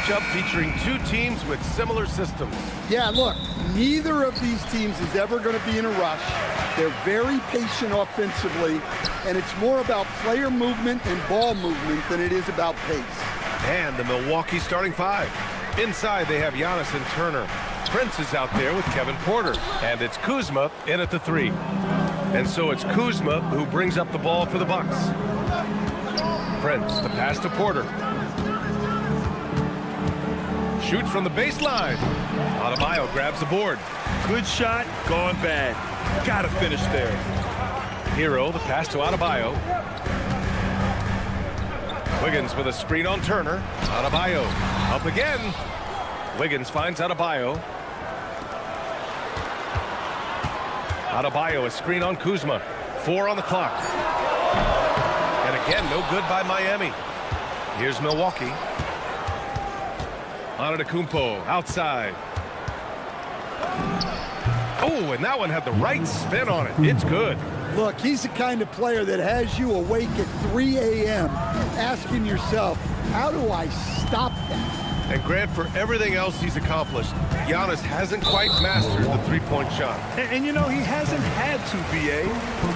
matchup featuring two teams with similar systems. Yeah, look, neither of these teams is ever going to be in a rush. They're very patient offensively, and it's more about player movement and ball movement than it is about pace. And the Milwaukee starting five. Inside, they have Giannis and Turner. Prince is out there with Kevin Porter. And it's Kuzma in at the 3. And so it's Kuzma who brings up the ball for the Bucks. Prince, the pass to Porter. Shoots from the baseline. Adebayo grabs the board. Good shot, gone bad. Gotta finish there. Hero, the pass to Adebayo. Wiggins with a screen on Turner. Adebayo up again. Wiggins finds Adebayo. Adebayo, a screen on Kuzma. 4 on the clock. And again, no good by Miami. Here's Milwaukee. Antetokounmpo outside. Oh, and that one had the right spin on it. It's good. Look, he's the kind of player that has you awake at 3 a.m. asking yourself, how do I stop that? And Grant, for everything else he's accomplished, Giannis hasn't quite mastered the three-point shot. And you know, he hasn't had to, B.A.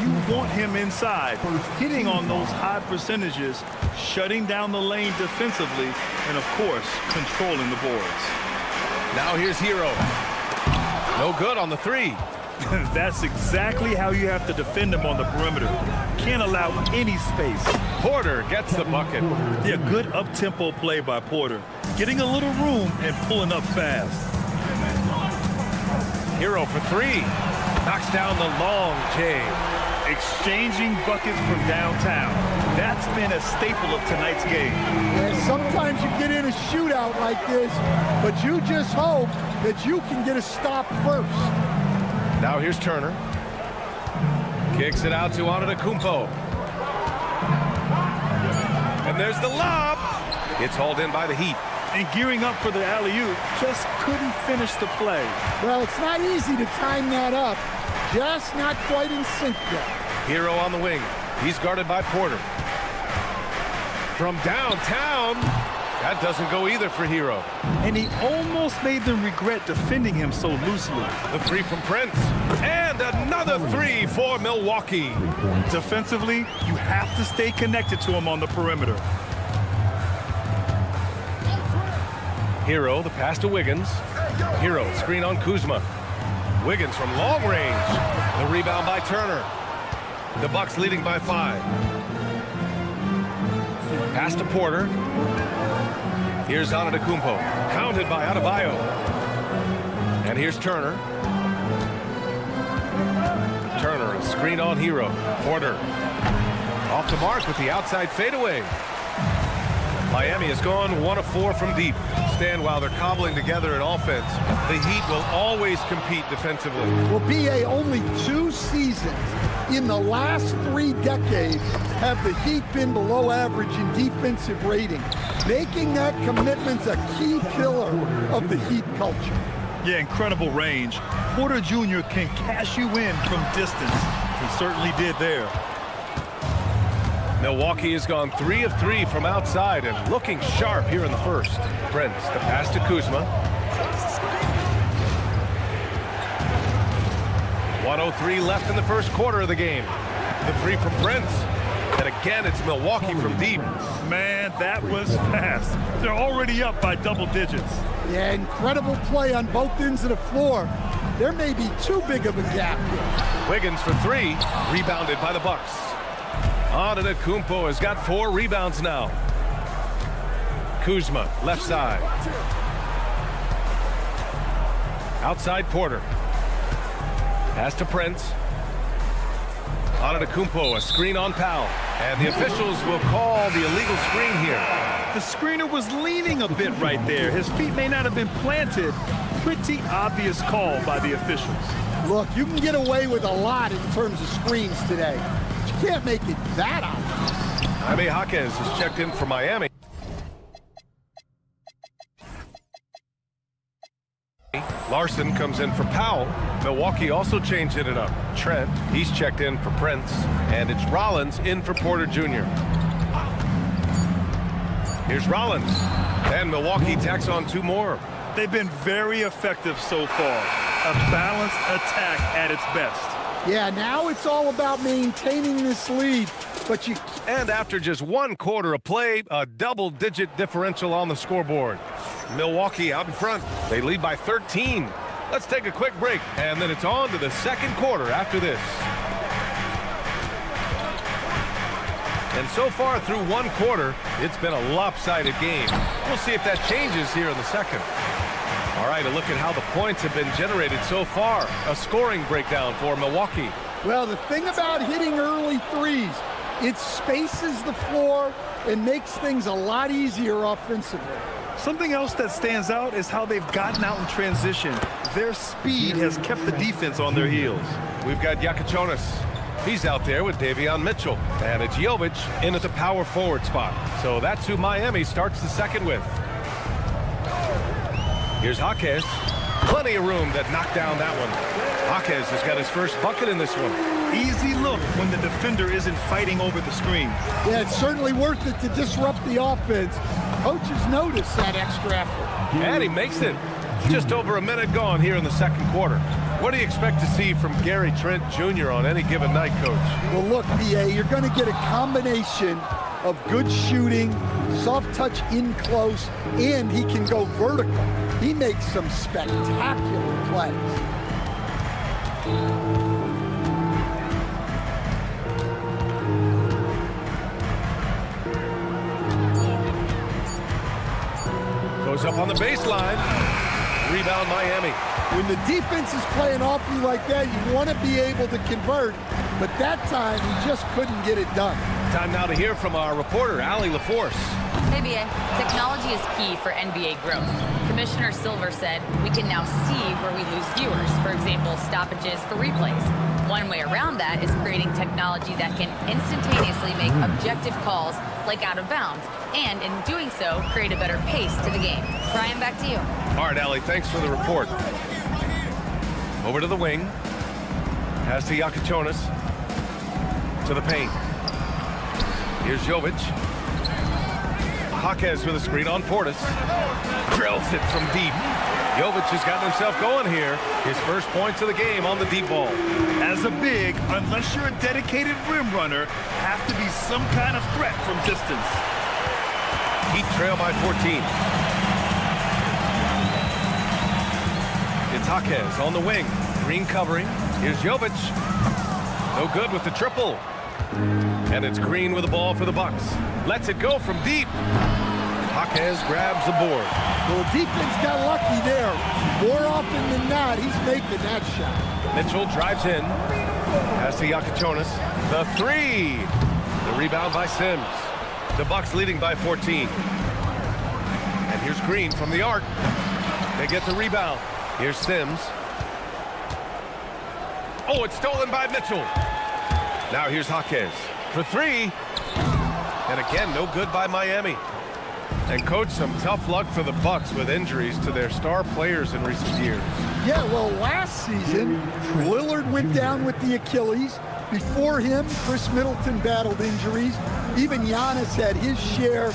You want him inside, hitting on those high percentages, shutting down the lane defensively, and, of course, controlling the boards. Now here's Hero. No good on the 3. That's exactly how you have to defend him on the perimeter. Can't allow any space. Porter gets the bucket. Yeah, good up-tempo play by Porter. Getting a little room and pulling up fast. Hero for 3. Knocks down the long J. Exchanging buckets from downtown. That's been a staple of tonight's game. And sometimes you get in a shootout like this, but you just hope that you can get a stop first. Now here's Turner. Kicks it out to Antetokounmpo. And there's the lob. It's hauled in by the Heat. And gearing up for the alley-oop, just couldn't finish the play. Well, it's not easy to time that up. Just not quite in sync yet. Hero on the wing. He's guarded by Porter. From downtown. That doesn't go either for Hero. And he almost made them regret defending him so loosely. The 3 from Prince. And another 3 for Milwaukee. Defensively, you have to stay connected to him on the perimeter. Hero, the pass to Wiggins. Hero, screen on Kuzma. Wiggins from long range. The rebound by Turner. The Bucks leading by 5. Pass to Porter. Here's Antetokounmpo, pounded by Adebayo. And here's Turner. Turner, a screen on Hero. Porter, off the mark with the outside fadeaway. Miami has gone 1 of 4 from deep. Stan, while they're cobbling together an offense, the Heat will always compete defensively. Well, B.A., only 2 seasons in the last 3 decades have the Heat been below average in defensive rating, making that commitment a key pillar of the Heat culture. Yeah, incredible range. Porter Jr. can cash you in from distance. He certainly did there. Milwaukee has gone 3 of 3 from outside and looking sharp here in the first. Prince, the pass to Kuzma. 1:03 left in the first quarter of the game. The 3 from Prince. And again, it's Milwaukee from deep. Man, that was fast. They're already up by double digits. Yeah, incredible play on both ends of the floor. There may be too big of a gap here. Wiggins for 3, rebounded by the Bucks. Antetokounmpo has got 4 rebounds now. Kuzma, left side. Outside Porter. Pass to Prince. Antetokounmpo, a screen on Powell. And the officials will call the illegal screen here. The screener was leaning a bit right there. His feet may not have been planted. Pretty obvious call by the officials. Look, you can get away with a lot in terms of screens today. But you can't make it that obvious. Jaime Jaquez is checked in for Miami. Larson comes in for Powell. Milwaukee also changing it up. Trent, he's checked in for Prince. And it's Rollins in for Porter Jr. Here's Rollins. And Milwaukee tacks on 2 more. They've been very effective so far. A balanced attack at its best. Yeah, now it's all about maintaining this lead. But you... And after just 1 quarter of play, a double-digit differential on the scoreboard. Milwaukee out in front. They lead by 13. Let's take a quick break, and then it's on to the second quarter after this. And so far through 1 quarter, it's been a lopsided game. We'll see if that changes here in the second. All right, a look at how the points have been generated so far. A scoring breakdown for Milwaukee. Well, the thing about hitting early threes, it spaces the floor and makes things a lot easier offensively. Something else that stands out is how they've gotten out in transition. Their speed has kept the defense on their heels. We've got Yakichonis. He's out there with Davion Mitchell. And it's Jovic in at the power forward spot. So that's who Miami starts the second with. Here's Jaquez. Plenty of room to knock down that one. Jaquez has got his first bucket in this one. Easy look when the defender isn't fighting over the screen. Yeah, it's certainly worth it to disrupt the offense. Coaches notice that extra effort. And he makes it. Just over a minute gone here in the second quarter. What do you expect to see from Gary Trent Jr. on any given night, Coach? Well, look, BA, you're going to get a combination of good shooting, soft touch in close, and he can go vertical. He makes some spectacular plays. Goes up on the baseline. Rebound Miami. When the defense is playing off you like that, you want to be able to convert, but that time he just couldn't get it done. Time now to hear from our reporter, Allie LaForce. Hey, BA. Technology is key for NBA growth. Commissioner Silver said we can now see where we lose viewers, for example, stoppages for replays. One way around that is creating technology that can instantaneously make objective calls like out of bounds, and in doing so, create a better pace to the game. Brian, back to you. All right, Allie, thanks for the report. Over to the wing. Pass to Yakichonis. To the paint. Here's Jovic. Jaquez with a screen on Portis. Drills it from deep. Jovic has gotten himself going here. His first points of the game on the deep ball. As a big, unless you're a dedicated rim runner, have to be some kind of threat from distance. Heat trail by 14. It's Jaquez on the wing. Green covering. Here's Jovic. No good with the triple. And it's Green with the ball for the Bucks. Lets it go from deep. Jaquez grabs the board. Well, the defense got lucky there. More often than not, he's making that shot. Mitchell drives in. Pass to Yakichonis. The three. The rebound by Sims. The Bucks leading by 14. And here's Green from the arc. They get the rebound. Here's Sims. Oh, it's stolen by Mitchell. Now here's Jaquez for three. And again, no good by Miami. And coach, some tough luck for the Bucks with injuries to their star players in recent years. Yeah, well, last season, Lillard went down with the Achilles. Before him, Chris Middleton battled injuries. Even Giannis had his share.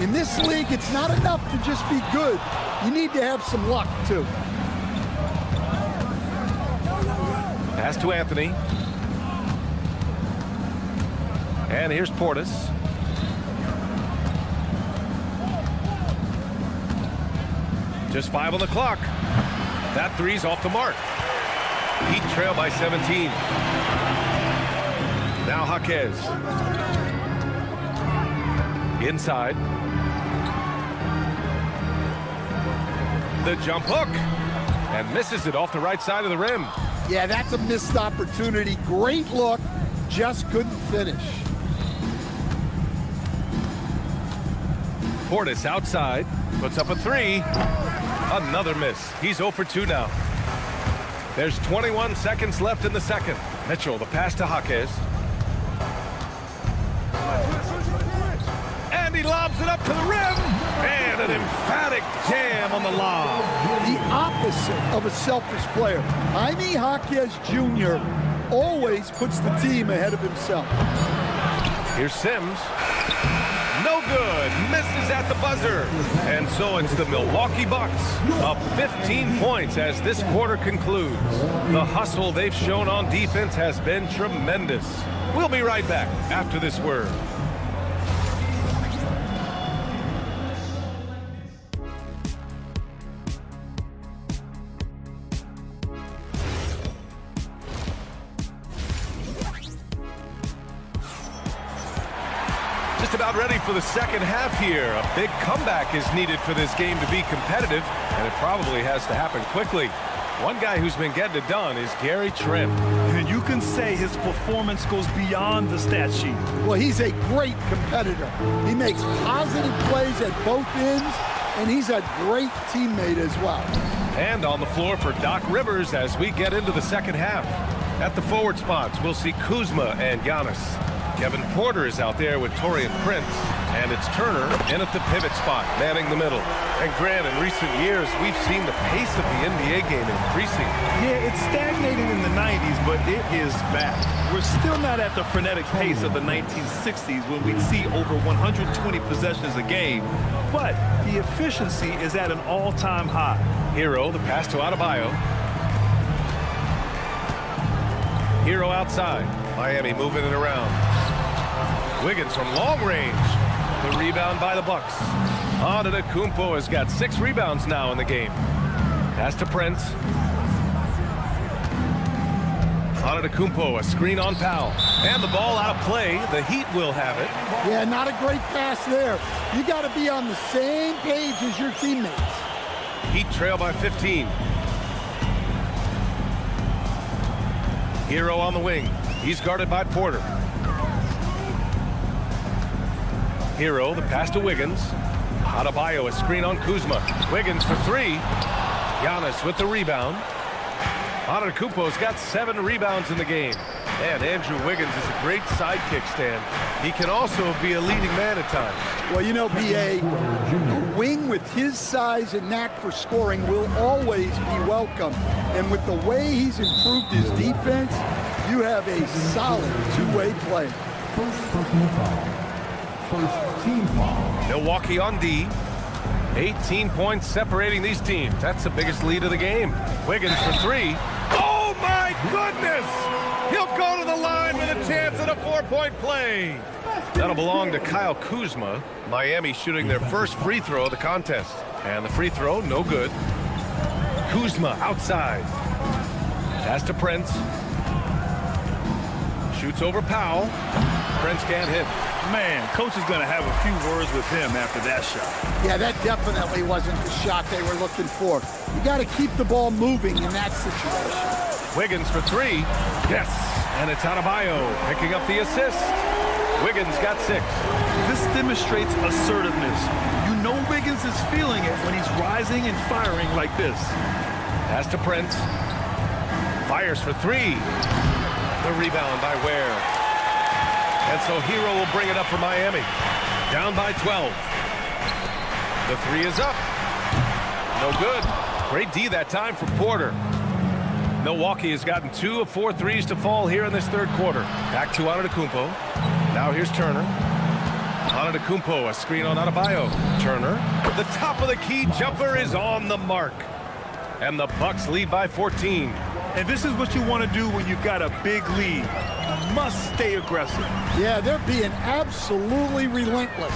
In this league, it's not enough to just be good. You need to have some luck, too. Pass to Anthony. And here's Portis. Just 5 on the clock. That three's off the mark. Heat trail by 17. Now Jaquez. Inside. The jump hook. And misses it off the right side of the rim. Yeah, that's a missed opportunity. Great look, just couldn't finish. Portis outside, puts up a three. Another miss. He's 0 for 2 now. There's 21 seconds left in the second. Mitchell, the pass to Jaquez. And he lobs it up to the rim. And an emphatic jam on the lob. The opposite of a selfish player. Jaime Jaquez Jr. always puts the team ahead of himself. Here's Sims. No good. Misses at the buzzer. And so it's the Milwaukee Bucks up 15 points as this quarter concludes. The hustle they've shown on defense has been tremendous. We'll be right back after this word. Just about ready for the second half here. A big comeback is needed for this game to be competitive, and it probably has to happen quickly. One guy who's been getting it done is Gary Trent. And you can say his performance goes beyond the stat sheet. Well, he's a great competitor. He makes positive plays at both ends, and he's a great teammate as well. And on the floor for Doc Rivers as we get into the second half. At the forward spots, we'll see Kuzma and Giannis. Kevin Porter is out there with Taurean Prince, and it's Turner in at the pivot spot, manning the middle. And Grant, in recent years, we've seen the pace of the NBA game increasing. Yeah, it stagnated in the 90s, but it is back. We're still not at the frenetic pace of the 1960s when we'd see over 120 possessions a game, but the efficiency is at an all-time high. Hero, the pass to Adebayo. Hero outside. Miami moving it around. Wiggins from long range. The rebound by the Bucks. Antetokounmpo has got 6 rebounds now in the game. Pass to Prince. Antetokounmpo, a screen on Powell. And the ball out of play. The Heat will have it. Yeah, not a great pass there. You got to be on the same page as your teammates. Heat trail by 15. Hero on the wing. He's guarded by Porter. Hero, the pass to Wiggins. Adebayo, a screen on Kuzma. Wiggins for 3. Giannis with the rebound. Antetokounmpo's got 7 rebounds in the game. And Andrew Wiggins is a great sidekick, Stan. He can also be a leading man at times. Well, you know, B.A., a wing with his size and knack for scoring will always be welcome. And with the way he's improved his defense, you have a solid two-way player. First personal foul. First team foul. Milwaukee on D. 18 points separating these teams. That's the biggest lead of the game. Wiggins for 3. Oh, my goodness! He'll go to the line with a chance at a 4-point play. That'll belong to Kyle Kuzma. Miami shooting their first free throw of the contest. And the free throw, no good. Kuzma outside. Pass to Prince. Shoots over Powell. Prince can't hit. Man, coach is going to have a few words with him after that shot. Yeah, that definitely wasn't the shot they were looking for. You got to keep the ball moving in that situation. Wiggins for 3. Yes, and it's Adebayo picking up the assist. Wiggins got 6. This demonstrates assertiveness. You know Wiggins is feeling it when he's rising and firing like this. Pass to Prince. Fires for 3. The rebound by Ware. And so Hero will bring it up for Miami. Down by 12. The 3 is up. No good. Great D that time for Porter. Milwaukee has gotten 2 of 4 threes to fall here in this third quarter. Back to Antetokounmpo. Now here's Turner. Antetokounmpo, a screen on Adebayo. Turner. The top of the key jumper is on the mark. And the Bucks lead by 14. And this is what you want to do when you've got a big lead. You must stay aggressive. Yeah, they're being absolutely relentless,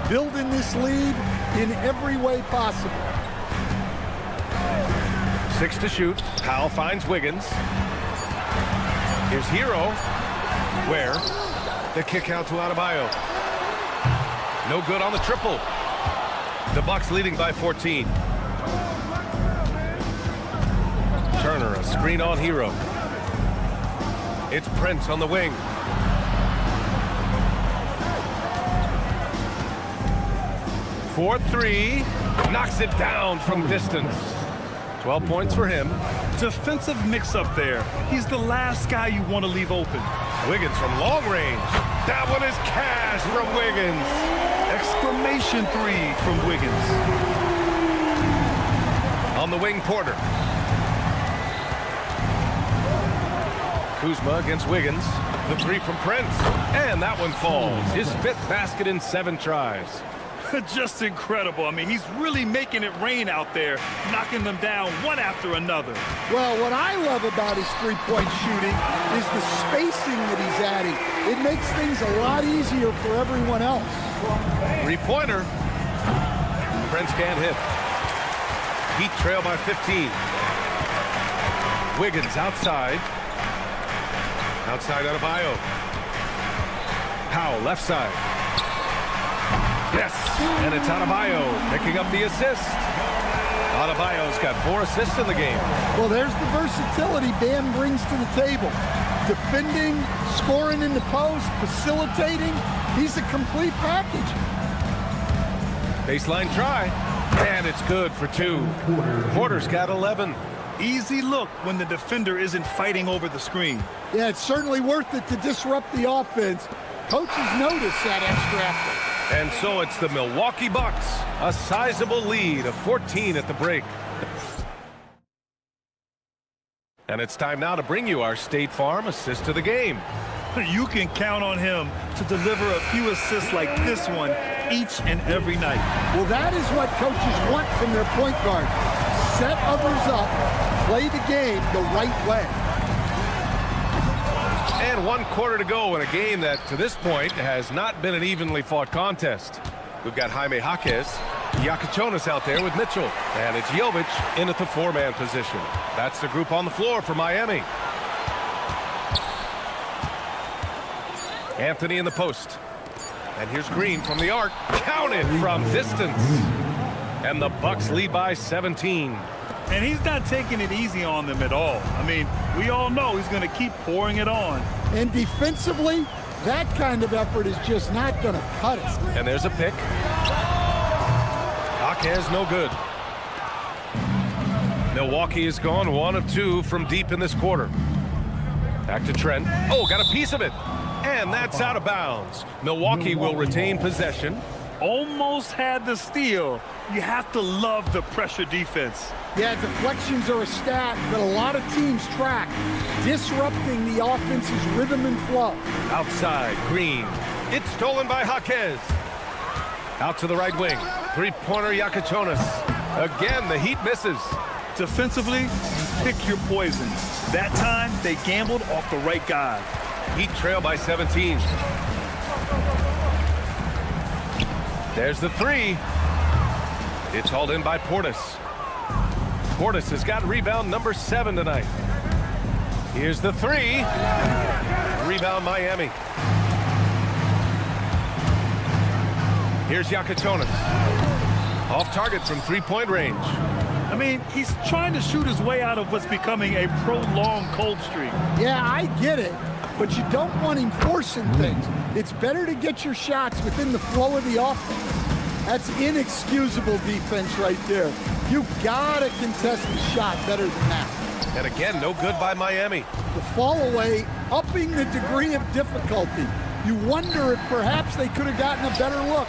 building this lead in every way possible. 6 to shoot. Powell finds Wiggins. Here's Hero. Where? The kick out to Adebayo. No good on the triple. The Bucks leading by 14. Turner, a screen on Hero. It's Prince on the wing. For 3. Knocks it down from distance. 12 points for him. Defensive mix-up there. He's the last guy you want to leave open. Wiggins from long range. That one is cash from Wiggins. Exclamation 3 from Wiggins. On the wing, Porter. Kuzma against Wiggins. The three from Prince. And that one falls. His 5th basket in 7 tries. Just incredible. I mean, he's really making it rain out there, knocking them down one after another. Well, what I love about his three-point shooting is the spacing that he's adding. It makes things a lot easier for everyone else. Three-pointer. Prince can't hit. Heat trail by 15. Wiggins outside. Outside Adebayo. Powell left side. Yes, and it's Adebayo picking up the assist. Adebayo's got 4 assists in the game. Well, there's the versatility Bam brings to the table. Defending, scoring in the post, facilitating. He's a complete package. Baseline try, and it's good for 2. Porter's got 11. Easy look when the defender isn't fighting over the screen. Yeah, it's certainly worth it to disrupt the offense. Coaches notice that extra effort. And so it's the Milwaukee Bucks, a sizable lead of 14 at the break. And it's time now to bring you our State Farm assist of the game. You can count on him to deliver a few assists like this one each and every night. Well, that is what coaches want from their point guard. Set others up, play the game the right way. And 1 quarter to go in a game that, to this point, has not been an evenly fought contest. We've got Jaime Jaquez, Yakichonis out there with Mitchell, and it's Jovic in at the 4-man position. That's the group on the floor for Miami. Anthony in the post. And here's Green from the arc. Counted from distance. And the Bucks lead by 17. And he's not taking it easy on them at all. I mean, we all know he's going to keep pouring it on. And defensively, that kind of effort is just not going to cut it. And there's a pick. Jaquez no good. Milwaukee has gone 1 of 2 from deep in this quarter. Back to Trent. Oh, got a piece of it. And that's out of bounds. Milwaukee will retain possession. Almost had the steal. You have to love the pressure defense. Yeah, deflections are a stat that a lot of teams track, disrupting the offense's rhythm and flow. Outside, Green. It's stolen by Jaquez. Out to the right wing. Three-pointer Yakichonis. Again, the Heat misses. Defensively, pick your poison. That time, they gambled off the right guy. Heat trail by 17. There's the 3. It's hauled in by Portis. Portis has got rebound number 7 tonight. Here's the 3. Rebound Miami. Here's Yakichonis. Off target from 3-point range. I mean, he's trying to shoot his way out of what's becoming a prolonged cold streak. Yeah, I get it, but you don't want him forcing things. It's better to get your shots within the flow of the offense. That's inexcusable defense right there. You gotta contest the shot better than that. And again, no good by Miami. The fall away, upping the degree of difficulty. You wonder if perhaps they could have gotten a better look.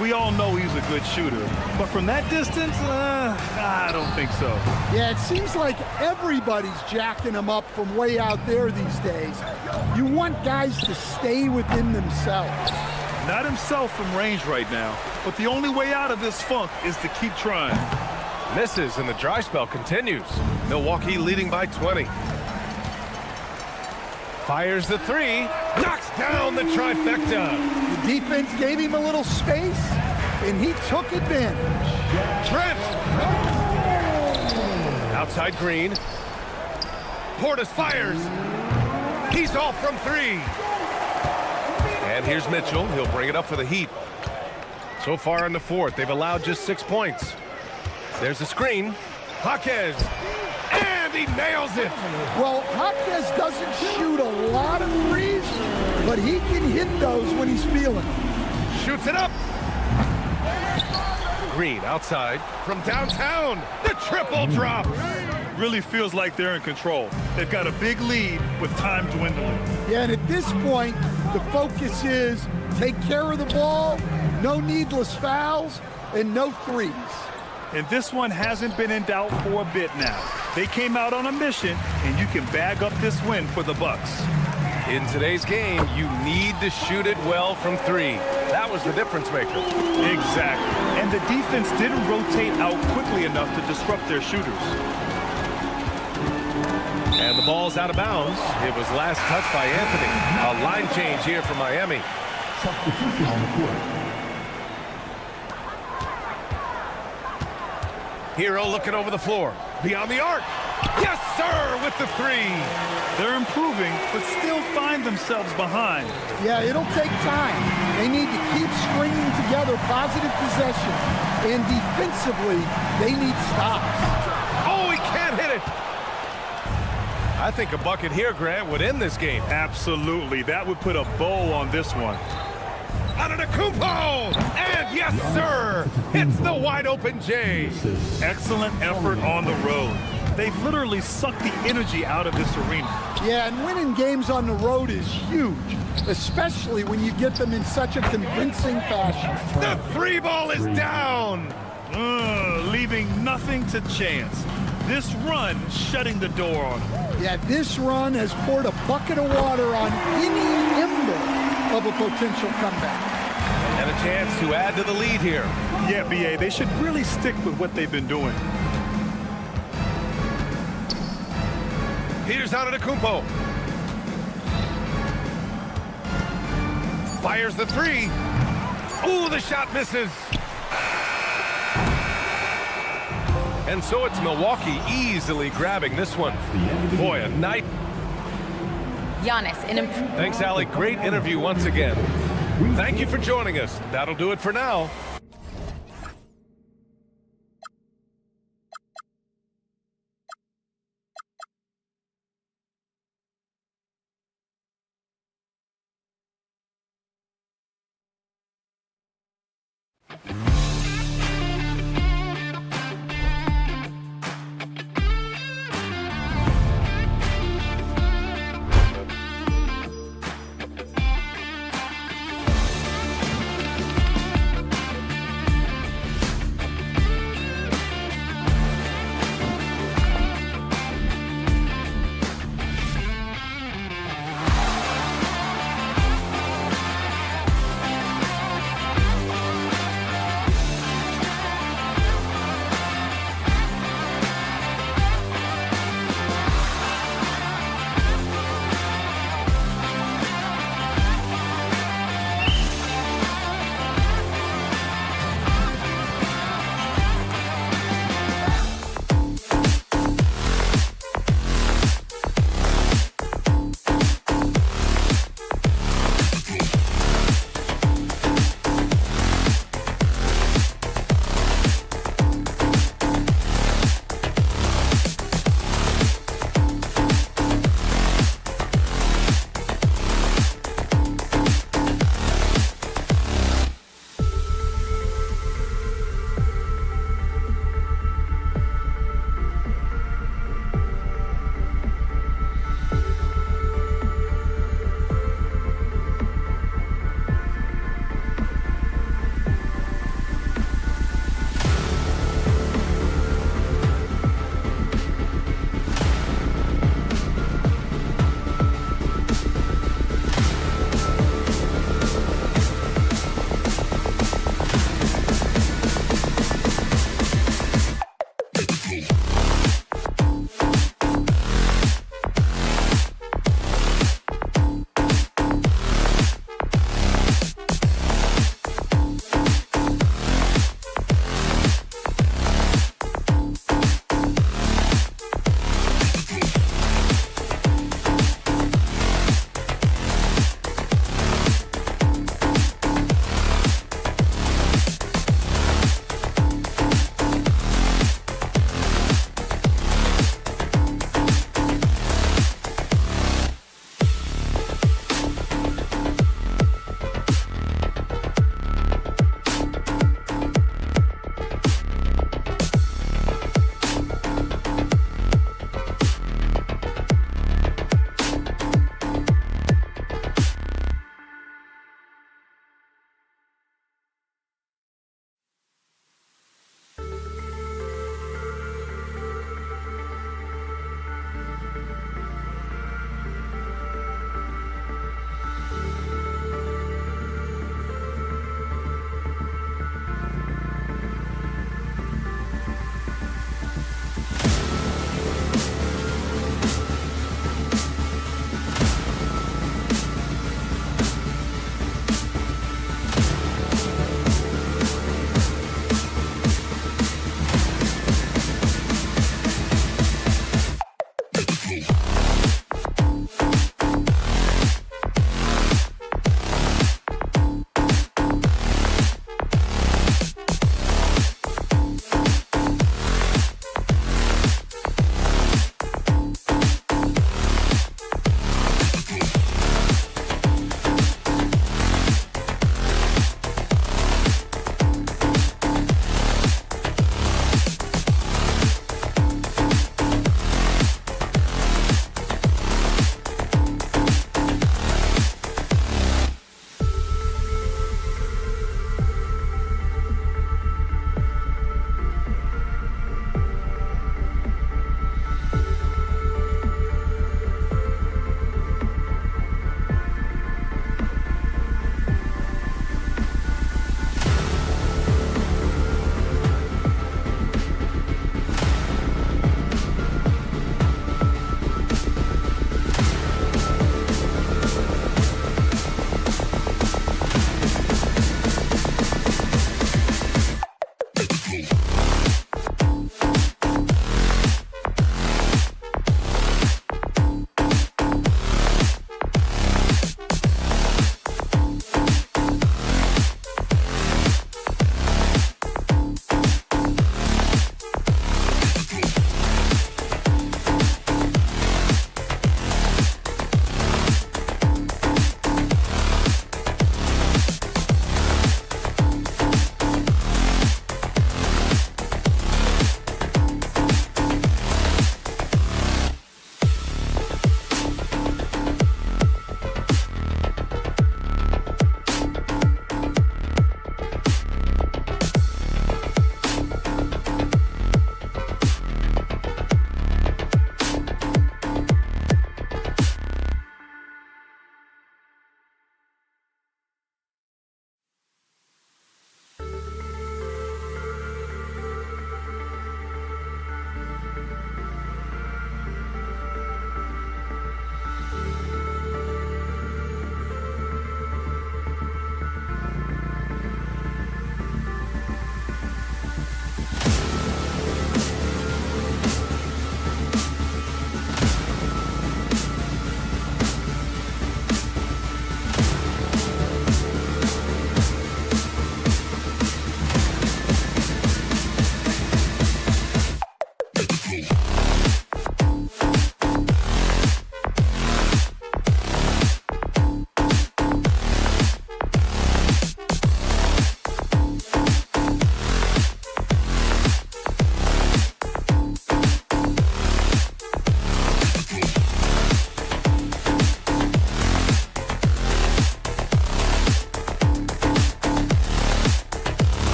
We all know he's a good shooter, but from that distance, I don't think so. Yeah, it seems like everybody's jacking him up from way out there these days. You want guys to stay within themselves. Not himself from range right now, but the only way out of this funk is to keep trying. Misses, and the dry spell continues. Milwaukee leading by 20. Fires the 3, knocks down the trifecta. The defense gave him a little space, and he took advantage. Trent! Outside Green. Portis fires. He's off from 3. And here's Mitchell. He'll bring it up for the Heat. So far in the 4th, they've allowed just 6 points. There's a screen. Jaquez. And he nails it. Well, Jaquez doesn't shoot a lot of threes, but he can hit those when he's feeling it. Shoots it up. Green outside from downtown. The triple drops. Really feels like they're in control. They've got a big lead with time dwindling. Yeah, and at this point, the focus is take care of the ball, no needless fouls, and no threes. And this one hasn't been in doubt for a bit now. They came out on a mission, and you can bag up this win for the Bucks. In today's game, you need to shoot it well from three. That was the difference maker. Exactly. And the defense didn't rotate out quickly enough to disrupt their shooters. And the ball's out of bounds. It was last touched by Anthony. A line change here for Miami. Substitution on the court. Hero looking over the floor. Beyond the arc. Yes, sir, with the three. They're improving, but still find themselves behind. Yeah, it'll take time. They need to keep stringing together positive possession. And defensively, they need stops. Oh, he can't hit it. I think a bucket here, Grant, would end this game. Absolutely. That would put a bow on this one. Antetokounmpo! And yes, sir! Hits the wide-open J. Excellent effort on the road. They've literally sucked the energy out of this arena. Yeah, and winning games on the road is huge, especially when you get them in such a convincing fashion. The three ball is down! Leaving nothing to chance. This run shutting the door on them. Yeah, this run has poured a bucket of water on any ember of a potential comeback. And a chance to add to the lead here. Yeah, BA, they should really stick with what they've been doing. Here's Antetokounmpo. Fires the three. Ooh, the shot misses. And so it's Milwaukee easily grabbing this one. Boy, a night. Giannis, Thanks, Allie. Great interview once again. Thank you for joining us. That'll do it for now.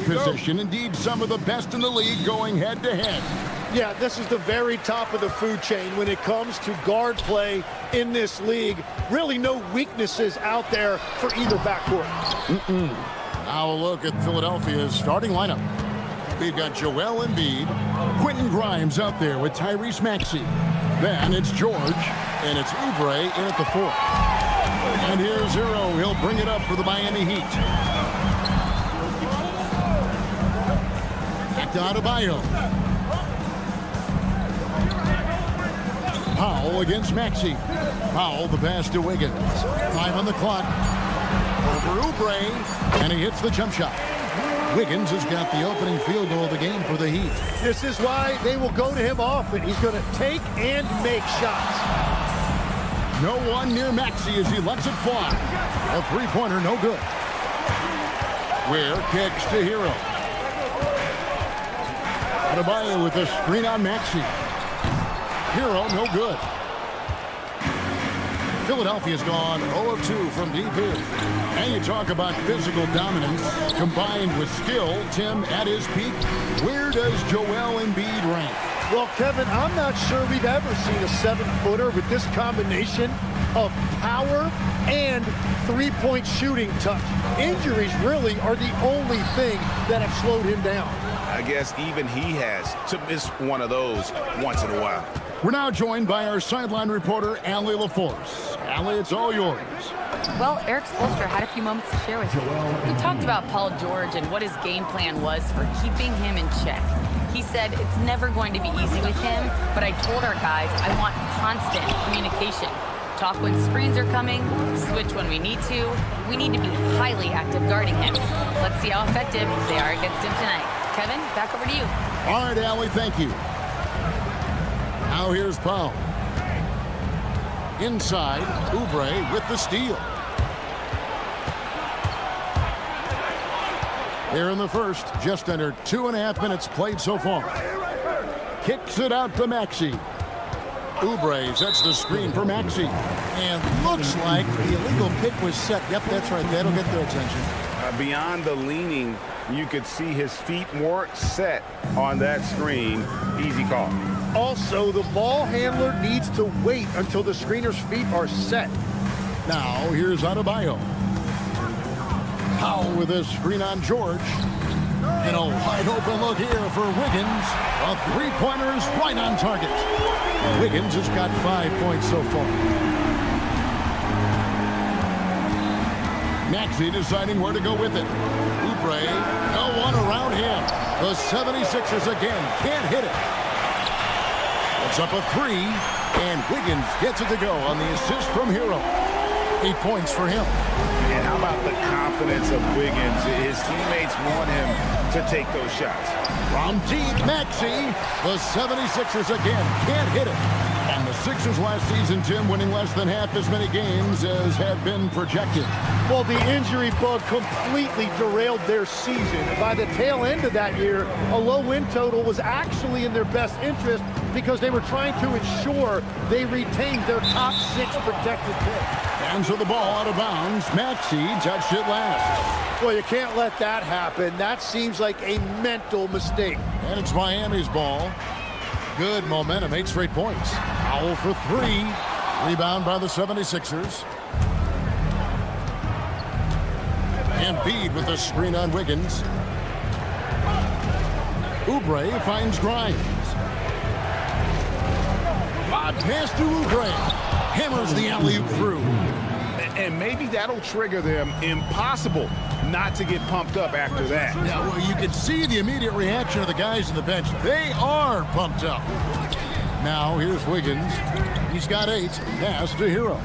position. Indeed, some of the best in the league going head-to-head. Yeah, this is the very top of the food chain when it comes to guard play in this league. Really no weaknesses out there for either backcourt. Now a look at Philadelphia's starting lineup. We've got Joel Embiid, Quentin Grimes out there with Tyrese Maxey. Then it's George, and it's Oubre in at the 4. And here's Zero. He'll bring it up for the Miami Heat. Back to Adebayo. Powell against Maxey. Powell, the pass to Wiggins. 5 on the clock. Over Oubre, and he hits the jump shot. Wiggins has got the opening field goal of the game for the Heat. This is why they will go to him often. He's going to take and make shots. No one near Maxey as he lets it fly. A three-pointer, no good. Ware kicks to Hero. Adebayo with a screen on Maxey. Hero, no good. Philadelphia's gone 0 of 2 from deep here. And you talk about physical dominance combined with skill. Tim, at his peak, where does Joel Embiid rank? Well, Kevin, I'm not sure we've ever seen a 7-footer with this combination of power and three-point shooting touch. Injuries really are the only thing that have slowed him down. I guess even he has to miss one of those once in a while. We're now joined by our sideline reporter, Allie LaForce. Allie, it's all yours. Well, Eric Spoelstra had a few moments to share with you. He talked about Paul George and what his game plan was for keeping him in check. He said it's never going to be easy with him, but I told our guys I want constant communication. Talk when screens are coming, switch when we need to. We need to be highly active guarding him. Let's see how effective they are against him tonight. Kevin, back over to you. All right, Allie, thank you. Now here's Powell. Inside, Oubre with the steal. Here in the first, just under 2.5 minutes played so far. Kicks it out to Maxey. Oubre sets the screen for Maxey. And looks like the illegal pick was set. Yep, that's right. That'll get their attention. Beyond the leaning, you could see his feet more set on that screen. Easy call. Also, the ball handler needs to wait until the screener's feet are set. Now here's Adebayo. Powell with a screen on George. And a wide open look here for Wiggins. A three-pointer is right on target. Wiggins has got 5 points so far. Maxey deciding where to go with it. Oubre, no one around him. The 76ers again can't hit it. It's up a 3, and Wiggins gets it to go on the assist from Hero. 8 points for him. And how about the confidence of Wiggins? His teammates want him to take those shots. From deep, Maxey. The 76ers again can't hit it. And the Sixers last season, Tim, winning less than half as many games as had been projected. Well, the injury bug completely derailed their season. And by the tail end of that year, a low win total was actually in their best interest because they were trying to ensure they retained their top 6 protected pick. And so the ball out of bounds. Maxey touched it last. Well, you can't let that happen. That seems like a mental mistake. And it's Miami's ball. Good momentum, 8 straight points. Powell for 3. Rebound by the 76ers. Embiid with the screen on Wiggins. Oubre finds Grimes. Lob pass to Oubre. Hammers the alley-oop through. And maybe that'll trigger them. Impossible not to get pumped up after that. Yeah, well, you can see the immediate reaction of the guys on the bench. They are pumped up. Now here's Wiggins. He's got 8. Pass to Hero.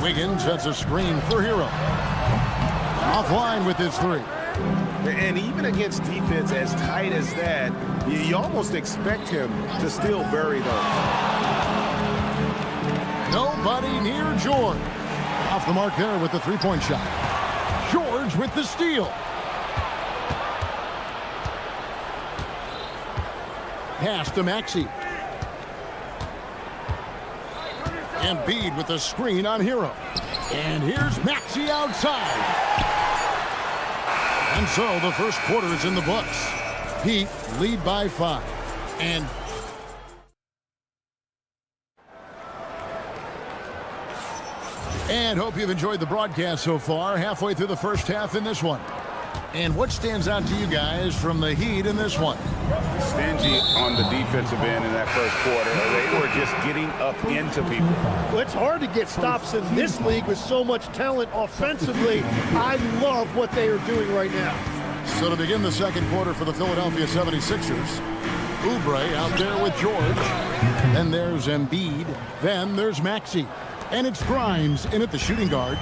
Wiggins sets a screen for Hero. Offline with his 3. And even against defense as tight as that, you almost expect him to still bury those. Nobody near George. Off the mark there with the three-point shot. George with the steal. Pass to Maxey. Embiid with the screen on Hero. And here's Maxey outside. And so the first quarter is in the books. Heat lead by 5. And hope you've enjoyed the broadcast so far. Halfway through the first half in this one. And what stands out to you guys from the Heat in this one? Stingy on the defensive end in that first quarter. They were just getting up into people. Well, it's hard to get stops in this league with so much talent offensively. I love what they are doing right now. So to begin the second quarter for the Philadelphia 76ers, Oubre out there with George. Then there's Embiid. Then there's Maxey. And it's Grimes in at the shooting guard.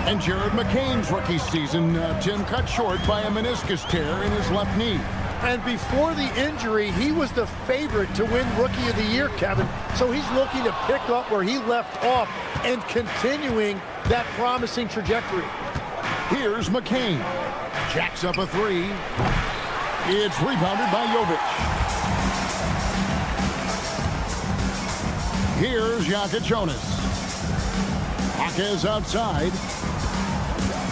And Jared McCain's rookie season, Tim, cut short by a meniscus tear in his left knee. And before the injury, he was the favorite to win Rookie of the Year, Kevin. So he's looking to pick up where he left off and continuing that promising trajectory. Here's McCain. Jacks up a 3. It's rebounded by Jovic. Here's Jokic. Jaquez outside.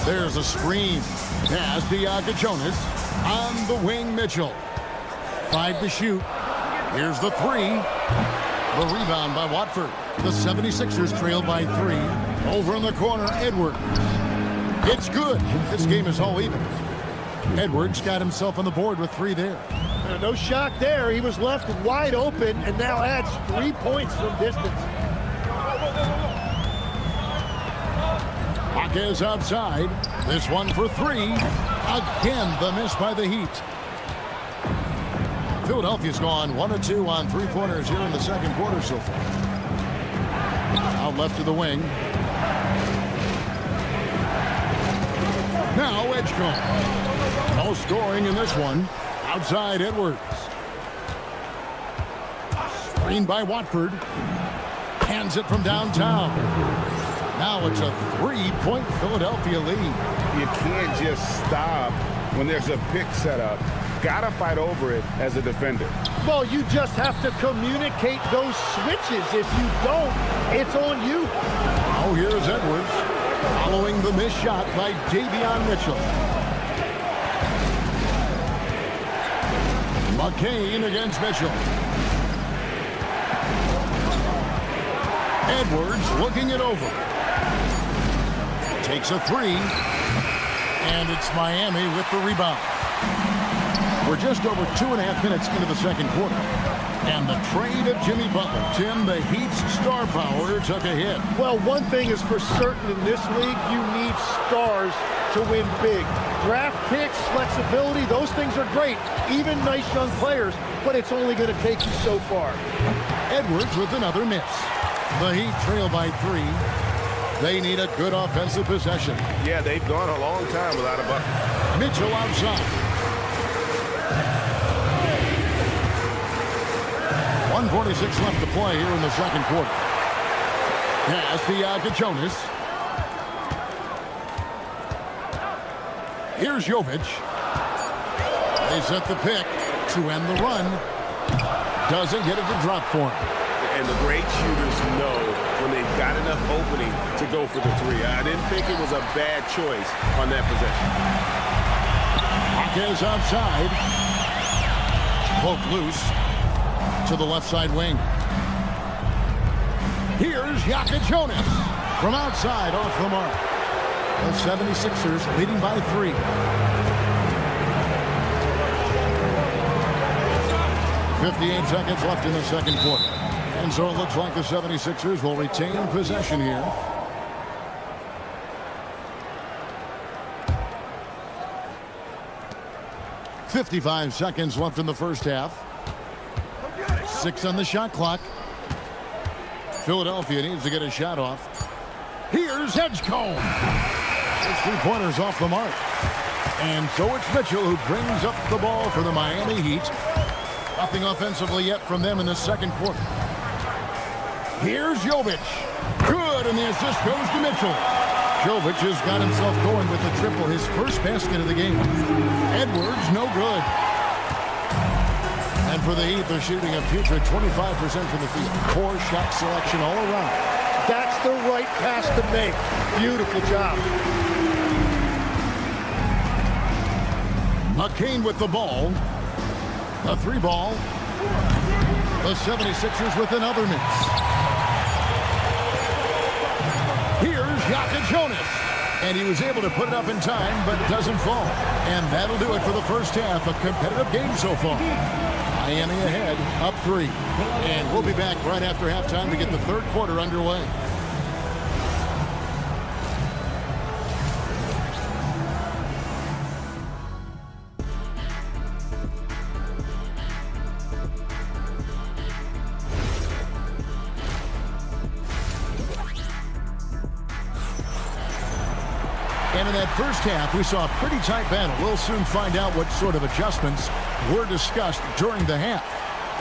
There's a screen. Pass to Jokic. On the wing, Mitchell. 5 to shoot. Here's the 3. The rebound by Watford. The 76ers trail by 3. Over in the corner, Edwards. It's good. This game is all even. Edwards got himself on the board with 3 there. No shock there. He was left wide open and now adds 3 points from distance. Jaquez outside. This one for 3. Again, the miss by the Heat. Philadelphia's gone 1 of 2 on 3-pointers here in the second quarter so far. Out left to the wing. Now Edgecombe. No scoring in this one. Outside Edwards. Screen by Watford. Hands it from downtown. Now it's a 3-point Philadelphia lead. You can't just stop when there's a pick set up. Gotta fight over it as a defender. Well, you just have to communicate those switches. If you don't, it's on you. Oh, here's Edwards. Following the missed shot by Davion Mitchell. McCain against Mitchell. Edwards looking it over. Takes a 3. And it's Miami with the rebound. We're just over 2.5 minutes into the second quarter. And the trade of Jimmy Butler. Tim, the Heat's star power took a hit. Well, one thing is for certain in this league, you need stars to win big. Draft picks, flexibility, those things are great. Even nice young players, but it's only going to take you so far. Edwards with another miss. The Heat trail by 3. They need a good offensive possession. Yeah, they've gone a long time without a bucket. Mitchell outside. 1:46 left to play here in the second quarter. Pass to Jokic. Here's Jovic. They set the pick to end the run. Doesn't get it to drop for him. And the great shooters know when they've got enough opening to go for the 3. I didn't think it was a bad choice on that possession. Jaquez outside. Poke loose to the left side wing. Here's Jokic from outside off the mark. The 76ers leading by 3. .58 seconds left in the second quarter. And so it looks like the 76ers will retain possession here. .55 seconds left in the first half. 6 on the shot clock. Philadelphia needs to get a shot off. Here's Edgecombe. His 3-pointers off the mark. And so it's Mitchell who brings up the ball for the Miami Heat. Nothing offensively yet from them in the second quarter. Here's Jovic. Good, and the assist goes to Mitchell. Jovic has got himself going with the triple, his first basket of the game. Edwards, no good. And for the Heat, they're shooting a putrid 25% from the field. Poor shot selection all around. That's the right pass to make. Beautiful job. McCain with the ball. The 3 ball. The 76ers with another miss. Here's Yaka Jonas. And he was able to put it up in time, but doesn't fall. And that'll do it for the first half. A competitive game so far. Miami ahead, up 3. And we'll be back right after halftime to get the third quarter underway. And in that first half, we saw a pretty tight battle. We'll soon find out what sort of adjustments were discussed during the half.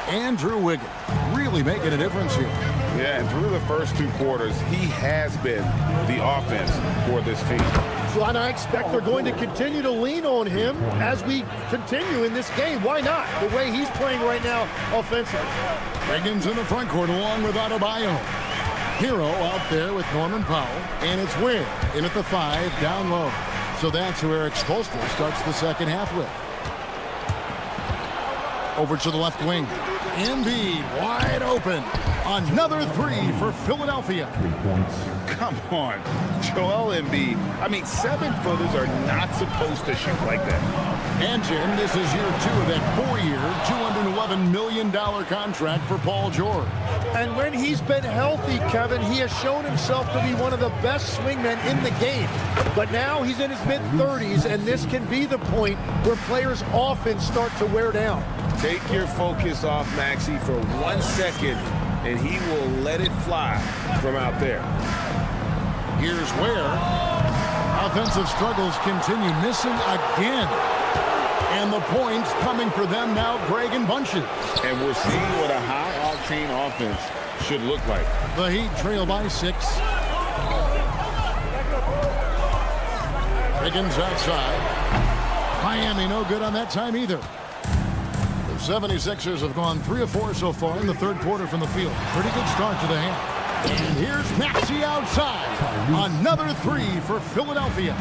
Andrew Wiggins really making a difference here. Yeah, and through the first 2 quarters, he has been the offense for this team. So and I expect they're going to continue to lean on him as we continue in this game. Why not? The way he's playing right now offensively. Wiggins in the front court along with Adebayo. Hero out there with Norman Powell, and it's Ware in at the 5 down low. So that's who Eric Spoelstra starts the second half with. Over to the left wing. Embiid wide open. Another 3 for Philadelphia. 3 points. Come on, Joel Embiid. I mean, 7-footers are not supposed to shoot like that. And Jim, this is year 2 of that 4-year, $211 million contract for Paul George. And when he's been healthy, Kevin, he has shown himself to be one of the best swingmen in the game. But now he's in his mid-30s, and this can be the point where players often start to wear down. Take your focus off Maxey for 1 second, and he will let it fly from out there. Here's Ware. Offensive struggles continue, missing again. And the points coming for them now, Greg and bunches. And we're seeing what a high-octane offense should look like. The Heat trail by 6. Wiggins outside. Miami no good on that time either. The 76ers have gone 3 of 4 so far in the third quarter from the field. Pretty good start to the half. And here's Maxey outside. Another 3 for Philadelphia.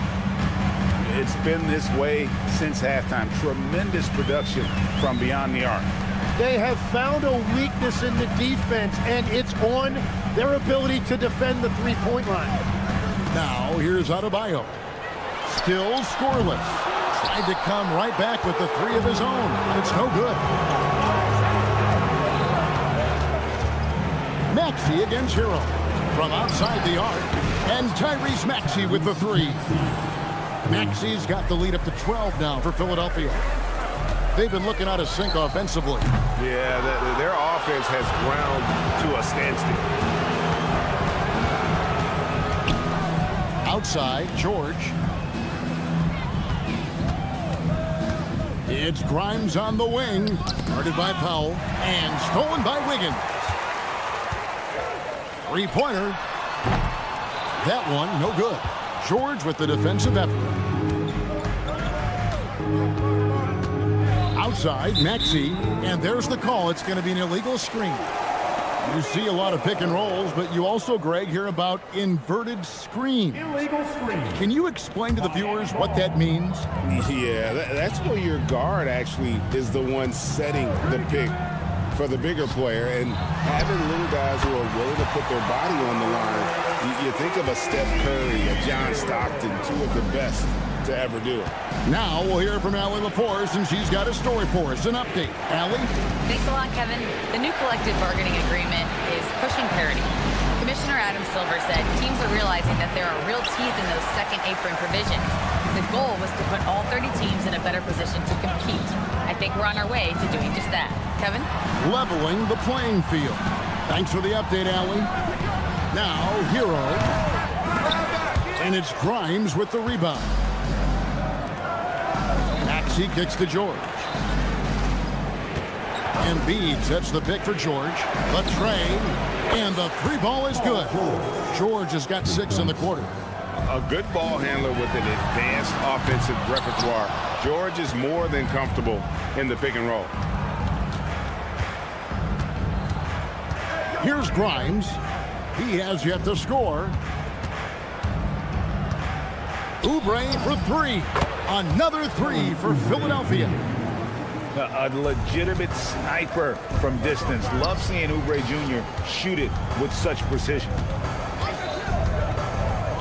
It's been this way since halftime. Tremendous production from beyond the arc. They have found a weakness in the defense, and it's on their ability to defend the three-point line. Now, here's Adebayo. Still scoreless. Tried to come right back with the 3 of his own, but it's no good. Maxey against Hero. From outside the arc, and Tyrese Maxey with the 3. Maxey's got the lead up to 12 now for Philadelphia. They've been looking out of sync offensively. Yeah, their offense has ground to a standstill. Outside, George. It's Grimes on the wing. Guarded by Powell. And stolen by Wiggins. 3-pointer. That one, no good. George with the defensive effort. Outside, Maxey. And there's the call. It's going to be an illegal screen. You see a lot of pick and rolls, but you also, Greg, hear about inverted screen. Illegal screen. Can you explain to the viewers what that means? Yeah, that's where your guard actually is the one setting the pick for the bigger player, and having little guys who are willing to put their body on the line. You think of a Steph Curry, a John Stockton, 2 of the best to ever do it. Now we'll hear from Allie LaForce, and she's got a story for us. An update. Allie? Thanks a lot, Kevin. The new collective bargaining agreement is pushing parity. Commissioner Adam Silver said teams are realizing that there are real teeth in those second apron provisions. The goal was to put all 30 teams in a better position to compete. I think we're on our way to doing just that. Kevin? Leveling the playing field. Thanks for the update, Allie. Now, Hero. And it's Grimes with the rebound. Maxey kicks to George. Embiid sets the pick for George. The tray. And the 3-ball is good. George has got 6 in the quarter. A good ball handler with an advanced offensive repertoire. George is more than comfortable in the pick and roll. Here's Grimes. He has yet to score. Oubre for 3. Another three for Philadelphia. A legitimate sniper from distance. Love seeing Oubre Jr. shoot it with such precision.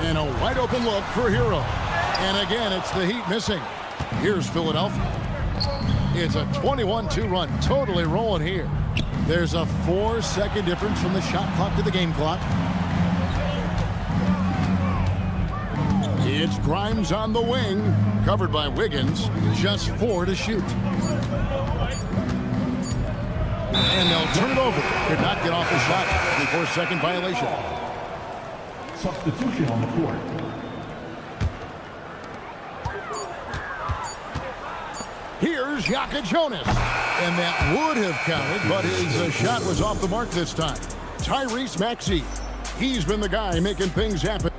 And a wide open look for Hero. And again, it's the Heat missing. Here's Philadelphia. It's a 21-2 run. Totally rolling here. There's a 4-second difference from the shot clock to the game clock. It's Grimes on the wing, covered by Wiggins. Just 4 to shoot. And they'll turn it over. Could not get off the shot. 24-second violation. Substitution on the court. Here's Yaka Jonas. And that would have counted, but his shot was off the mark this time. Tyrese Maxey. He's been the guy making things happen.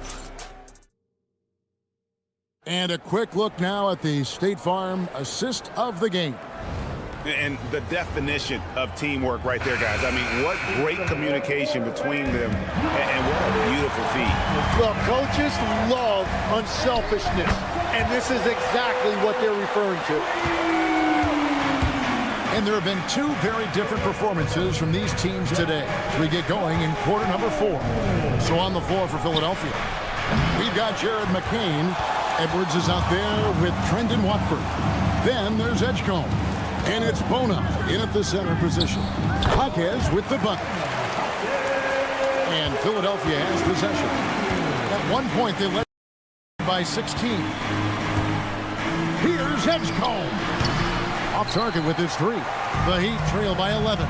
And a quick look now at the State Farm assist of the game. And the definition of teamwork right there, guys. I mean, what great communication between them, and what a beautiful feat. Well, coaches love unselfishness, and this is exactly what they're referring to. And there have been 2 very different performances from these teams today as we get going in quarter number 4. So on the floor for Philadelphia, we've got Jared McCain. Edwards is out there with Trendon Watford. Then there's Edgecombe. And it's Bona in at the center position. Jaquez with the bucket. And Philadelphia has possession. At one point, they led by 16. Here's Edgecombe. Off target with his 3. The Heat trail by 11.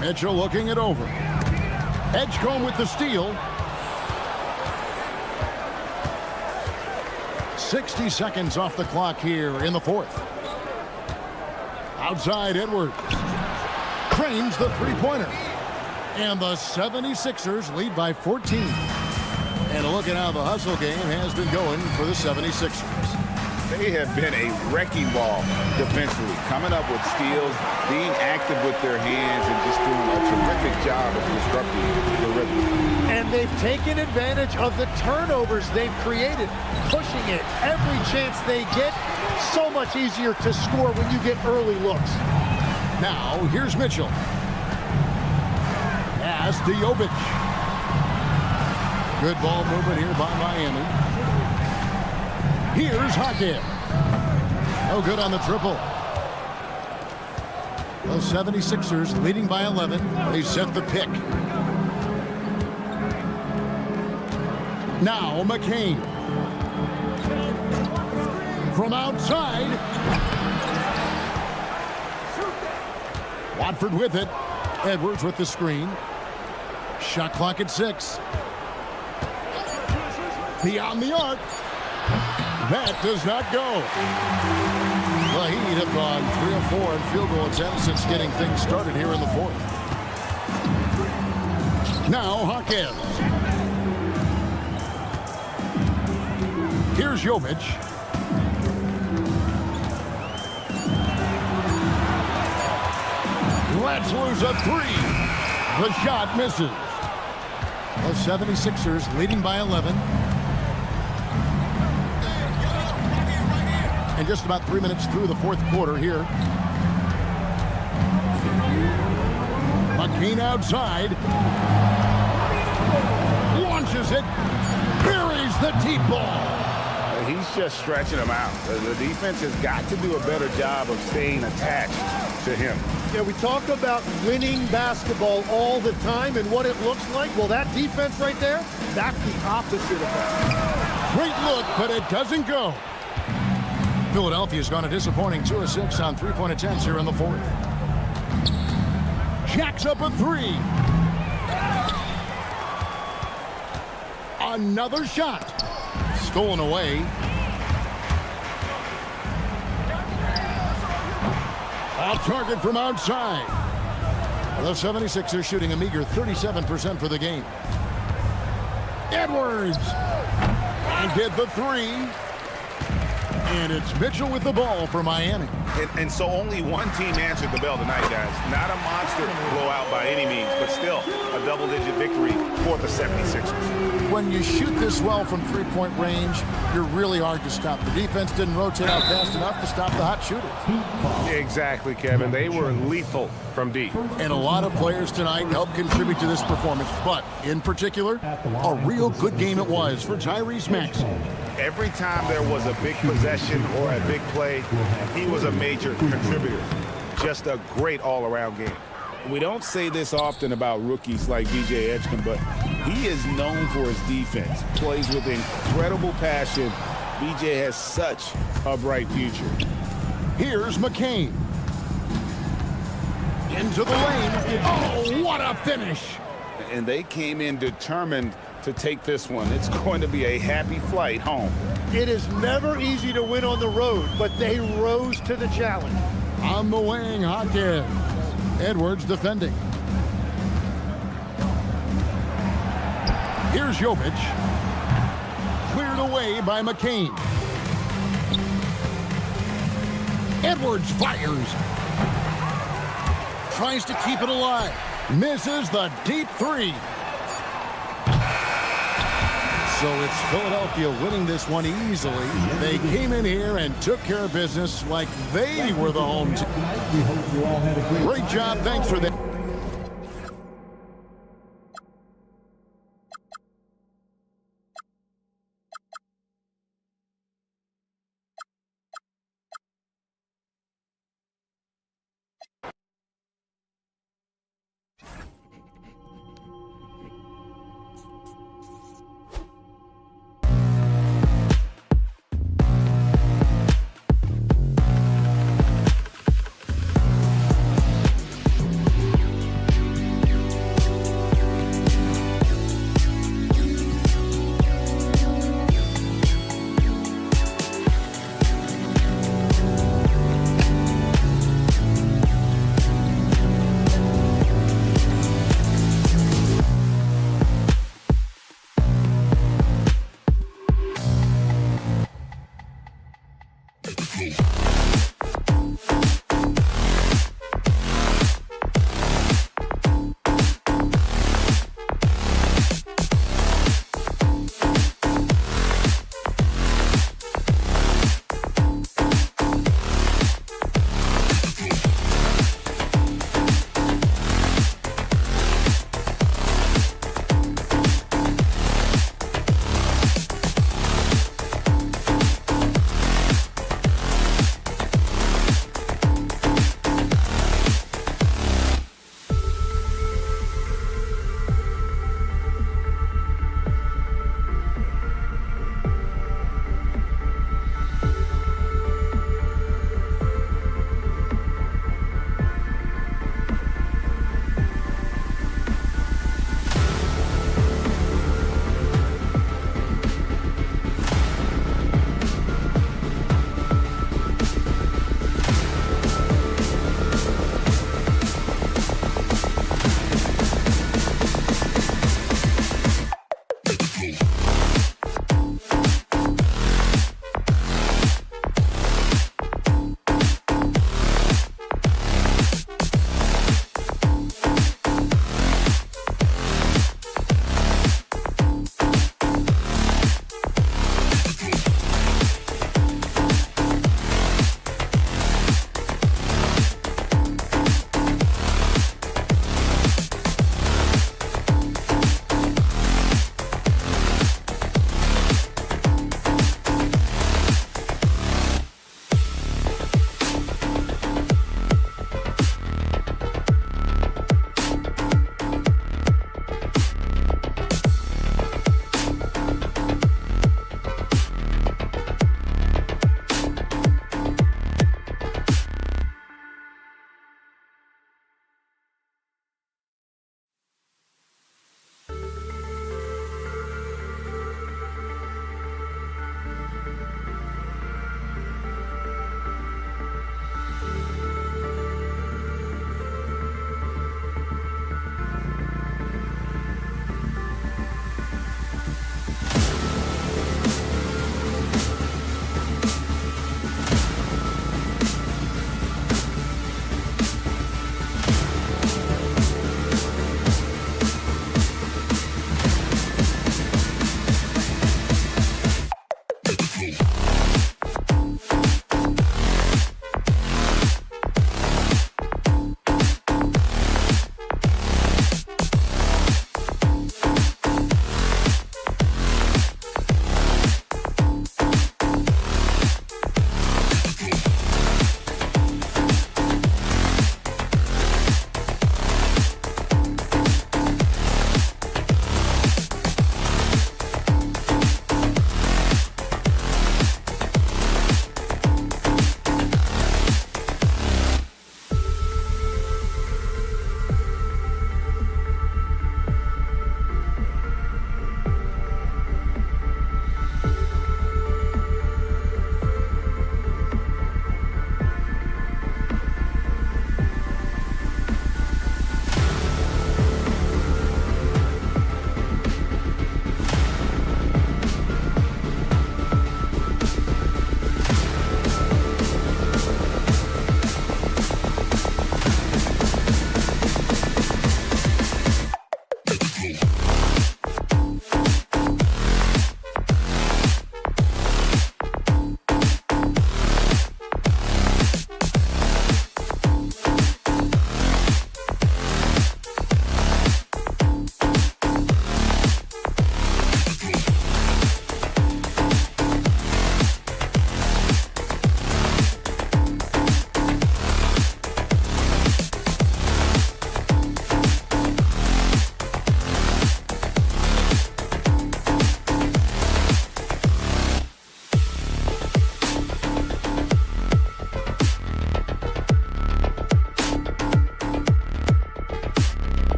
Mitchell looking it over. Edgecombe with the steal. 60 seconds off the clock here in the 4th. Outside Edwards. Cranes the three-pointer. And the 76ers lead by 14. And look at how the hustle game has been going for the 76ers. They have been a wrecking ball defensively, coming up with steals, being active with their hands, and just doing a terrific job of disrupting the rhythm. And they've taken advantage of the turnovers they've created, pushing it every chance they get. So much easier to score when you get early looks. Now, here's Mitchell. Pass to Jovic. Good ball movement here by Miami. Here's Jaquez. No good on the triple. The 76ers leading by 11. They set the pick. Now McCain. From outside. Watford with it. Edwards with the screen. Shot clock at 6. Beyond the arc. That does not go. The Heat have gone 3 of 4 in field goal attempts since getting things started here in the 4th. Now Jaquez. Here's Jovic. Let's lose a 3. The shot misses. The 76ers leading by 11. And just about 3 minutes through the 4th quarter here. McCain outside. Launches it. Buries the deep ball. He's just stretching them out. The defense has got to do a better job of staying attached to him. Yeah, we talk about winning basketball all the time and what it looks like. Well, that defense right there, that's the opposite of that. Great look, but it doesn't go. Philadelphia's gone a disappointing 2 of 6 on 3-point attempts here in the 4th. Jacks up a 3. Another shot. Stolen away. Off target from outside. The 76ers shooting a meager 37% for the game. Edwards. And get the 3. And it's Mitchell with the ball for Miami. And so only one team answered the bell tonight, guys. Not a monster blowout by any means, but still a double-digit victory for the 76ers. When you shoot this well from three-point range, you're really hard to stop. The defense didn't rotate out fast enough to stop the hot shooters. Exactly, Kevin. They were lethal from deep. And a lot of players tonight helped contribute to this performance, but in particular, a real good game it was for Tyrese Maxey. Every time there was a big possession or a big play, he was a major contributor. Just a great all-around game. We don't say this often about rookies like B.J. Edgecombe, but he is known for his defense. Plays with incredible passion. B.J. has such a bright future. Here's McCain. Into the lane. Oh, what a finish. And they came in determined to take this one. It's going to be a happy flight home. It is never easy to win on the road, but they rose to the challenge. On the wing, Hawkins. Edwards defending. Here's Jovic. Cleared away by McCain. Edwards fires. Tries to keep it alive. Misses the deep three. So it's Philadelphia winning this one easily. They came in here and took care of business like they were the home team. We hope you all had a Great job. Thanks for that.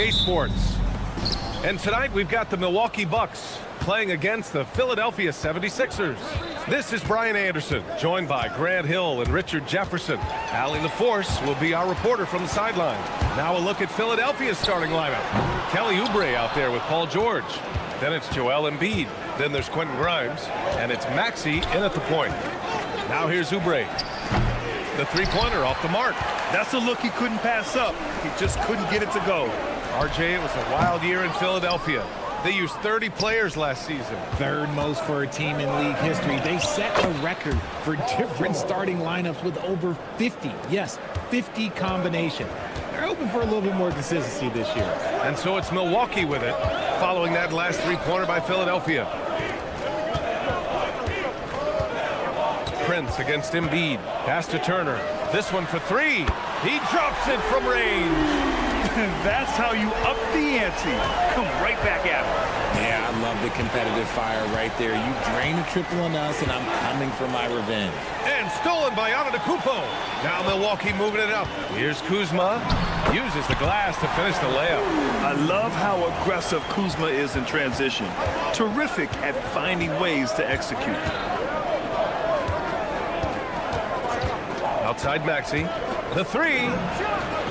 NBA Sports. And tonight we've got the Milwaukee Bucks playing against the Philadelphia 76ers. This is Brian Anderson, joined by Grant Hill and Richard Jefferson. Allie LaForce will be our reporter from the sideline. Now a look at Philadelphia's starting lineup. Kelly Oubre out there with Paul George. Then it's Joel Embiid. Then there's Quentin Grimes. And it's Maxey in at the point. Now here's Oubre. The three-pointer off the mark. That's a look he couldn't pass up. He just couldn't get it to go. RJ, it was a wild year in Philadelphia. They used 30 players last season. Third most for a team in league history. They set a record for different starting lineups with over 50. Yes, 50 combinations. They're hoping for a little bit more consistency this year. And so it's Milwaukee with it, following that last three-pointer by Philadelphia. Prince against Embiid. Pass to Turner. This one for three. He drops it from range. That's how you up the ante. Come right back at him. Yeah, I love the competitive fire right there. You drain a triple on us, and I'm coming for my revenge. And stolen by Antetokounmpo. Now Milwaukee moving it up. Here's Kuzma. Uses the glass to finish the layup. I love how aggressive Kuzma is in transition. Terrific at finding ways to execute. Outside Maxey. The three.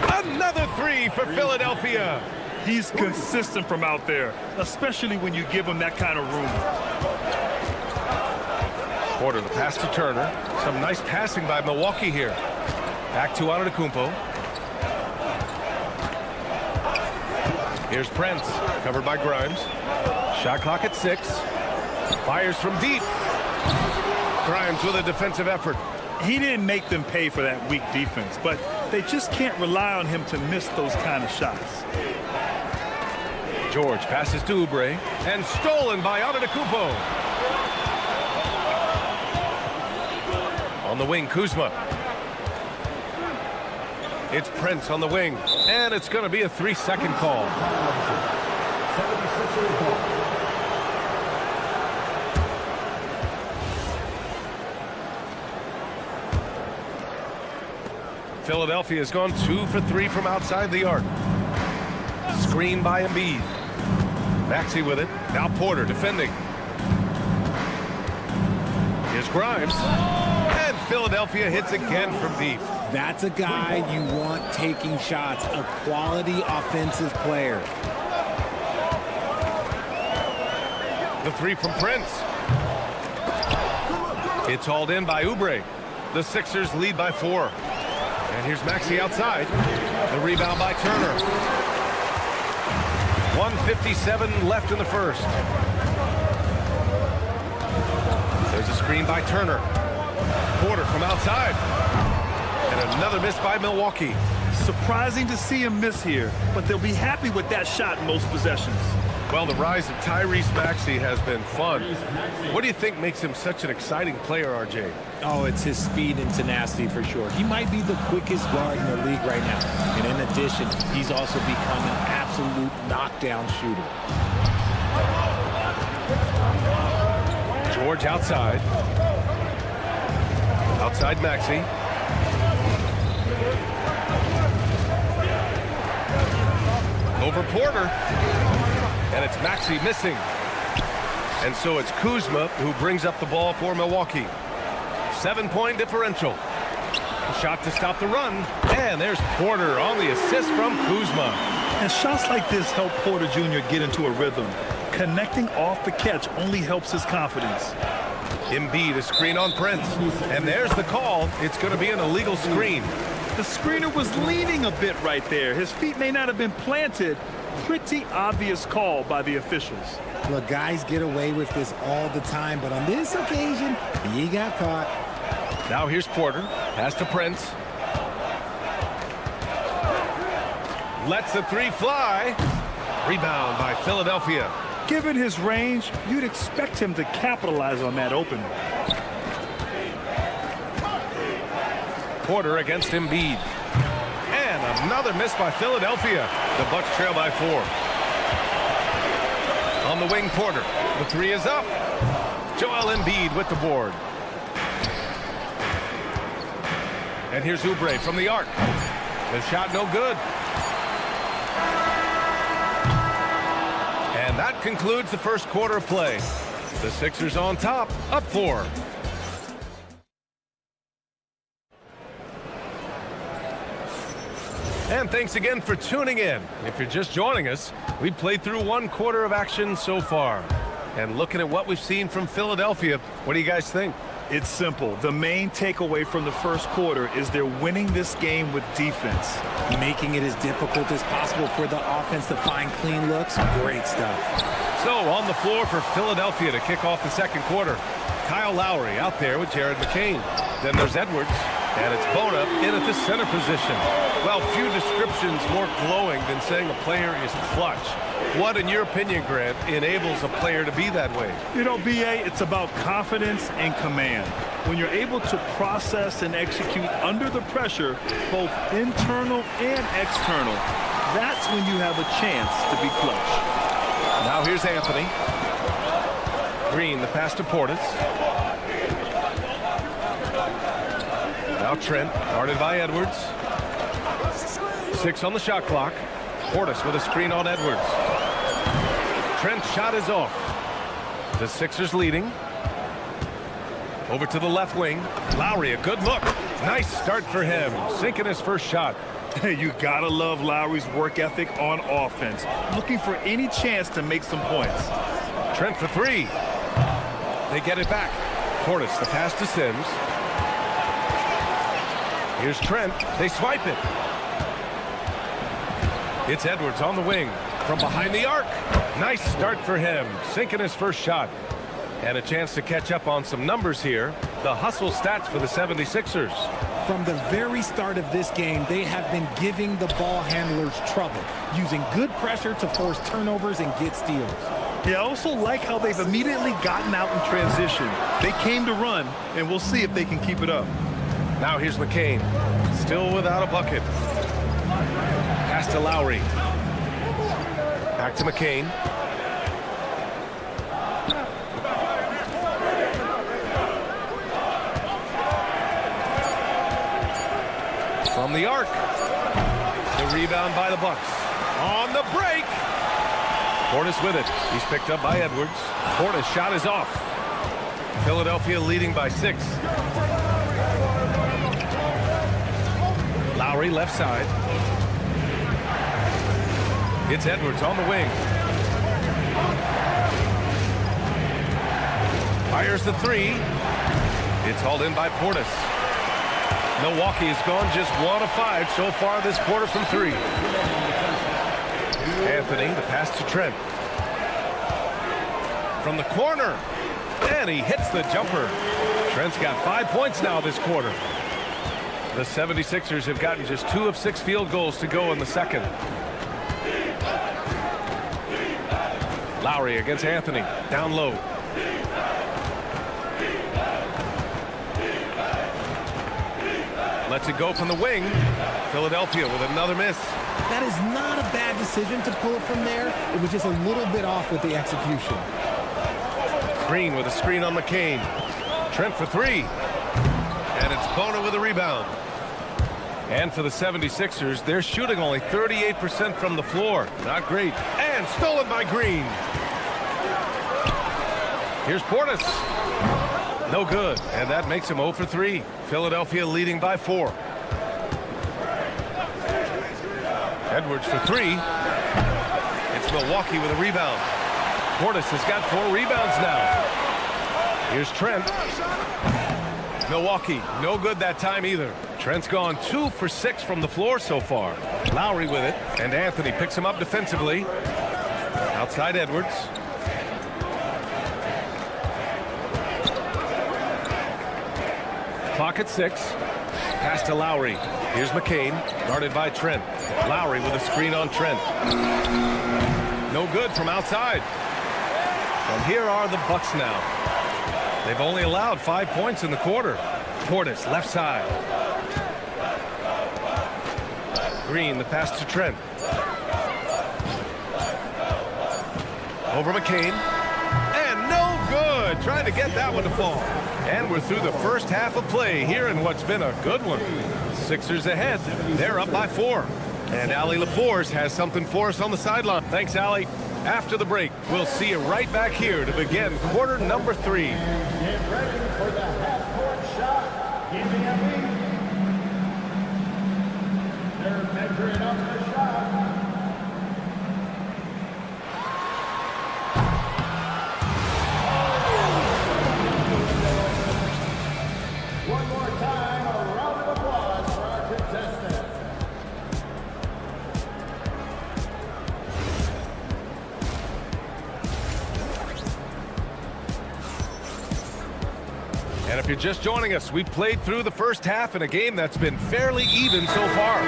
Another three for Philadelphia. He's consistent from out there, especially when you give him that kind of room. Porter, the pass to Turner. Some nice passing by Milwaukee here. Back to Antetokounmpo. Here's Prince, covered by Grimes. Shot clock at 6. Fires from deep. Grimes with a defensive effort. He didn't make them pay for that weak defense, but they just can't rely on him to miss those kind of shots. George passes to Oubre, and stolen by Antetokounmpo. On the wing, Kuzma. It's Prince on the wing, and it's going to be a 3-second call. Philadelphia has gone 2 for 3 from outside the arc. Screen by Embiid. Maxey with it. Now Porter defending. Here's Grimes. And Philadelphia hits again from deep. That's a guy you want taking shots, a quality offensive player. The three from Prince. It's hauled in by Oubre. The Sixers lead by 4. And here's Maxey outside. The rebound by Turner. 1:57 left in the first. There's a screen by Turner. Porter from outside. And another miss by Milwaukee. Surprising to see him miss here, but they'll be happy with that shot in most possessions. Well, the rise of Tyrese Maxey has been fun. What do you think makes him such an exciting player, RJ? Oh, it's his speed and tenacity for sure. He might be the quickest guard in the league right now. And in addition, he's also become an absolute knockdown shooter. George outside. Outside Maxey. Over Porter. And it's Maxey missing. And so it's Kuzma who brings up the ball for Milwaukee. 7-point differential. Shot to stop the run. And there's Porter on the assist from Kuzma. And shots like this help Porter Jr. get into a rhythm. Connecting off the catch only helps his confidence. Embiid, a screen on Prince. And there's the call. It's going to be an illegal screen. The screener was leaning a bit right there. His feet may not have been planted. Pretty obvious call by the officials. Look, guys get away with this all the time, but on this occasion, he got caught. Now here's Porter. Pass to Prince. Lets the three fly. Rebound by Philadelphia. Given his range, you'd expect him to capitalize on that opening. Porter against Embiid. And another miss by Philadelphia. The Bucks trail by 4. On the wing, Porter. The three is up. Joel Embiid with the board. And here's Oubre from the arc. The shot no good. And that concludes the first quarter of play. The Sixers on top, up 4. And thanks again for tuning in. If you're just joining us, we've played through 1 quarter of action so far. And looking at what we've seen from Philadelphia, what do you guys think? It's simple. The main takeaway from the first quarter is they're winning this game with defense. Making it as difficult as possible for the offense to find clean looks. Great stuff. So on the floor for Philadelphia to kick off the second quarter, Kyle Lowry out there with Jared McCain. Then there's Edwards, and it's Bona in at the center position. Well, few descriptions more glowing than saying a player is clutch. What, in your opinion, Grant, enables a player to be that way? You know, B.A., it's about confidence and command. When you're able to process and execute under the pressure, both internal and external, that's when you have a chance to be clutch. Now here's Anthony. Green, the pass to Portis. Now Trent, guarded by Edwards. 6 on the shot clock. Portis with a screen on Edwards. Trent's shot is off. The Sixers leading. Over to the left wing. Lowry, a good look. Nice start for him. Sinking his first shot. You gotta love Lowry's work ethic on offense. Looking for any chance to make some points. Trent for 3. They get it back. Portis, the pass to Sims. Here's Trent. They swipe it. It's Edwards on the wing. From behind the arc. Nice start for him. Sinking his first shot. And a chance to catch up on some numbers here. The hustle stats for the 76ers. From the very start of this game, they have been giving the ball handlers trouble, using good pressure to force turnovers and get steals. Yeah, I also like how they've immediately gotten out in transition. They came to run, and we'll see if they can keep it up. Now here's McCain. Still without a bucket. Pass to Lowry. Back to McCain. From the arc. The rebound by the Bucks. On the break. Portis with it. He's picked up by Edwards. Portis' shot is off. Philadelphia leading by 6. Lowry left side. It's Edwards on the wing. Fires the 3. It's hauled in by Portis. Milwaukee has gone just 1 of 5 so far this quarter from 3. Anthony, the pass to Trent. From the corner. And he hits the jumper. Trent's got 5 points now this quarter. The 76ers have gotten just 2 of 6 field goals to go in the second. Lowry against Anthony. Down low. Lets it go from the wing. Philadelphia with another miss. That is not a bad decision to pull it from there. It was just a little bit off with the execution. Green with a screen on McCain. Trent for 3. And it's Bona with a rebound. And for the 76ers, they're shooting only 38% from the floor. Not great. And stolen by Green. Here's Portis. No good. And that makes him 0 for 3. Philadelphia leading by 4. Edwards for 3. It's Milwaukee with a rebound. Portis has got 4 rebounds now. Here's Trent. Milwaukee, no good that time either. Trent's gone 2 for 6 from the floor so far. Lowry with it, and Anthony picks him up defensively. Outside Edwards. Clock at 6. Pass to Lowry. Here's McCain, guarded by Trent. Lowry with a screen on Trent. No good from outside. And here are the Bucks now. They've only allowed 5 points in the quarter. Portis, left side. Green, the pass to Trent. Over McCain. And no good. Trying to get that one to fall. And we're through the first half of play here in what's been a good one. Sixers ahead. They're up by 4. And Allie LaForce has something for us on the sideline. Thanks, Allie. After the break, we'll see you right back here to begin quarter number 3. Get ready for the half-court shot. Give me a beat. They're measuring up the shot. One more time, a round of applause for our contestants. And if you're just joining us, we played through the first half in a game that's been fairly even so far.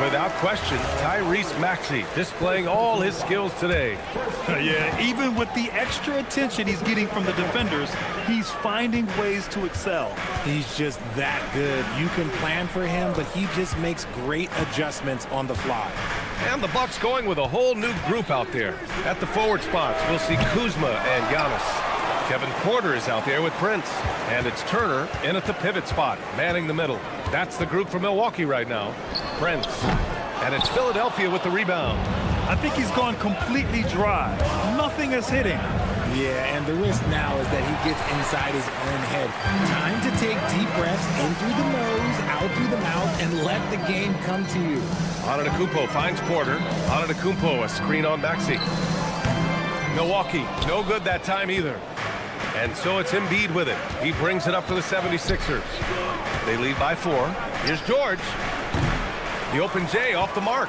Without question, Tyrese Maxey displaying all his skills today. Yeah, even with the extra attention he's getting from the defenders, he's finding ways to excel. He's just that good. You can plan for him, but he just makes great adjustments on the fly. And the Bucks going with a whole new group out there. At the forward spots, we'll see Kuzma and Giannis. Kevin Porter is out there with Prince. And it's Turner in at the pivot spot, manning the middle. That's the group for Milwaukee right now. Prince. And it's Philadelphia with the rebound. I think he's gone completely dry. Nothing is hitting. Yeah, and the risk now is that he gets inside his own head. Time to take deep breaths in through the nose, out through the mouth, and let the game come to you. Antetokounmpo finds Porter. Antetokounmpo, a screen on Maxey. Milwaukee, no good that time either. And so it's Embiid with it. He brings it up for the 76ers. They lead by 4. Here's George. The open J off the mark.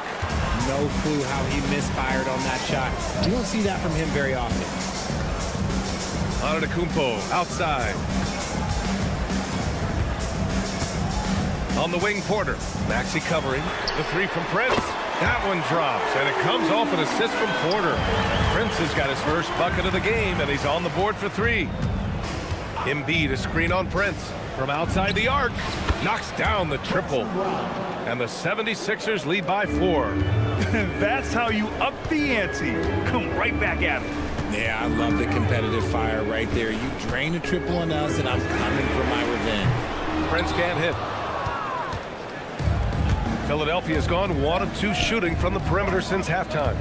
No clue how he misfired on that shot. You don't see that from him very often. Antetokounmpo outside. On the wing, Porter. Maxey covering. The 3 from Prince. That one drops, and it comes off an assist from Porter. Prince has got his first bucket of the game, and he's on the board for 3. Embiid, a screen on Prince. From outside the arc, knocks down the triple. And the 76ers lead by 4. That's how you up the ante. Come right back at it. Yeah, I love the competitive fire right there. You drain a triple on us, and I'm coming for my revenge. Prince can't hit. Philadelphia's gone 1 of 2 shooting from the perimeter since halftime.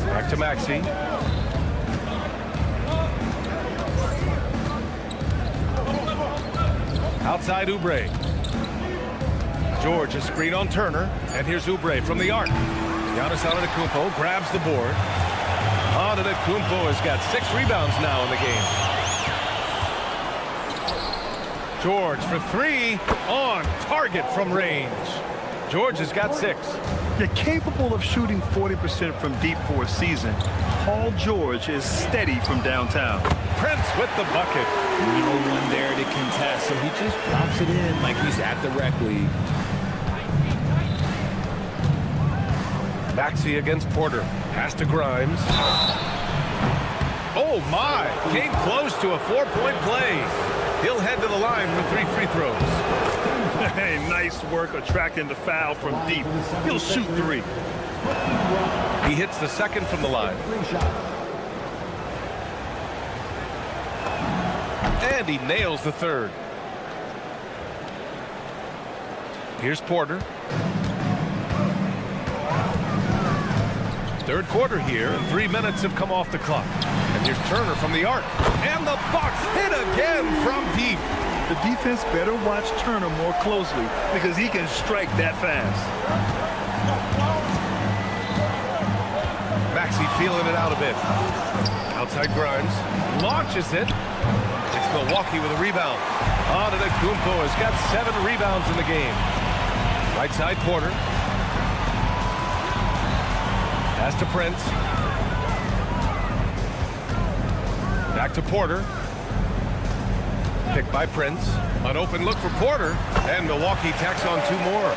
Back to Maxey. Outside Oubre. George, a screen on Turner. And here's Oubre from the arc. Giannis Antetokounmpo grabs the board. Antetokounmpo has got 6 rebounds now in the game. George for 3. On target from range. George has got 6. You're capable of shooting 40% from deep for a season. Paul George is steady from downtown. Prince with the bucket. No one there to contest, so he just drops it in like he's at the rec league. Maxey against Porter. Pass to Grimes. Oh my! Came close to a 4-point play. He'll head to the line for 3 free throws. Hey, nice work attracting the foul from deep. He'll shoot 3. He hits the second from the line. And he nails the third. Here's Porter. Third quarter here, and 3 minutes have come off the clock. And here's Turner from the arc. And the Bucks hit again from deep. The defense better watch Turner more closely because he can strike that fast. Maxey feeling it out a bit. Outside Grimes. Launches it. It's Milwaukee with a rebound. Antetokounmpo has got 7 rebounds in the game. Right side Porter. Pass to Prince. Back to Porter. Picked by Prince. An open look for Porter. And Milwaukee tacks on 2 more.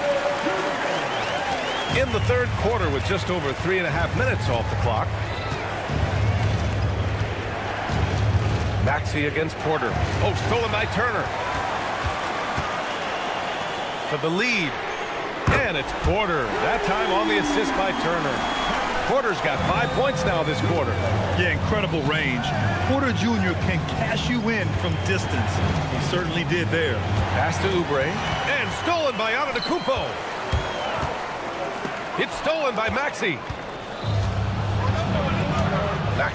In the third quarter with just over 3.5 minutes off the clock. Maxey against Porter. Oh, stolen by Turner. For the lead. And it's Porter. That time on the assist by Turner. Porter's got 5 points now this quarter. Yeah, incredible range. Porter Jr. can cash you in from distance. He certainly did there. Pass to Oubre. And stolen by Antetokounmpo. It's stolen by Maxey.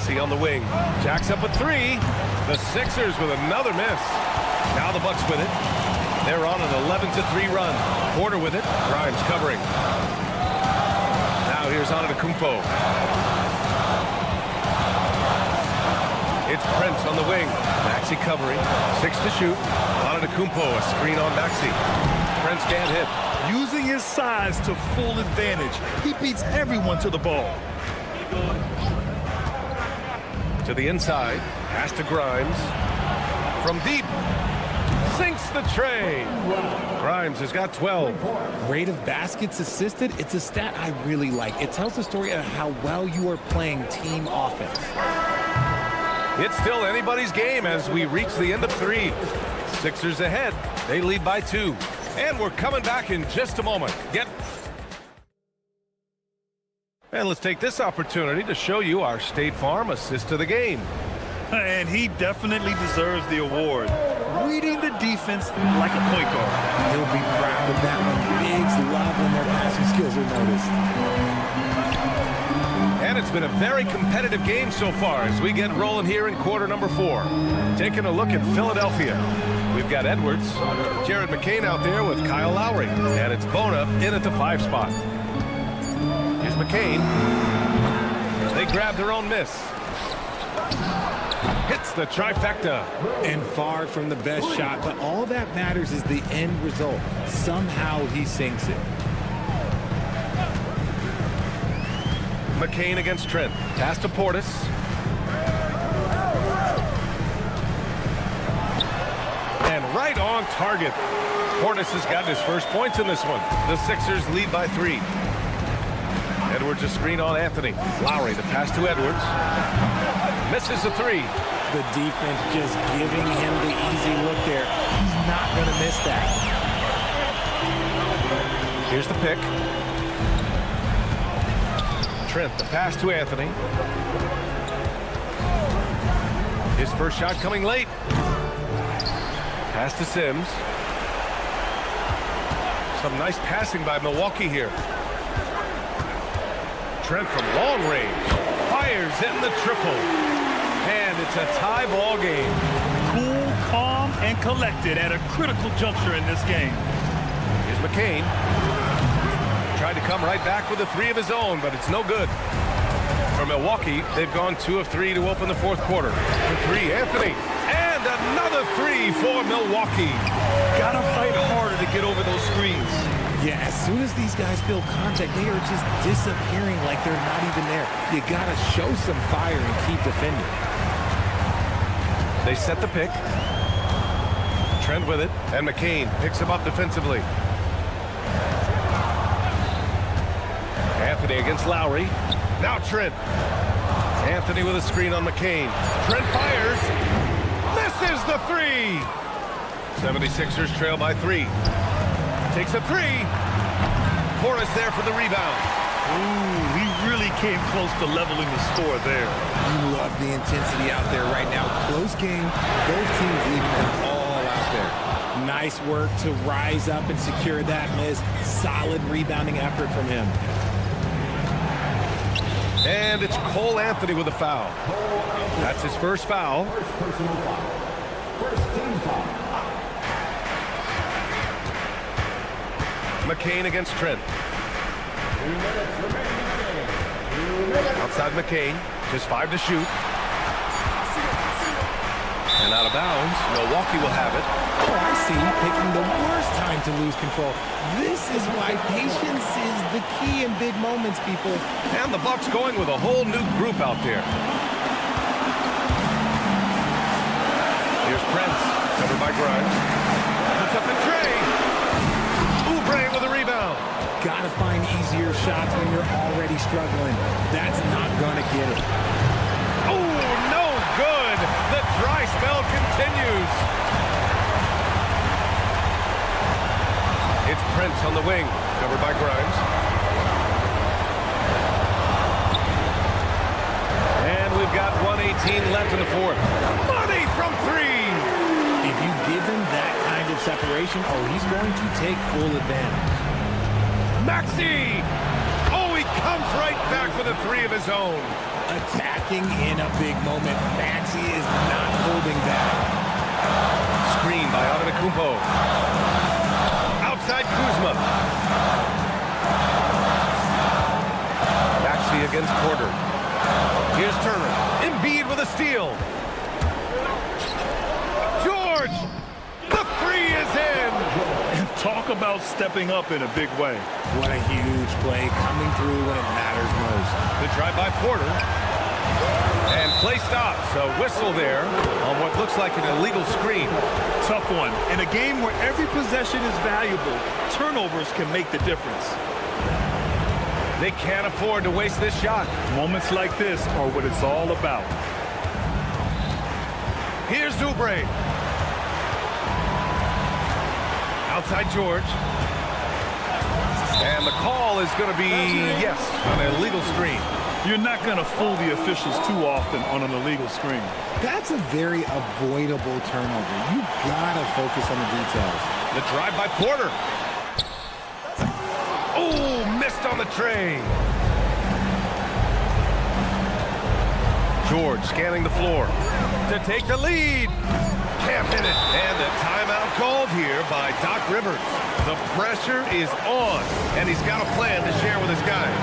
Maxey on the wing. Jacks up a three. The Sixers with another miss. Now the Bucks with it. They're on an 11-3 run. Porter with it. Grimes covering. Now here's Antetokounmpo. It's Prince on the wing. Maxey covering. 6 to shoot. Antetokounmpo, a screen on Maxey. Prince can't hit. Using his size to full advantage. He beats everyone to the ball. To the inside. Pass to Grimes. From deep. Sinks the tray. Grimes has got 12. Rate of baskets assisted, it's a stat I really like. It tells the story of how well you are playing team offense. It's still anybody's game as we reach the end of 3. Sixers ahead. They lead by 2. And we're coming back in just a moment. And let's take this opportunity to show you our State Farm assist to the game. And he definitely deserves the award. Reading the defense like a point guard. He'll be proud of that one. Bigs love when their passing skills are noticed. And it's been a very competitive game so far as we get rolling here in quarter number 4. Taking a look at Philadelphia. We've got Edwards, Jared McCain out there with Kyle Lowry. And it's Bona in at the 5 spot. Here's McCain. They grab their own miss. Hits the trifecta. And far from the best shot, but all that matters is the end result. Somehow he sinks it. McCain against Trent. Pass to Portis. And right on target. Portis has got his first points in this one. The Sixers lead by 3. Edwards a screen on Anthony. Lowry the pass to Edwards. Misses a 3. The defense just giving him the easy look there. He's not going to miss that. Here's the pick. Trent, the pass to Anthony. His first shot coming late. Pass to Sims. Some nice passing by Milwaukee here. Trent from long range. Fires in the triple. And it's a tie ball game. Cool, calm, and collected at a critical juncture in this game. Here's McCain. Tried to come right back with a 3 of his own, but it's no good. For Milwaukee, they've gone 2 of 3 to open the 4th quarter. For 3, Anthony. And another 3 for Milwaukee. Gotta fight harder to get over those screens. Yeah, as soon as these guys feel contact, they are just disappearing like they're not even there. You gotta show some fire and keep defending. They set the pick. Trent with it, and McCain picks him up defensively. Anthony against Lowry. Now Trent. Anthony with a screen on McCain. Trent fires. Misses the 3. 76ers trail by 3. Takes a 3. Portis there for the rebound. Ooh, he really came close to leveling the score there. You love the intensity out there right now. Close game. Both teams leaving it all out there. Nice work to rise up and secure that miss. Solid rebounding effort from him. And it's Cole Anthony with a foul. That's his first foul. First team foul. McCain against Trent. Outside McCain, just 5 to shoot. And out of bounds, Milwaukee will have it. Oh, I see. Picking the worst time to lose control. This is why patience is the key in big moments, people. And the Bucks going with a whole new group out there. Here's Prince, covered by Grimes. Puts up the tray. Oubre with a rebound. Gotta find easier shots when you're already struggling. That's not gonna get it. Oh, no good. The dry spell continues. It's Prince on the wing, covered by Grimes. And we've got 1:18 left in the 4th. Money from 3. If you give him that kind of separation, oh, he's going to take full advantage. Maxey! Oh, he comes right back with a 3 of his own. attacking in a big moment. Maxey is not holding back. Screen by Antetokounmpo. Outside Kuzma. Maxey against Porter. Here's Turner. Embiid with a steal. George! The three is in! And talk about stepping up in a big way. What a huge play, coming through when it matters most. The drive by Porter. And play stops. A whistle there on what looks like an illegal screen. Tough one. In a game where every possession is valuable, turnovers can make the difference. They can't afford to waste this shot. Moments like this are what it's all about. Here's Oubre. Outside George. And the call is going to be, yes, an illegal screen. You're not going to fool the officials too often on an illegal screen. That's a very avoidable turnover. You gotta focus on the details. The drive by Porter. Oh, missed on the tray. George scanning the floor to take the lead. Can't hit it. And the timeout called here by Doc Rivers. The pressure is on, and he's got a plan to share with his guys.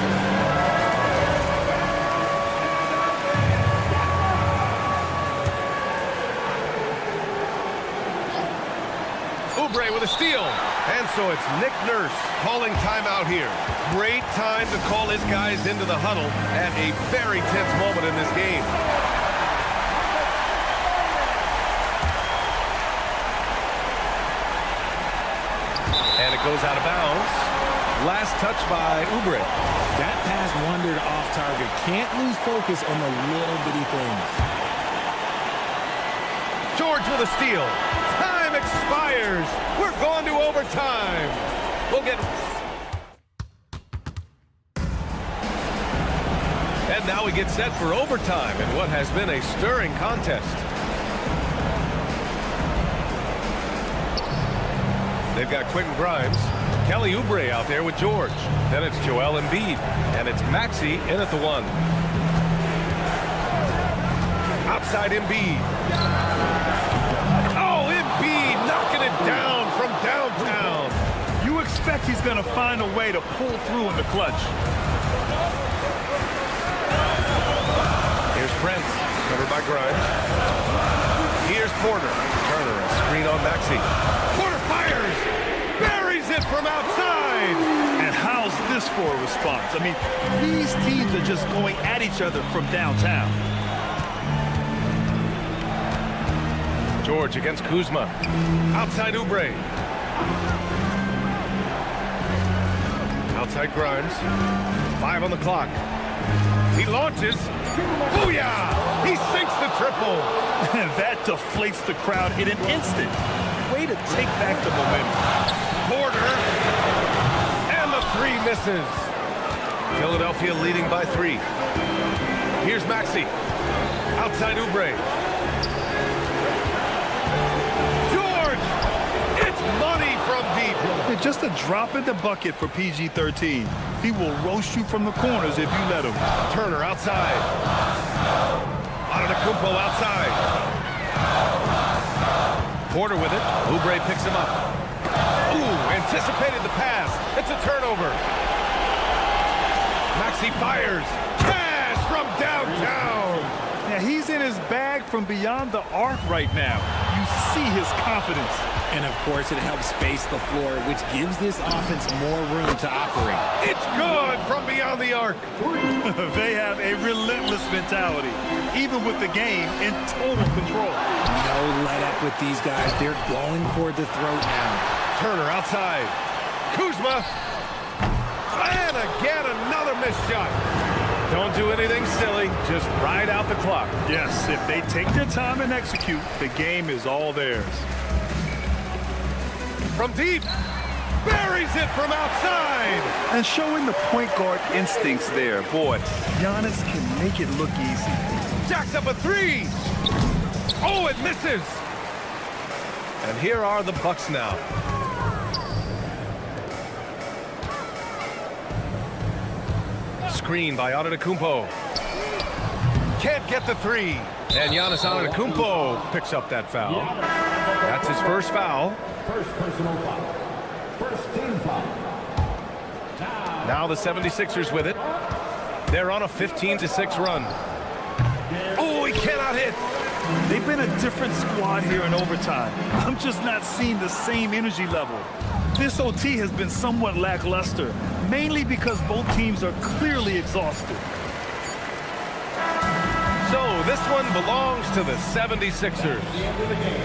Oubre with a steal. And so it's Nick Nurse calling timeout here. Great time to call his guys into the huddle at a very tense moment in this game. And it goes out of bounds. Last touch by Oubre. That pass wandered off target. Can't lose focus on the little bitty things. George with a steal. Time expires. We're going to overtime. We'll get... And now we get set for overtime in what has been a stirring contest. They've got Quentin Grimes, Kelly Oubre out there with George. Then it's Joel Embiid, and it's Maxey in at the one. Outside Embiid. Oh, Embiid knocking it down from downtown. You expect he's going to find a way to pull through in the clutch. Here's Prince, covered by Grimes. Here's Porter. Turner, a screen on Maxey. Porter fires! Buries it from outside! And how's this for a response? I mean, these teams are just going at each other from downtown. George against Kuzma. Outside Oubre. Outside Grimes. 5 on the clock. He launches. Booyah! He sinks the triple. And that deflates the crowd in an instant. Way to take back the momentum. Porter. And the three misses. Philadelphia leading by 3. Here's Maxey. Outside Oubre. George! It's money from deep. It's just a drop in the bucket for PG-13. He will roast you from the corners if you let him. Turner outside. Antetokounmpo outside. Porter with it. Oubre picks him up. Ooh, anticipated the pass. It's a turnover. Maxey fires. Cash from downtown. Yeah, he's in his bag from beyond the arc right now. You see his confidence. And, of course, it helps space the floor, which gives this offense more room to operate. It's good from beyond the arc. They have a relentless mentality, even with the game in total control. No let up with these guys. They're going for the throat now. Turner outside. Kuzma. And again, another missed shot. Don't do anything silly. Just ride out the clock. Yes, if they take their time and execute, the game is all theirs. From deep. Buries it from outside. And showing the point guard instincts there. Boy, Giannis can make it look easy. Jacks up a 3. Oh, it misses. And here are the Bucks now. Screen by Antetokounmpo. can't get the three. And Giannis Antetokounmpo picks up that foul. That's his first foul. First personal foul. First team foul. Now the 76ers with it. They're on a 15-6 run. Oh, he cannot hit. They've been a different squad here in overtime. I'm just not seeing the same energy level. This OT has been somewhat lackluster, mainly because both teams are clearly exhausted. So this one belongs to the 76ers.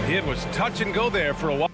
It was touch and go there for a while.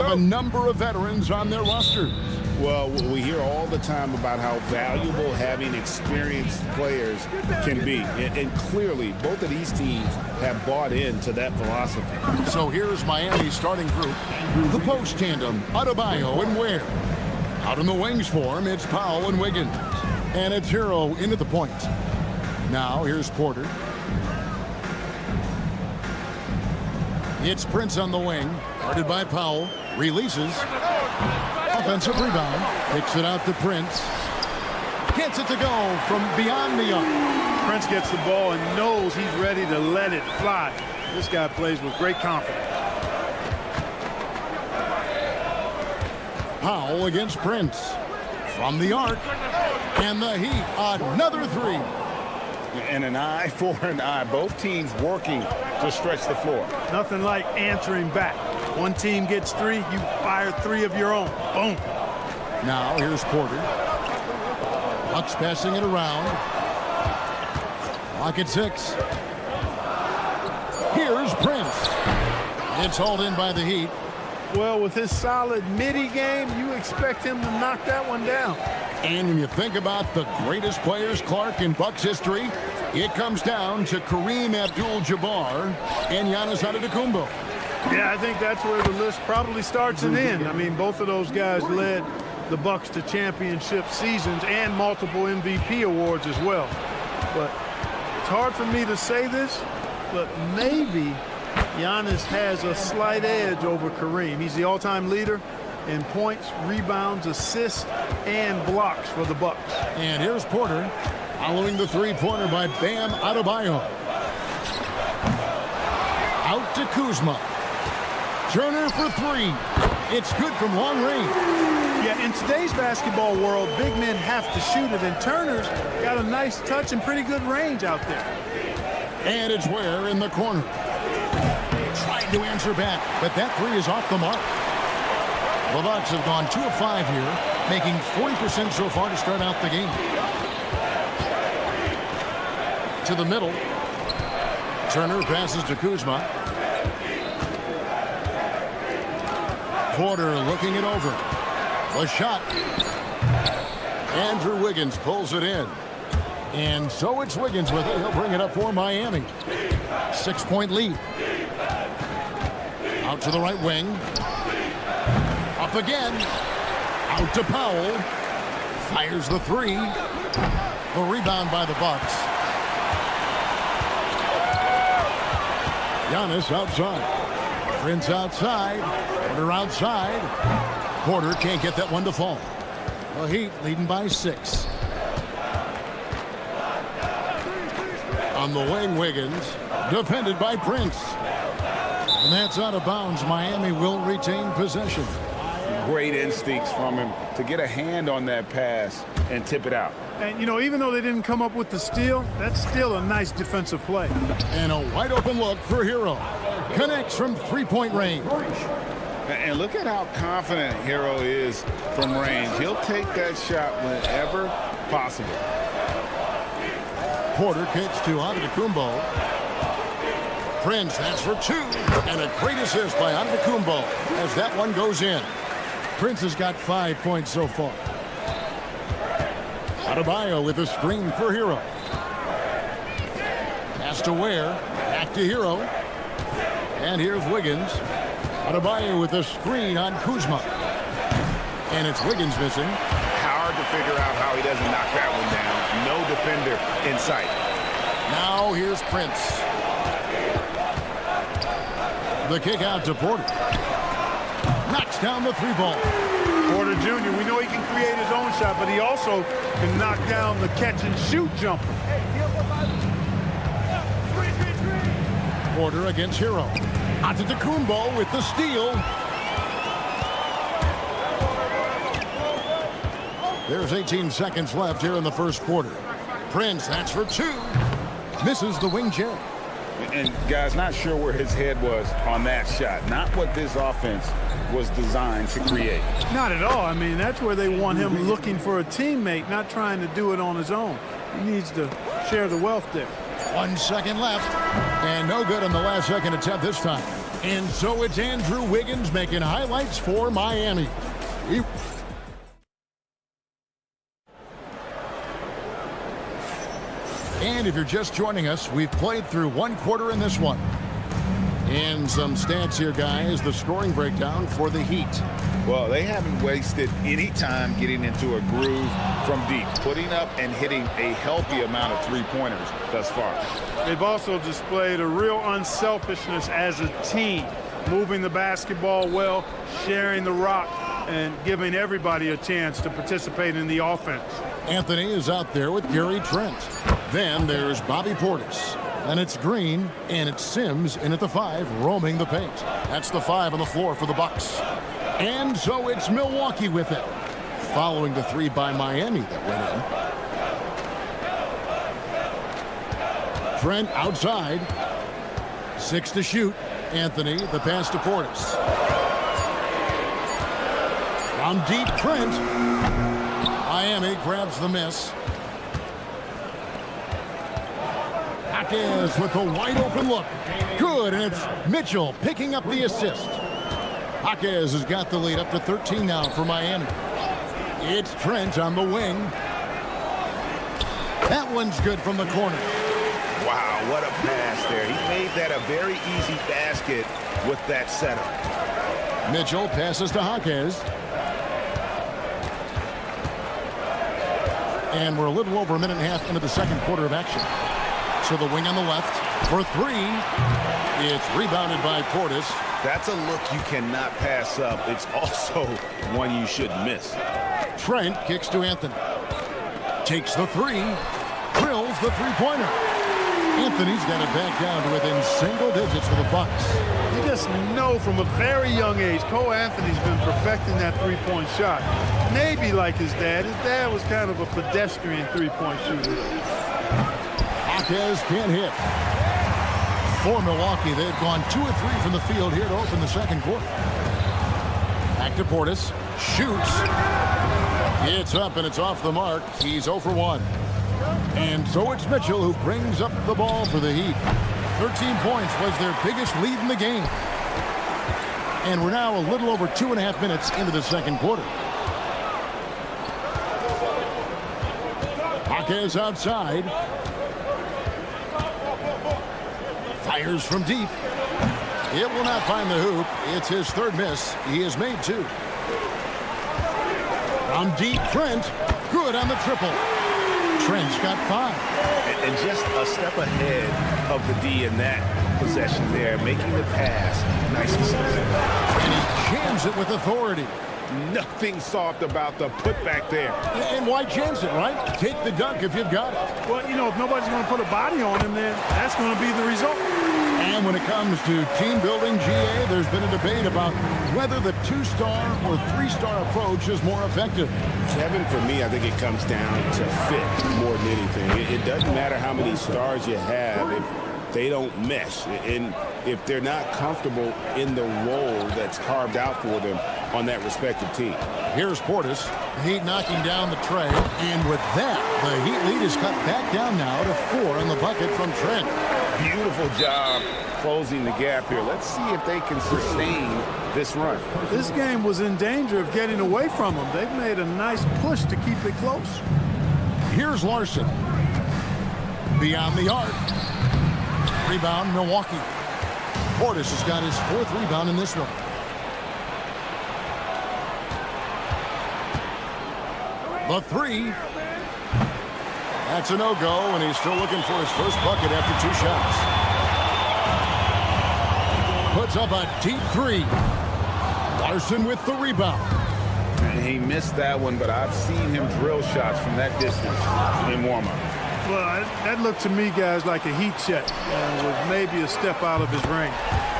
have a number of veterans on their rosters. Well, we hear all the time about how valuable having experienced players can be. And clearly, both of these teams have bought into that philosophy. So here's Miami's starting group. The post tandem, Adebayo and Ware. Out in the wings for him, it's Powell and Wiggins. And it's Hero into the point. Now, here's Porter. It's Prince on the wing. Guarded by Powell. Releases. Offensive rebound. Kicks it out to Prince. Gets it to go from beyond the arc. Prince gets the ball and knows he's ready to let it fly. This guy plays with great confidence. Powell against Prince. From the arc. And the Heat, another three. And an eye for an eye. Both teams working to stretch the floor. Nothing like answering back. One team gets three, you fire three of your own. Boom. Now here's Porter. Bucks passing it around. Clock at 6. Here's Prince. It's hauled in by the Heat. Well, with his solid midi game, you expect him to knock that one down. And when you think about the greatest players, Clark, in Bucks history, it comes down to Kareem Abdul-Jabbar and Giannis Antetokounmpo. Yeah, I think that's where the list probably starts and ends. I mean, both of those guys led the Bucks to championship seasons and multiple MVP awards as well. But it's hard for me to say this, but maybe Giannis has a slight edge over Kareem. He's the all-time leader in points, rebounds, assists, and blocks for the Bucks. And here's Porter following the three-pointer by Bam Adebayo. Out to Kuzma. Turner for three. It's good from long range. Yeah, in today's basketball world, big men have to shoot it, and Turner's got a nice touch and pretty good range out there. And it's Ware in the corner. Trying to answer back, but that three is off the mark. The Bucks have gone 2 of 5 here, making 40% so far to start out the game. To the middle. Turner passes to Kuzma. Porter looking it over. A shot. Andrew Wiggins pulls it in. And so it's Wiggins with it. He'll bring it up for Miami. 6-point lead. Out to the right wing. Up again. Out to Powell. Fires the three. A rebound by the Bucks. Giannis outside. Prince outside. Porter outside. Porter can't get that one to fall. The Heat leading by 6. On the wing, Wiggins. Defended by Prince. And that's out of bounds. Miami will retain possession. Great instincts from him to get a hand on that pass and tip it out. And, you know, even though they didn't come up with the steal, that's still a nice defensive play. And a wide open look for Hero. Connects from three-point range. And look at how confident Hero is from range. He'll take that shot whenever possible. Porter kicks to Antetokounmpo. Prince, that's for 2. And a great assist by Antetokounmpo as that one goes in. Prince has got 5 points so far. Adebayo with a screen for Hero. Pass to Ware. Back to Hero. And here's Wiggins. Adebayo with a screen on Kuzma. And it's Wiggins missing. Hard to figure out how he doesn't knock that one down. No defender in sight. Now here's Prince. The kick out to Porter. Knocks down the 3-ball. Porter Jr., we know he can create his own shot, but he also can knock down the catch-and-shoot jumper. Porter against Hero. Antetokounmpo with the steal. There's 18 seconds left here in the first quarter. Prince, that's for 2. Misses the wing chair. And, guys, not sure where his head was on that shot. Not what this offense was designed to create. Not at all. I mean, that's where they want him looking for a teammate, not trying to do it on his own. He needs to share the wealth there. 1 second left. And no good on the last second attempt this time. And so it's Andrew Wiggins making highlights for Miami. And if you're just joining us, we've played through one quarter in this one. And some stats here, guys. The scoring breakdown for the Heat. Well, they haven't wasted any time getting into a groove from deep, putting up and hitting a healthy amount of three-pointers thus far. They've also displayed a real unselfishness as a team, moving the basketball well, sharing the rock, and giving everybody a chance to participate in the offense. Anthony is out there with Gary Trent. Then there's Bobby Portis. And it's Green, and it's Sims in at the 5, roaming the paint. That's the 5 on the floor for the Bucks. And so it's Milwaukee with it, following the 3 by Miami that went in. Trent outside. 6 to shoot. Anthony, the pass to Portis. From deep, Trent. Miami grabs the miss. Is with a wide open look. Good, and it's Mitchell picking up the assist. Jaquez has got the lead up to 13 now for Miami. It's Trent on the wing. That one's good from the corner. Wow, what a pass there. He made that a very easy basket with that setup. Mitchell passes to Jaquez. And we're a little over a minute and a half into the second quarter of action. So the wing on the left for 3. It's rebounded by Portis. That's a look you cannot pass up. It's also one you shouldn't miss. Trent kicks to Anthony. Takes the 3. Drills the three-pointer. Anthony's got it back down to within single digits for the Bucks. You just know from a very young age, Cole Anthony's been perfecting that three-point shot. Maybe like his dad. His dad was kind of a pedestrian three-point shooter. Jaquez can't hit. For Milwaukee, they've gone 2 of 3 from the field here to open the second quarter. Back to Portis. Shoots. It's up and it's off the mark. He's 0 for 1. And so it's Mitchell who brings up the ball for the Heat. 13 points was their biggest lead in the game. And we're now a little over 2.5 minutes into the second quarter. Jaquez outside. Fires from deep. It will not find the hoop. It's his 3rd miss. He has made 2. From deep, Trent. Good on the triple. Trent's got 5. And just a step ahead of the D in that possession there, making the pass. Nice assist. And he jams it with authority. Nothing soft about the putback there. And why chance it, right? Take the dunk if you've got it. Well, you know, if nobody's going to put a body on him, then that's going to be the result. And when it comes to team building, GA, there's been a debate about whether the 2-star or 3-star approach is more effective. Kevin, for me, I think it comes down to fit more than anything. It doesn't matter how many stars you have if they don't mesh. And if they're not comfortable in the role that's carved out for them on that respective team. Here's Portis. Heat knocking down the tray. And with that, the Heat lead is cut back down now to 4 on the bucket from Trent. Beautiful job closing the gap here. Let's see if they can sustain this run. This game was in danger of getting away from them. They've made a nice push to keep it close. Here's Larson. Beyond the arc. Rebound, Milwaukee. Portis has got his 4th rebound in this one. The 3. That's a no-go, and he's still looking for his first bucket after 2 shots. Puts up a deep 3. Larson with the rebound. And he missed that one, but I've seen him drill shots from that distance in warm-up. Well, that looked to me, guys, like a heat check. With maybe a step out of his range.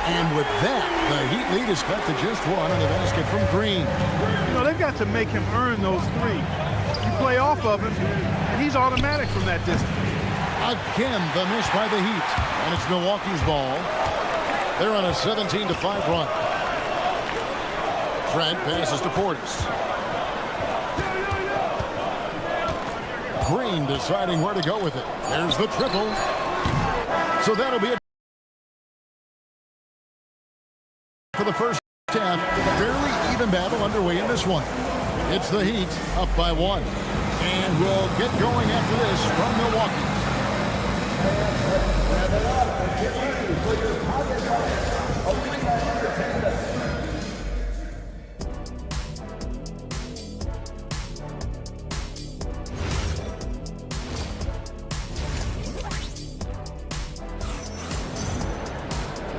And with that, the Heat lead is cut to just 1 on the basket from Green. You know, they've got to make him earn those 3. You play off of him, and he's automatic from that distance. Again, the miss by the Heat. And it's Milwaukee's ball. They're on a 17-5 run. Trent passes to Portis. Green deciding where to go with it. There's the triple. So that'll be a For the first half, fairly even battle underway in this one. It's the Heat up by 1. And we'll get going after this from Milwaukee.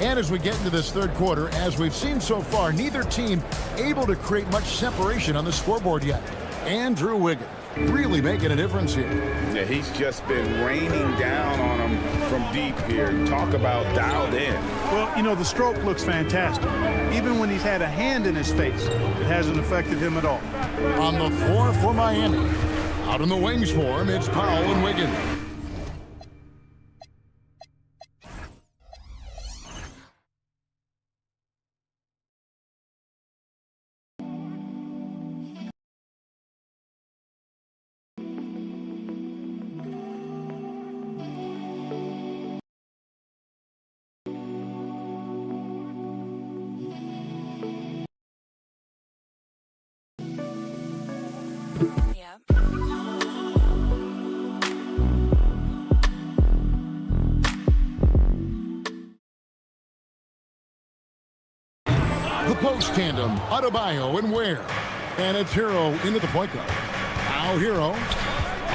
And as we get into this third quarter, as we've seen so far, neither team able to create much separation on the scoreboard yet. Andrew Wiggins really making a difference here. Yeah, he's just been raining down on him from deep here. Talk about dialed in. Well, you know, the stroke looks fantastic. Even when he's had a hand in his face, it hasn't affected him at all. On the floor for Miami. Out in the wings for him, it's Powell and Wiggins. The post tandem, Adebayo and Ware. And it's Hero into the point guard. Now Hero,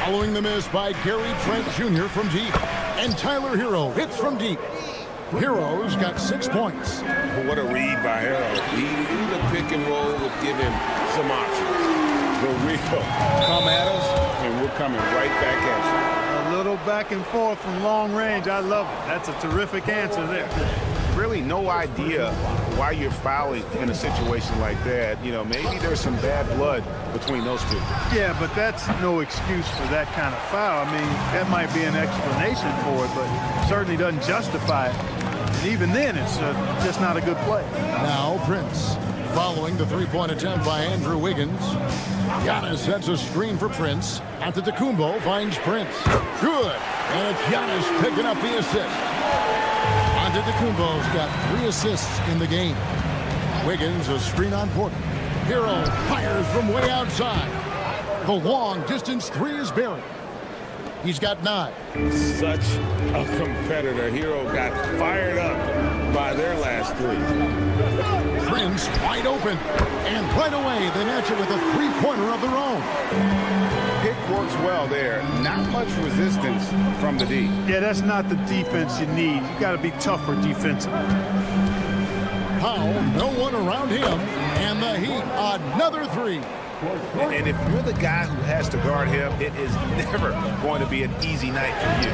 following the miss by Gary Trent Jr. from deep. And Tyler Hero hits from deep. Hero's got 6 points. What a read by Hero. He knew the pick and roll would give him some options. But we come at us, and we're coming right back at A little back and forth from long range. I love it. That's a terrific answer there. you. Really no idea why you're fouling in a situation like that. You know, maybe there's some bad blood between those two. Yeah, but that's no excuse for that kind of foul. I mean, that might be an explanation for it, but certainly doesn't justify it. And even then, it's just not a good play. Now Prince, following the three-point attempt by Andrew Wiggins. Giannis sets a screen for Prince. Antetokounmpo finds Prince. Good. And it's Giannis picking up the assist. Antetokounmpo's got 3 assists in the game. Wiggins, a screen on Porter. Hero fires from way outside. The long distance 3 is buried. He's got 9. Such a competitor. Hero got fired up by their last 3. Prince wide open. And right away, they match it with a three-pointer of their own. Pick works well there. Not much resistance from the D. Yeah, that's not the defense you need. You got to be tougher defensively. Powell, no one around him. And the Heat, another 3. And if you're the guy who has to guard him, it is never going to be an easy night for you.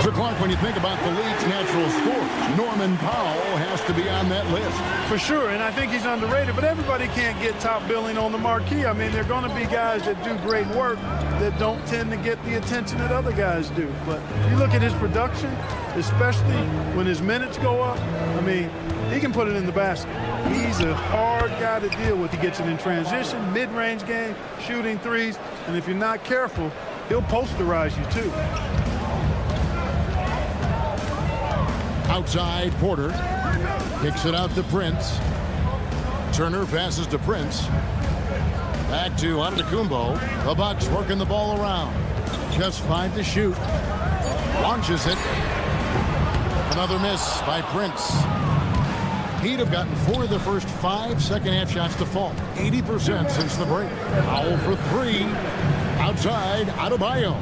So, Clark, when you think about the league's natural scorers, Norman Powell has to be on that list. For sure, and I think he's underrated, but everybody can't get top billing on the marquee. I mean, there are going to be guys that do great work that don't tend to get the attention that other guys do. But you look at his production, especially when his minutes go up, I mean, he can put it in the basket. He's a hard guy to deal with. He gets it in transition, mid-range game, shooting threes, and if you're not careful, he'll posterize you too. Outside, Porter kicks it out to Prince. Turner passes to Prince. Back to Antetokounmpo. The Bucks working the ball around. Just 5 to shoot. Launches it. Another miss by Prince. Heat have gotten 4 of the first 5 second-half shots to fall. 80% since the break. Powell for 3. Outside, Adebayo.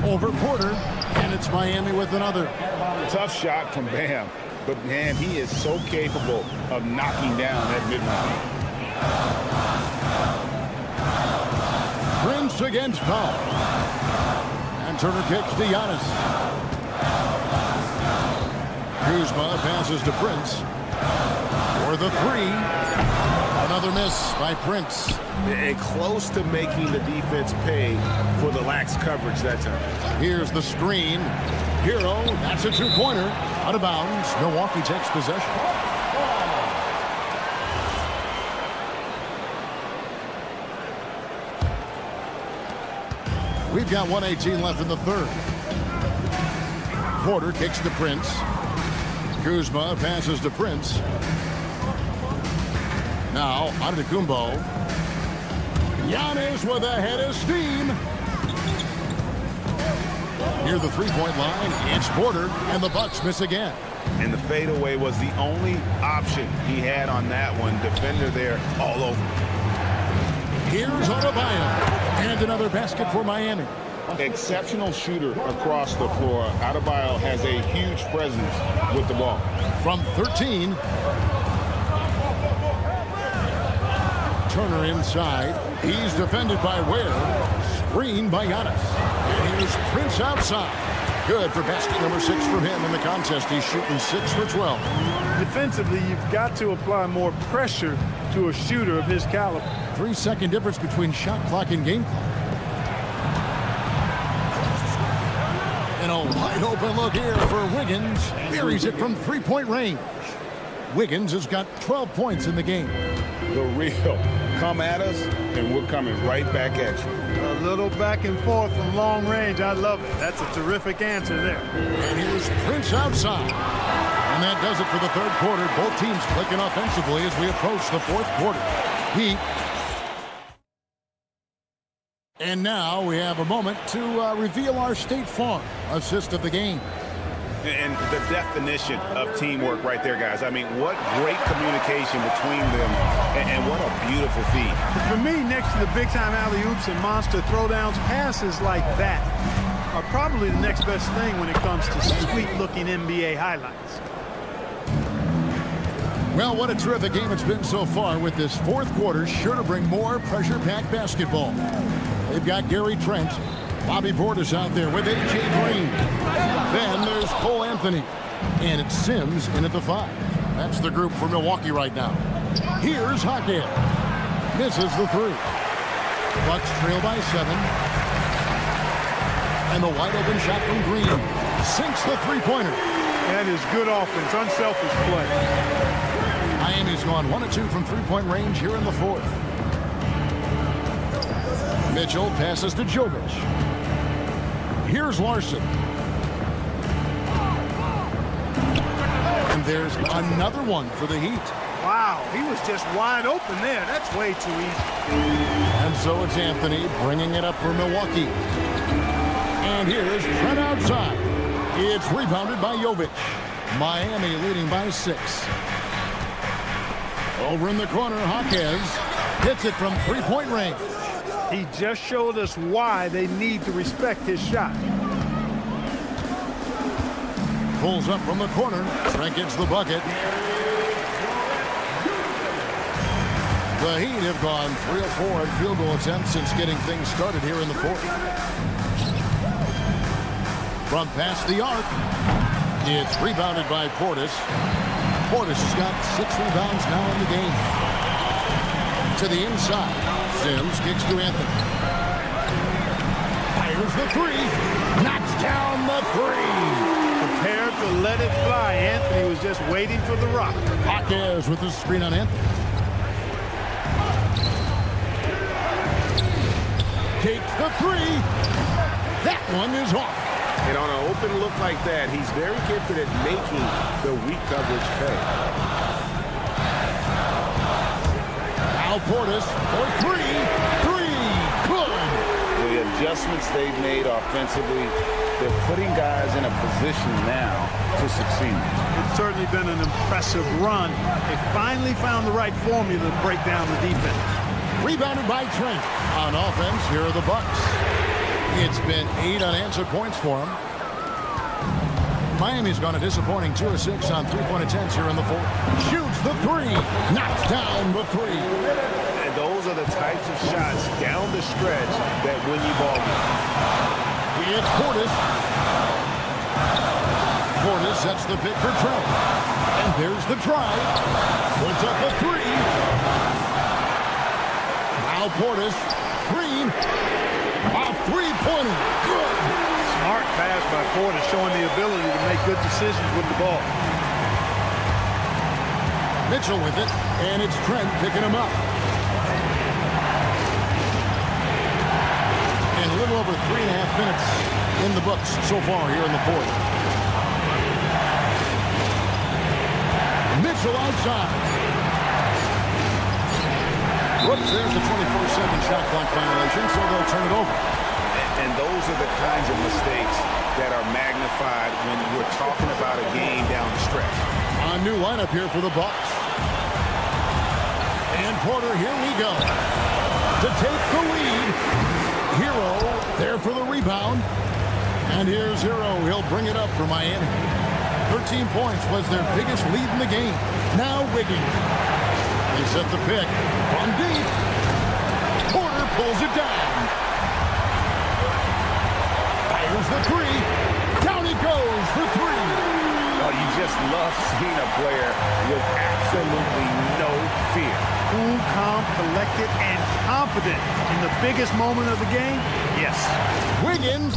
Over Porter, and it's Miami with another. Tough shot from Bam, but man, he is so capable of knocking down that mid-range. Prince against Powell. And Turner kicks to Giannis. Kuzma passes to Prince for the 3. Another miss by Prince. And close to making the defense pay for the lax coverage that time. Here's the screen. Hero, that's a 2-pointer. Out of bounds. Milwaukee takes possession. We've got 1:18 left in the third. Porter kicks to Prince. Kuzma passes to Prince. Now, Antetokounmpo. Giannis with a head of steam. Near the three-point line, it's Porter, and the Bucks miss again. And the fadeaway was the only option he had on that one. Defender there all over. Here's Adebayo, and another basket for Miami. Exceptional shooter across the floor. Adebayo has a huge presence with the ball. From 13. Turner inside. He's defended by Ware. Screen by Giannis. And here's Prince outside. Good for basket number 6 from him in the contest. He's shooting 6 for 12. Defensively, you've got to apply more pressure to a shooter of his caliber. 3-second difference between shot clock and game clock. And a wide open look here for Wiggins. Buries it from three-point range. Wiggins has got 12 points in the game. The real. Come at us, and we're coming right back at you. A little back and forth from long range. I love it. That's a terrific answer there. And here's Prince outside. And that does it for the third quarter. Both teams clicking offensively as we approach the fourth quarter. Heat. And now we have a moment to reveal our State Farm assist of the game. And the definition of teamwork right there, guys. I mean, what great communication between them, and what a beautiful feed. For me, next to the big-time alley-oops and monster throwdowns, passes like that are probably the next best thing when it comes to sweet-looking NBA highlights. Well, what a terrific game it's been so far, with this fourth quarter sure to bring more pressure-packed basketball. They've got Gary Trent, Bobby Portis out there with A.J. Green. Then there's Cole Anthony. And it's Sims in at the 5. That's the group for Milwaukee right now. Here's Hackett. Misses the 3. Bucks trail by 7. And the wide open shot from Green. Sinks the three-pointer. That is good offense, unselfish play. Miami's gone 1 of 2 from three-point range here in the fourth. Mitchell passes to Jovic. Here's Larson. And there's another one for the Heat. Wow, he was just wide open there. That's way too easy. And so it's Anthony bringing it up for Milwaukee. And here's Trent outside. It's rebounded by Jovic. Miami leading by 6. Over in the corner, Hawkes hits it from three-point range. He just showed us why they need to respect his shot. Pulls up from the corner. Trent gets the bucket. The Heat have gone 3 of 4 in field goal attempts since getting things started here in the fourth. From past the arc, it's rebounded by Portis. Portis has got 6 rebounds now in the game. To the inside. Sims kicks to Anthony. Fires the 3. Knocks down the 3. Prepared to let it fly. Anthony was just waiting for the rock. Hawkes with the screen on Anthony. Takes the 3. That one is off. And on an open look like that, he's very gifted at making the weak coverage pay. Now Portis for 3. 3. Good. The adjustments they've made offensively, they're putting guys in a position now to succeed. It's certainly been an impressive run. They finally found the right formula to break down the defense. Rebounded by Trent. On offense, here are the Bucks. It's been 8 unanswered points for him. Miami's gone a disappointing 2 of 6 on three-point attempts here in the fourth. Shoots the 3. Knocks down the 3. And those are the types of shots down the stretch that win you ball games. It's Portis. Portis sets the pick for Trent. And there's the drive. Puts up the 3. Now Portis. Green. A three-pointer. Good. Smart pass by Portis, showing the ability to make good decisions with the ball. Mitchell with it, and it's Trent picking him up. And a little over 3.5 minutes in the books so far here in the fourth. Mitchell outside. Whoops, there's the 24-second shot clock violation, so they'll turn it over. And those are the kinds of mistakes that are magnified when we're talking about a game down the stretch. A new lineup here for the Bucks. And Porter, here we go. To take the lead. Hero there for the rebound. And here's Hero. He'll bring it up for Miami. 13 points was their biggest lead in the game. Now Wiggins. They set the pick. From deep. Porter pulls it down. Fires the three. Down he goes for three. Oh, you just love seeing a player with absolutely no fear. Cool, calm, collected, and confident in the biggest moment of the game? Yes. Wiggins,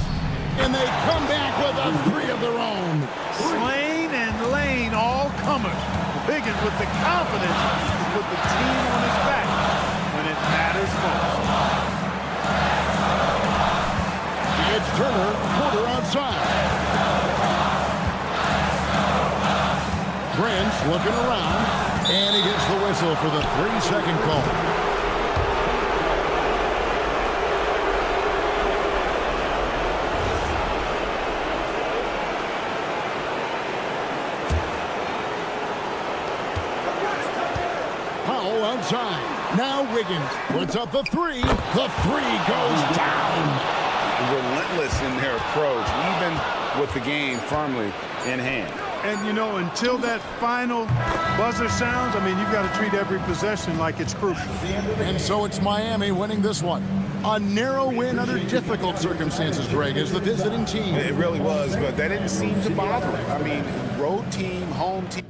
and they come back with a three of their own. Slane and Lane all coming. Wiggins with the confidence to put the team on his back when it matters most. It's Turner, Porter outside. Prince looking around, and he gets the whistle for the 3-second call. Powell outside. Now Wiggins puts up the three. The three goes down. Relentless in their approach, even with the game firmly in hand. And, you know, until that final buzzer sounds, I mean, you've got to treat every possession like it's crucial. And so it's Miami winning this one. A narrow win under difficult circumstances, Greg, as the visiting team. It really was, but that didn't seem to bother them. I mean, road team, home team.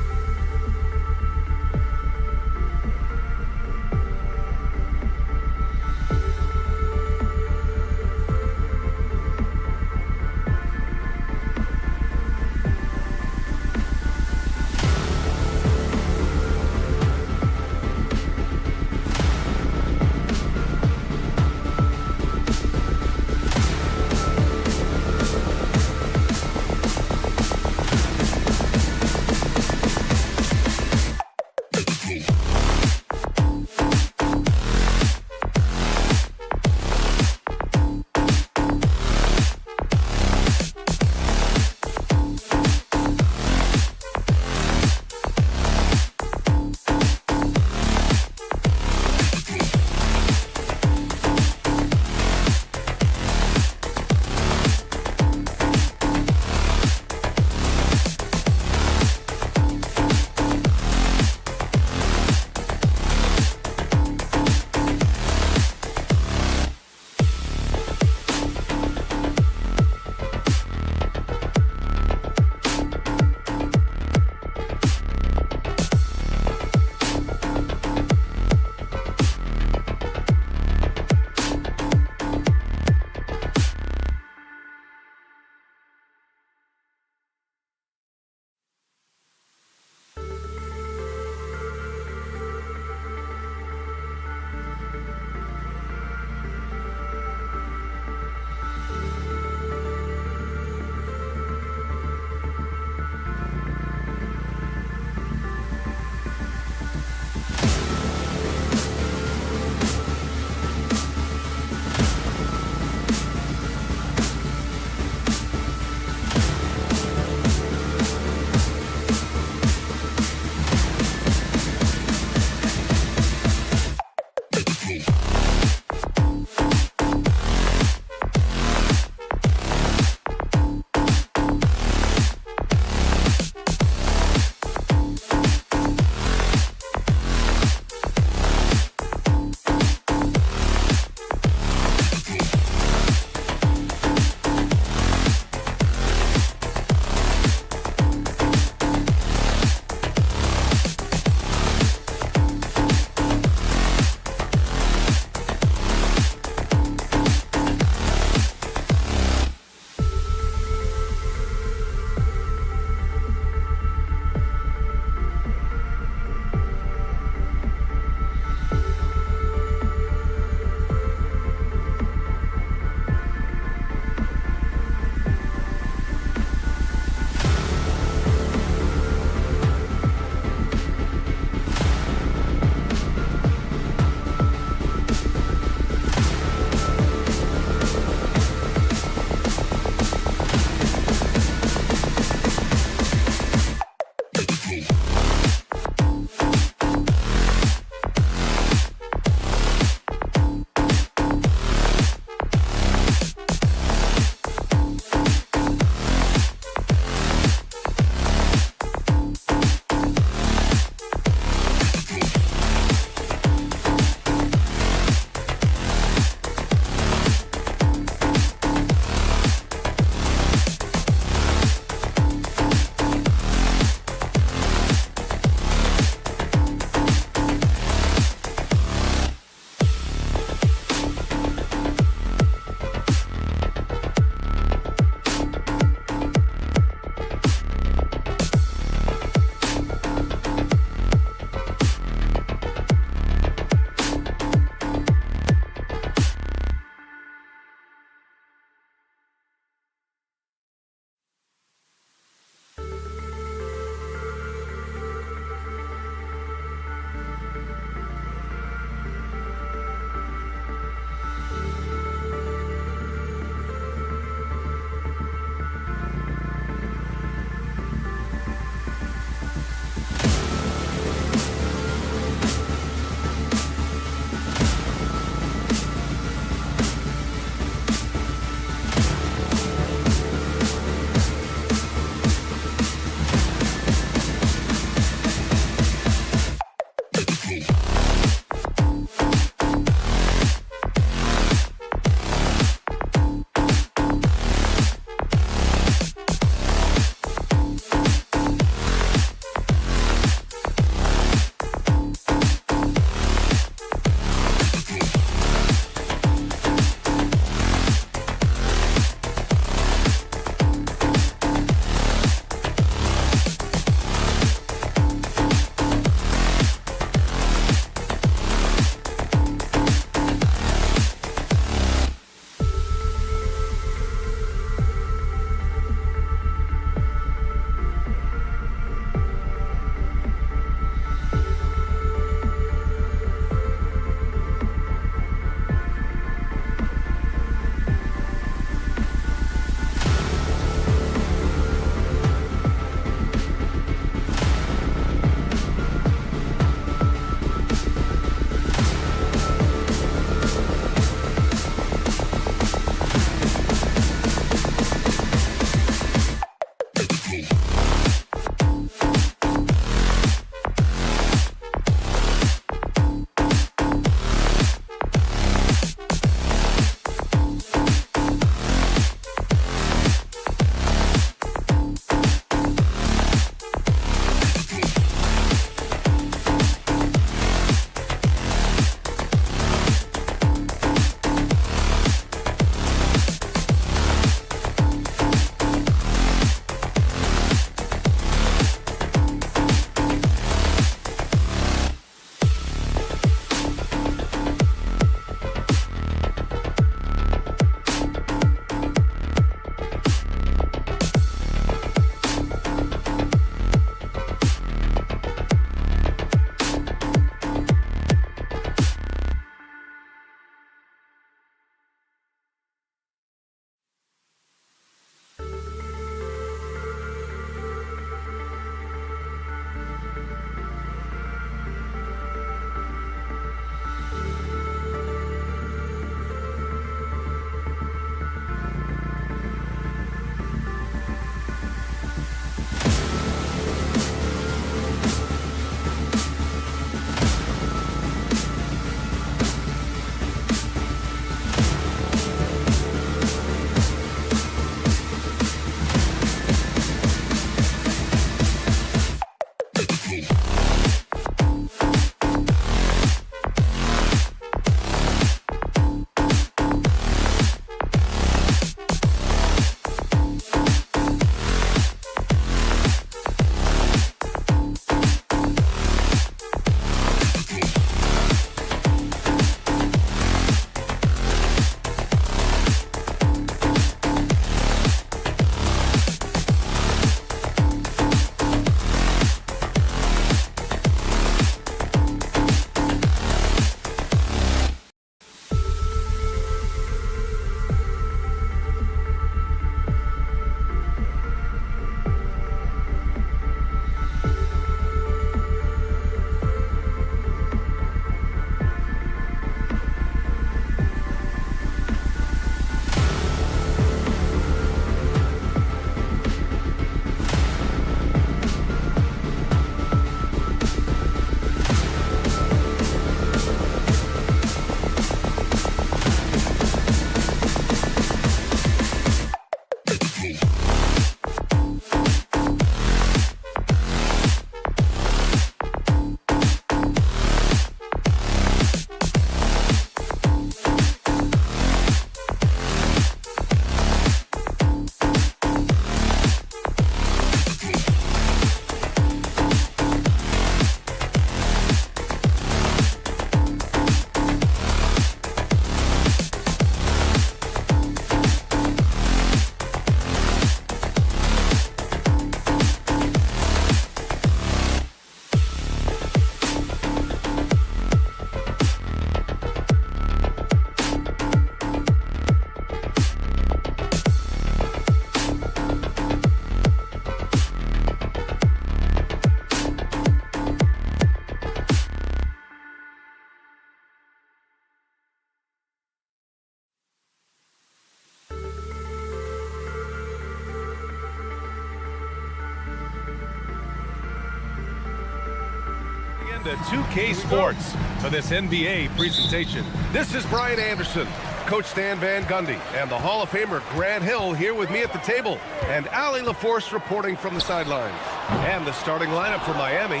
to 2K Sports for this NBA presentation. This is Brian Anderson, Coach Stan Van Gundy, and the Hall of Famer Grant Hill here with me at the table, and Allie LaForce reporting from the sidelines. And the starting lineup for Miami: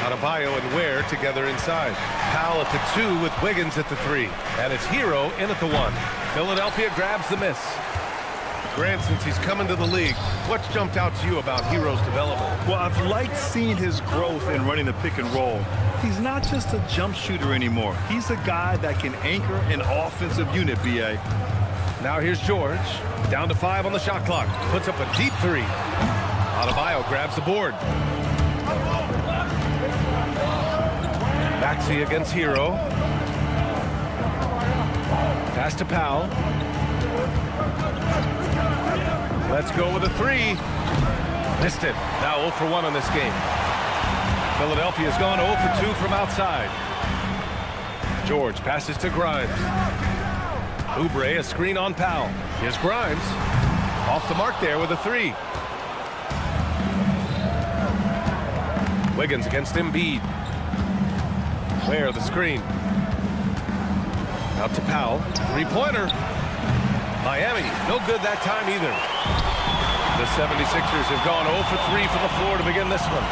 Adebayo and Ware together inside. Powell at the 2 with Wiggins at the 3. And it's Hero in at the 1. Philadelphia grabs the miss. Grant, since he's come into the league, what's jumped out to you about Hero's development? Well, I've liked seeing his growth in running the pick and roll. He's not just a jump shooter anymore. He's a guy that can anchor an offensive unit, B.A. Now here's George. Down to 5 on the shot clock. Puts up a deep 3. Adebayo grabs the board. Maxey against Hero. Pass to Powell. Let's go with a 3. Missed it. Now 0 for 1 on this game. Philadelphia's gone 0 for 2 from outside. George passes to Grimes. Oubre, a screen on Powell. Here's Grimes. Off the mark there with a 3. Wiggins against Embiid. Ware the screen. Out to Powell. 3-pointer. Miami, no good that time either. The 76ers have gone 0 for 3 from the floor to begin this one.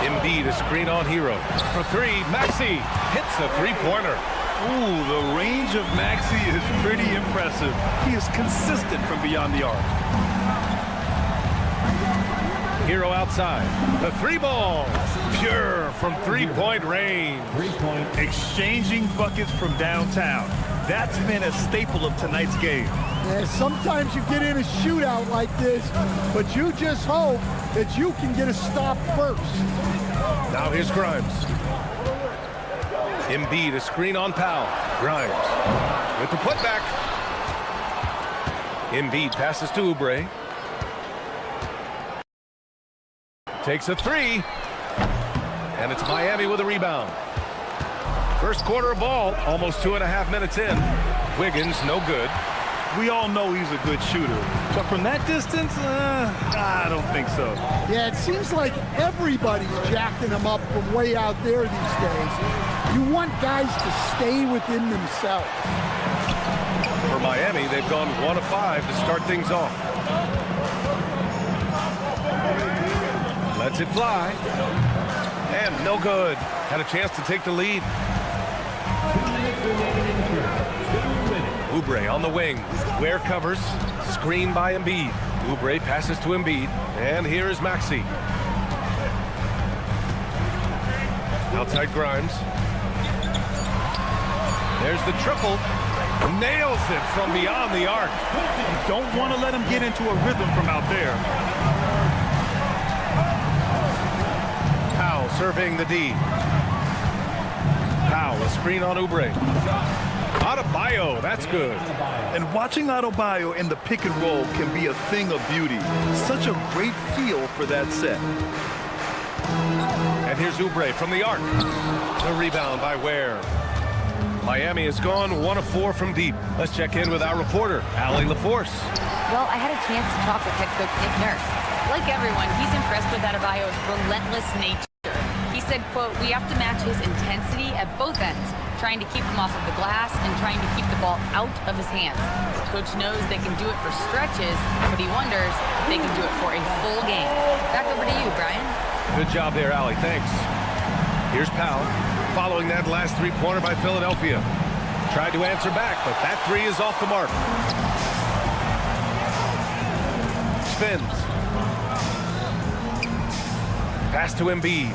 Embiid, a screen on Hero. For 3, Maxey hits a 3-pointer. Ooh, the range of Maxey is pretty impressive. He is consistent from beyond the arc. Hero outside. The 3-ball. Pure from 3-point range. 3-point. Exchanging buckets from downtown. That's been a staple of tonight's game. Yeah, sometimes you get in a shootout like this, but you just hope that you can get a stop first. Now here's Grimes. Embiid, a screen on Powell. Grimes with the putback. Embiid passes to Oubre. Takes a 3. And it's Miami with a rebound. First quarter of ball, almost 2.5 minutes in. Wiggins, no good. We all know he's a good shooter, but from that distance, I don't think so. Yeah, it seems like everybody's jacking him up from way out there these days. You want guys to stay within themselves. For Miami, they've gone 1 of 5 to start things off. Lets it fly. And no good. Had a chance to take the lead. Oubre on the wing. Ware covers. Screen by Embiid. Oubre passes to Embiid. And here is Maxey. Outside Grimes. There's the triple. Nails it from beyond the arc. You don't want to let him get into a rhythm from out there. Powell surveying the D. Powell, a screen on Oubre. Adebayo, that's good. And watching Adebayo in the pick and roll can be a thing of beauty. Such a great feel for that set. And here's Oubre from the arc. The rebound by Ware. Miami has gone 1 of 4 from deep. Let's check in with our reporter, Allie LaForce. Well, I had a chance to talk with head coach Nick Nurse. Like everyone, he's impressed with Adebayo's relentless nature. He said, quote, "We have to match his intensity at both ends, trying to keep him off of the glass and trying to keep the ball out of his hands. Coach knows they can do it for stretches, but he wonders if they can do it for a full game." Back over to you, Brian. Good job there, Allie. Thanks. Here's Powell, following that last 3-pointer by Philadelphia. Tried to answer back, but that 3 is off the mark. Spins. Pass to Embiid.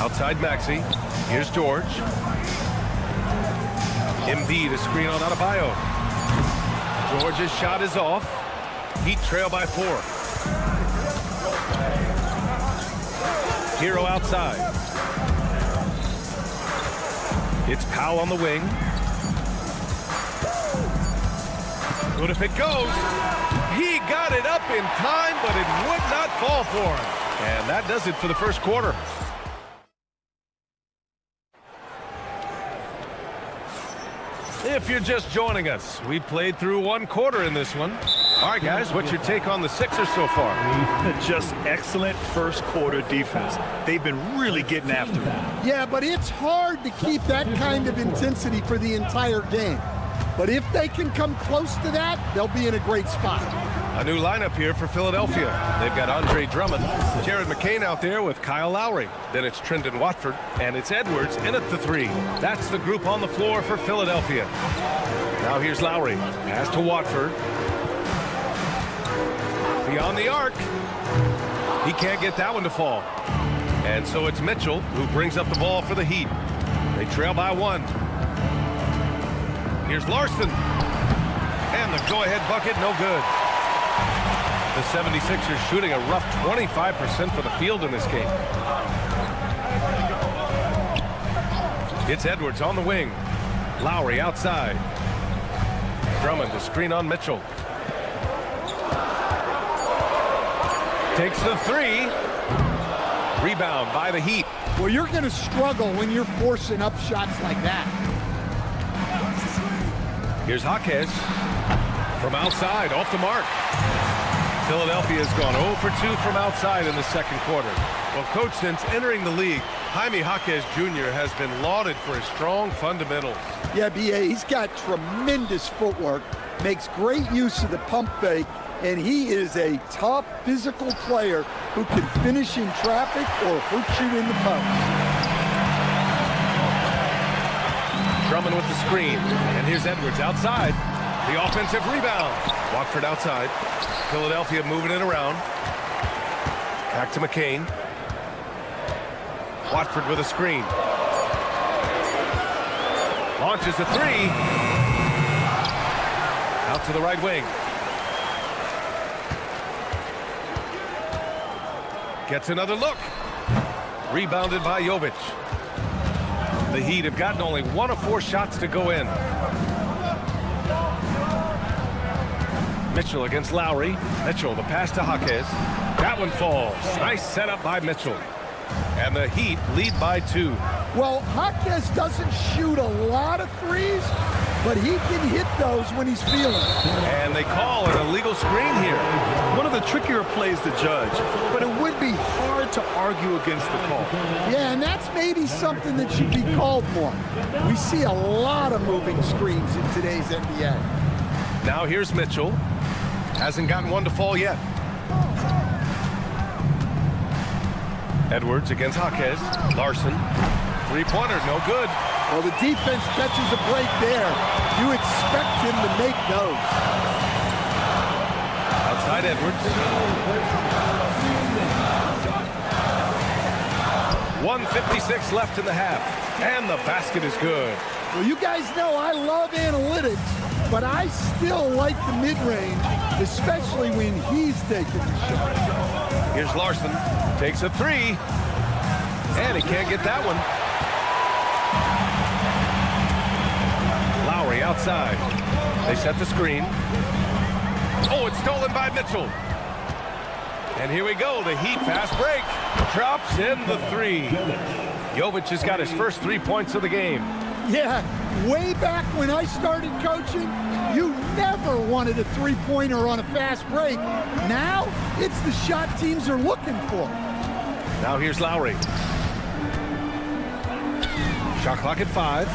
Outside Maxey. Here's George. Embiid, a screen on Adebayo. George's shot is off. Heat trail by 4. Hero outside. It's Powell on the wing. Good if it goes. He got it up in time, but it would not fall for him. And that does it for the first quarter. If you're just joining us, we played through 1 quarter in this one. All right, guys, what's your take on the Sixers so far? Just excellent first quarter defense. They've been really getting after it. Yeah, but it's hard to keep that kind of intensity for the entire game. But if they can come close to that, they'll be in a great spot. A new lineup here for Philadelphia. They've got Andre Drummond, Jared McCain out there with Kyle Lowry. Then it's Trendon Watford, and it's Edwards in at the 3. That's the group on the floor for Philadelphia. Now here's Lowry. Pass to Watford. Beyond the arc. He can't get that one to fall. And so it's Mitchell who brings up the ball for the Heat. They trail by 1. Here's Larson. And the go-ahead bucket, no good. The 76ers shooting a rough 25% for the field in this game. It's Edwards on the wing. Lowry outside. Drummond to screen on Mitchell. Takes the 3. Rebound by the Heat. Well, you're going to struggle when you're forcing up shots like that. Here's Jaquez from outside, off the mark. Philadelphia has gone 0 for 2 from outside in the second quarter. Well, Coach, since entering the league, Jaime Jaquez Jr. has been lauded for his strong fundamentals. Yeah, B.A., he's got tremendous footwork, makes great use of the pump fake, and he is a tough physical player who can finish in traffic or hurt you in the post. Drummond with the screen, and here's Edwards outside. The offensive rebound. Watford outside. Philadelphia moving it around. Back to McCain. Watford with a screen. Launches a 3. Out to the right wing. Gets another look. Rebounded by Jovic. The Heat have gotten only 1 of 4 shots to go in. Mitchell against Lowry. Mitchell, the pass to Jaquez. That one falls. Nice setup by Mitchell. And the Heat lead by 2. Well, Jaquez doesn't shoot a lot of threes, but he can hit those when he's feeling it. And they call an illegal screen here. One of the trickier plays to judge, but it would be hard to argue against the call. Yeah, and that's maybe something that should be called more. We see a lot of moving screens in today's NBA. Now here's Mitchell. Hasn't gotten one to fall yet. Edwards against Jaquez. Larson. Three-pointer, no good. Well, the defense catches a break there. You expect him to make those. Outside Edwards. 1:56 left in the half. And the basket is good. Well, you guys know I love analytics, but I still like the mid-range, especially when he's taking the shot. Here's Larson. Takes a 3. And he can't get that one. Lowry outside. They set the screen. Oh, it's stolen by Mitchell. And here we go. The Heat fast break. Drops in the 3. Jovic has got his first 3 points of the game. Yeah, way back when I started coaching, you never wanted a three-pointer on a fast break. Now, it's the shot teams are looking for. Now here's Lowry. Shot clock at 5.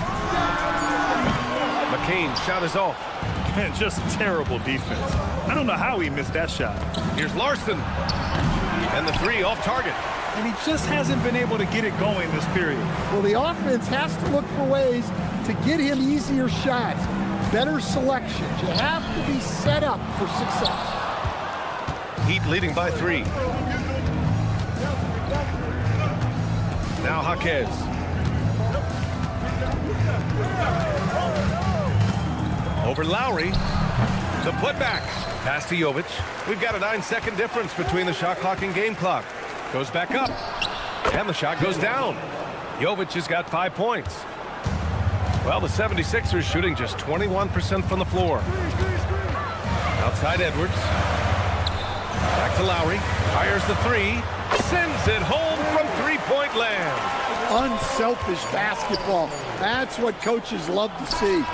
McCain shot is off. Man, just terrible defense. I don't know how he missed that shot. Here's Larson. And the 3 off target. And he just hasn't been able to get it going this period. Well, the offense has to look for ways to get him easier shots, better selections. You have to be set up for success. Heat leading by 3. Now Jaquez. Over Lowry. The putback. Pass to Jovic. We've got a 9-second difference between the shot clock and game clock. Goes back up. And the shot goes down. Jovic has got 5 points. Well, the 76ers shooting just 21% from the floor. Outside Edwards. Back to Lowry. Fires the 3. Sends it home from three-point land. Unselfish basketball. That's what coaches love to see.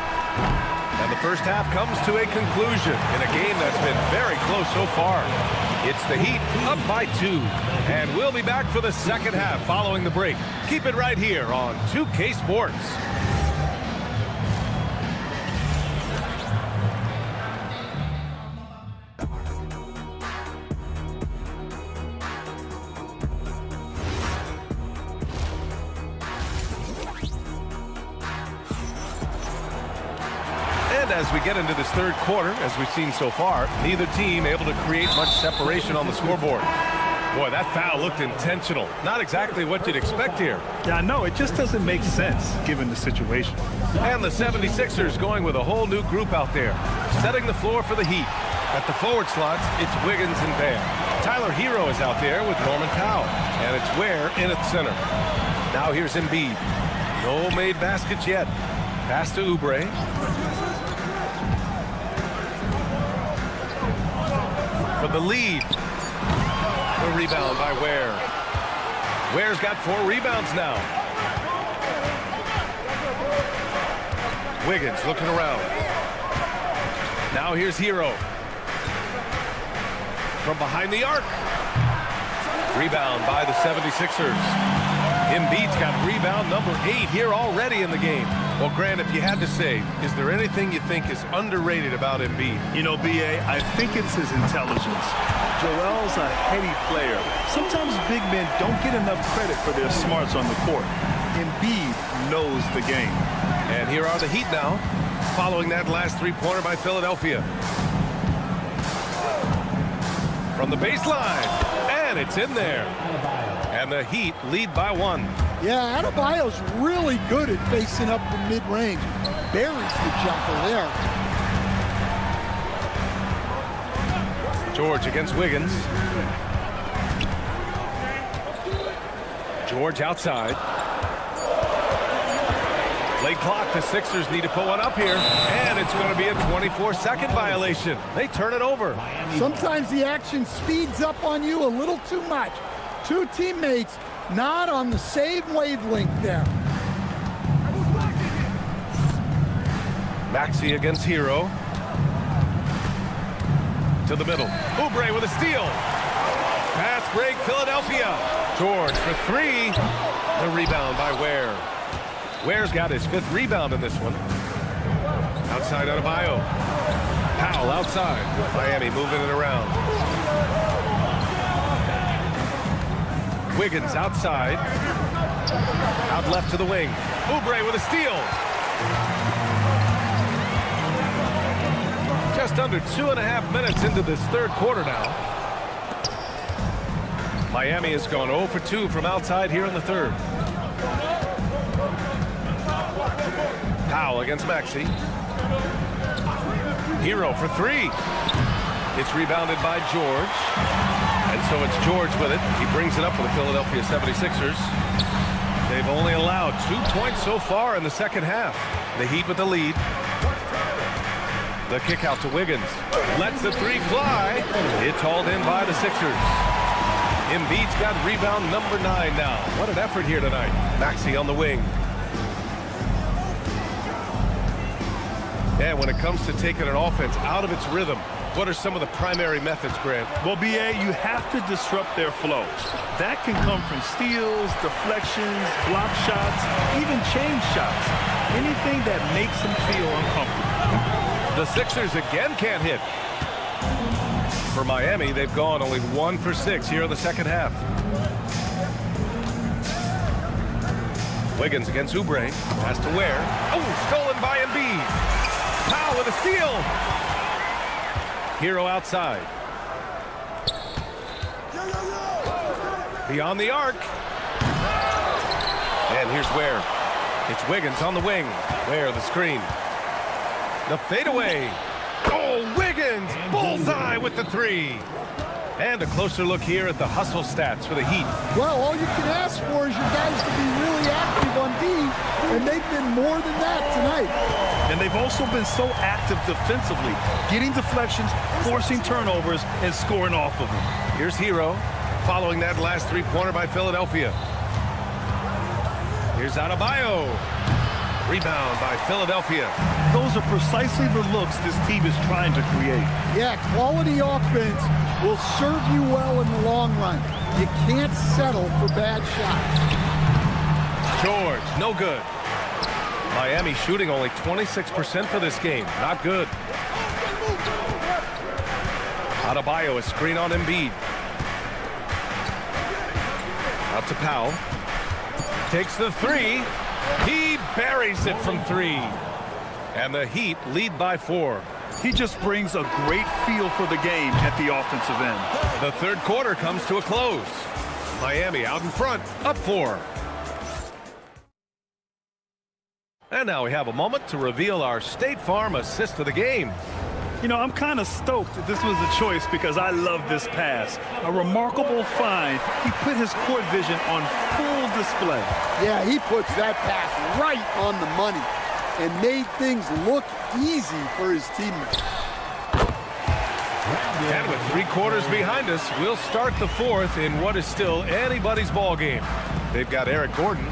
And the first half comes to a conclusion in a game that's been very close so far. It's the Heat up by 2. And we'll be back for the second half following the break. Keep it right here on 2K Sports. As we get into this third quarter, as we've seen so far, neither team able to create much separation on the scoreboard. Boy, that foul looked intentional. Not exactly what you'd expect here. Yeah, I know. It just doesn't make sense given the situation. And the 76ers going with a whole new group out there, setting the floor for the Heat. At the forward slots, it's Wiggins and Bam. Tyler Hero is out there with Norman Powell. And it's Ware in at center. Now here's Embiid. No made baskets yet. Pass to Oubre. For the lead. The rebound by Ware. Ware's got 4 rebounds now. Wiggins looking around. Now here's Hero. From behind the arc. Rebound by the 76ers. Embiid's got rebound number 8 here already in the game. Well, Grant, if you had to say, is there anything you think is underrated about Embiid? You know, B.A., I think it's his intelligence. Joel's a heady player. Sometimes big men don't get enough credit for their smarts on the court. Embiid knows the game. And here are the Heat now, following that last three-pointer by Philadelphia. From the baseline, and it's in there. And the Heat lead by 1. Yeah, Adebayo's really good at facing up from mid-range. Buries the jumper there. George against Wiggins. George outside. Late clock, the Sixers need to put one up here. And it's going to be a 24-second violation. They turn it over. Sometimes the action speeds up on you a little too much. 2 teammates not on the same wavelength there. Maxey against Hero. To the middle. Oubre with a steal. Fast break, Philadelphia. George for 3. The rebound by Ware. Ware's got his 5th rebound in this one. Outside Adebayo. Powell outside. Miami moving it around. Wiggins outside. Out left to the wing. Oubre with a steal. Just under 2.5 minutes into this third quarter now. Miami has gone 0 for 2 from outside here in the third. Powell against Maxey. Hero for 3. It's rebounded by George. And so it's George with it. He brings it up for the Philadelphia 76ers. They've only allowed 2 points so far in the second half. The Heat with the lead. The kick out to Wiggins. Lets the 3 fly. It's hauled in by the Sixers. Embiid's got rebound number 9 now. What an effort here tonight. Maxey on the wing. And when it comes to taking an offense out of its rhythm, what are some of the primary methods, Grant? Well, B.A., you have to disrupt their flow. That can come from steals, deflections, block shots, even change shots. Anything that makes them feel uncomfortable. The Sixers again can't hit. For Miami, they've gone only 1 for 6 here in the second half. Wiggins against Oubre. Pass to Ware. Oh, stolen by Embiid. Powell with a steal. Hero outside. Beyond the arc. And here's Ware. It's Wiggins on the wing. Ware the screen. The fadeaway. Oh, Wiggins! Bullseye with the 3. And a closer look here at the hustle stats for the Heat. Well, all you can ask for is your guys to be really active on D, and they've been more than that tonight. And they've also been so active defensively, getting deflections, forcing turnovers, and scoring off of them. Here's Hero, following that last 3-pointer by Philadelphia. Here's Adebayo. Rebound by Philadelphia. Those are precisely the looks this team is trying to create. Yeah, quality offense will serve you well in the long run. You can't settle for bad shots. George, no good. Miami shooting only 26% for this game. Not good. Adebayo, a screen on Embiid. Out to Powell. Takes the three. He buries it from three. And the Heat lead by 4. He just brings a great feel for the game at the offensive end. The third quarter comes to a close. Miami out in front, up 4. And now we have a moment to reveal our State Farm assist of the game. You know, I'm kind of stoked that this was a choice because I love this pass. A remarkable find. He put his court vision on full display. Yeah, he puts that pass right on the money and made things look easy for his teammates. And with 3 quarters behind us, we'll start the 4th in what is still anybody's ball game. They've got Eric Gordon,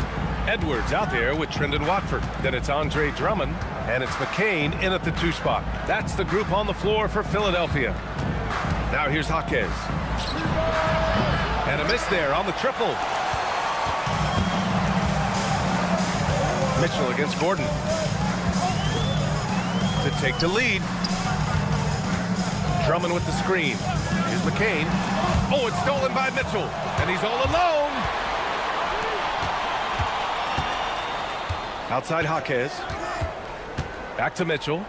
Edwards out there with Trendon Watford. Then it's Andre Drummond, and it's McCain in at the 2 spot. That's the group on the floor for Philadelphia. Now here's Jaquez. And a miss there on the triple. Mitchell against Gordon. To take the lead. Drummond with the screen. Here's McCain. Oh, it's stolen by Mitchell. And he's all alone. Outside Jaquez. Back to Mitchell.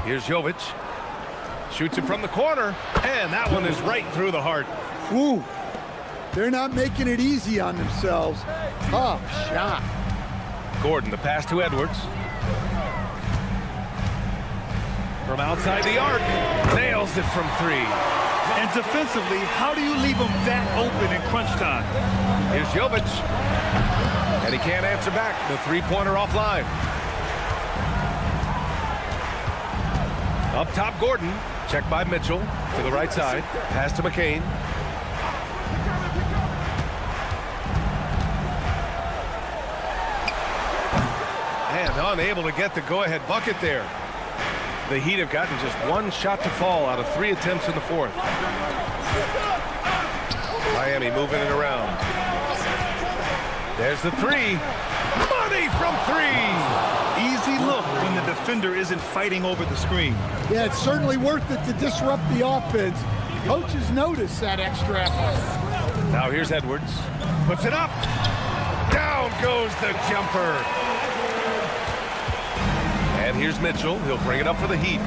Here's Jovic. Shoots it from the corner. And that one is right through the heart. Whew. They're not making it easy on themselves. Tough shot. Gordon, the pass to Edwards. From outside the arc. Nails it from 3. And defensively, how do you leave him that open in crunch time? Here's Jovic. And he can't answer back. The 3-pointer offline. Up top, Gordon. Checked by Mitchell to the right side. Pass to McCain. And unable to get the go-ahead bucket there. The Heat have gotten just 1 shot to fall out of 3 attempts in the 4th. Miami moving it around. There's the 3. Money from 3. Easy look when the defender isn't fighting over the screen. Yeah, it's certainly worth it to disrupt the offense. Coaches notice that extra effort. Now here's Edwards. Puts it up. Down goes the jumper. And here's Mitchell. He'll bring it up for the Heat.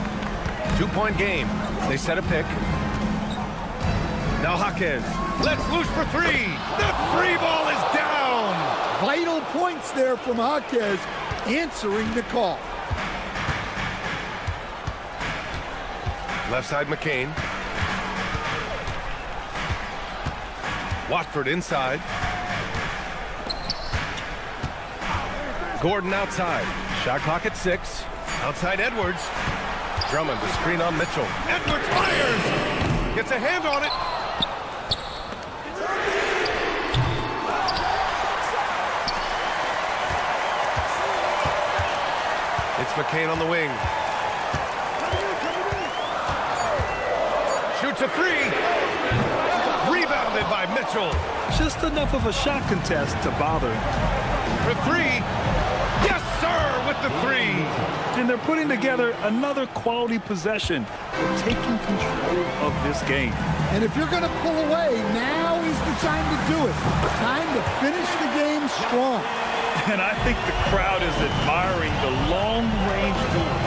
2-point game. They set a pick. Now Jaquez. Let's loose for 3. The 3 ball is down. Vital points there from Jaquez, answering the call. Left side McCain. Watford inside. Gordon outside. Shot clock at 6. Outside Edwards. Drummond the screen on Mitchell. Edwards fires. Gets a hand on it. It's McCain on the wing. Shoots a 3. Rebounded by Mitchell. Just enough of a shot contest to bother him. For 3. Yes, sir, with the 3. And they're putting together another quality possession. They're taking control of this game. And if you're going to pull away, now is the time to do it. Time to finish the game strong. And I think the crowd is admiring the long-range duel.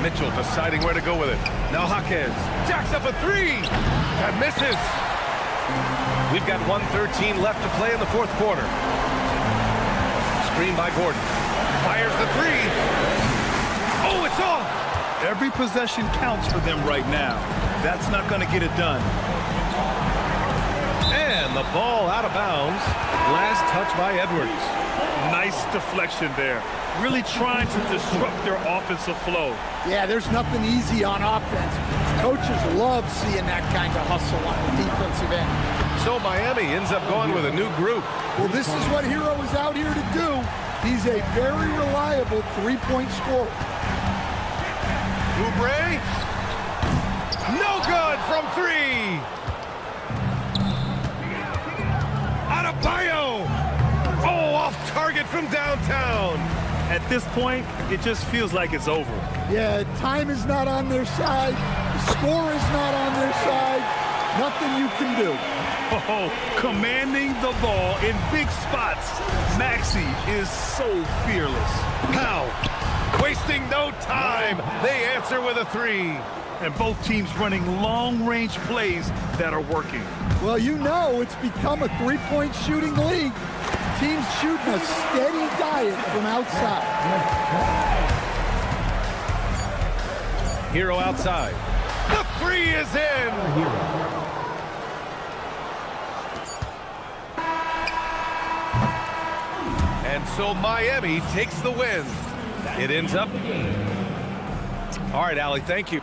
Mitchell deciding where to go with it. Now Jaquez jacks up a 3. That misses. We've got 1:13 left to play in the 4th quarter. Screen by Gordon. Fires the 3. Oh, it's off. Every possession counts for them right now. That's not going to get it done. And the ball out of bounds. Last touch by Edwards. Nice deflection there. Really trying to disrupt their offensive flow. Yeah, there's nothing easy on offense. Coaches love seeing that kind of hustle on the defensive end. so Miami ends up going with a new group. Well, this is what Hero is out here to do. He's a very reliable three-point scorer. Oubre. No good from three. Adebayo. Oh, off target from downtown. At this point, it just feels like it's over. Yeah, time is not on their side. The score is not on their side. Nothing you can do. Oh, commanding the ball in big spots. Maxey is so fearless. How? Wasting no time. They answer with a three. And both teams running long-range plays that are working. Well, you know it's become a three-point shooting league. Teams shooting a steady diet from outside. Hero outside. The three is in. And so Miami takes the win. It ends up. All right, Allie, thank you.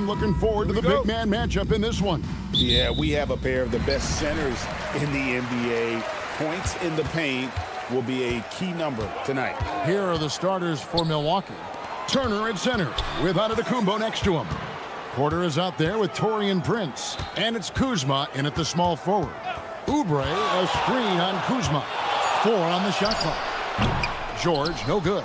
I'm looking forward to the big man matchup in this one. Yeah, we have a pair of the best centers in the NBA. Points in the paint will be a key number tonight. Here are the starters for Milwaukee. Turner at center with Antetokounmpo next to him. Porter is out there with Taurean Prince. And it's Kuzma in at the small forward. Oubre, a screen on Kuzma. 4 on the shot clock. George, no good.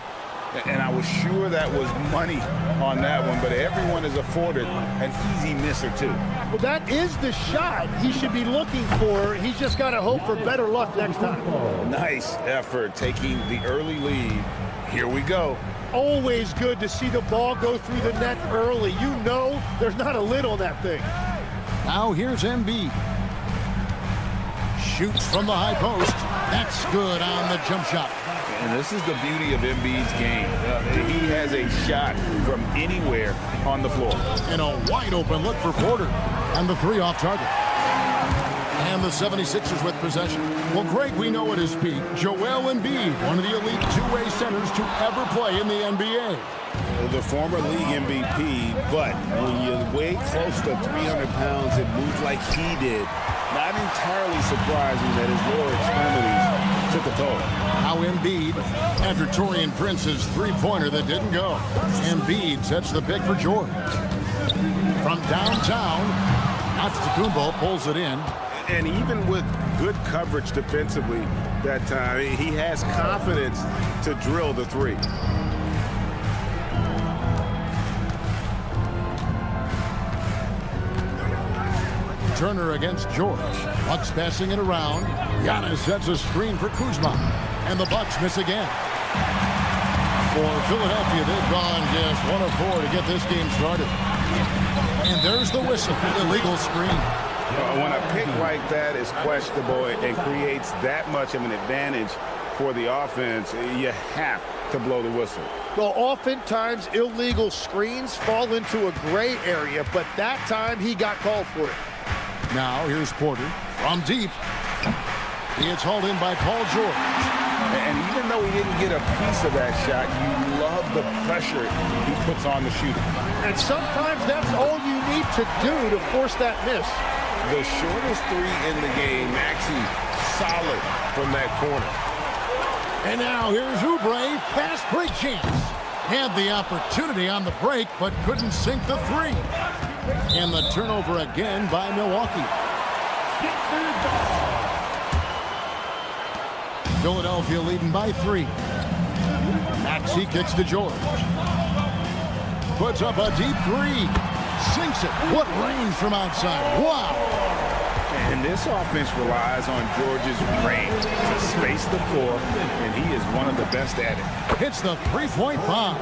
And I was sure that was money on that one, but everyone is afforded an easy miss or two. Well, that is the shot he should be looking for. He's just got to hope for better luck next time. Nice effort taking the early lead. Here we go. Always good to see the ball go through the net early. You know there's not a lid on that thing. Now here's Embiid. Shoots from the high post. That's good on the jump shot. And this is the beauty of Embiid's game. He has a shot from anywhere on the floor. And a wide open look for Porter. And the 3 off target. And the 76ers with possession. Well, Greg, we know at his peak, Joel Embiid, one of the elite two-way centers to ever play in the NBA. The former league MVP, but when you weigh close to 300 pounds and move like he did, not entirely surprising that his lower extremities took a toll. Now Embiid, after Taurean Prince's three-pointer that didn't go. Embiid sets the pick for George. From downtown, Antetokounmpo pulls it in. And even with good coverage defensively that time, he has confidence to drill the 3. Turner against George. Bucks passing it around. Giannis sets a screen for Kuzma. And the Bucks miss again. For Philadelphia, they've gone just 1 of 4 to get this game started. And there's the whistle. Illegal screen. When a pick like that is questionable and creates that much of an advantage for the offense, you have to blow the whistle. Well, oftentimes illegal screens fall into a gray area, but that time he got called for it. Now here's Porter from deep. He gets hauled in by Paul George. And even though he didn't get a piece of that shot, you love the pressure he puts on the shooter. And sometimes that's all you need to do to force that miss. The shortest 3 in the game, Maxey solid from that corner. And now here's Oubre, fast break chance. Had the opportunity on the break, but couldn't sink the 3. And the turnover again by Milwaukee. Philadelphia leading by 3. Maxey kicks to George. Puts up a deep 3. Sinks it. What range from outside. Wow. And this offense relies on George's range to space the floor, and he is one of the best at it. Hits the 3-point bomb.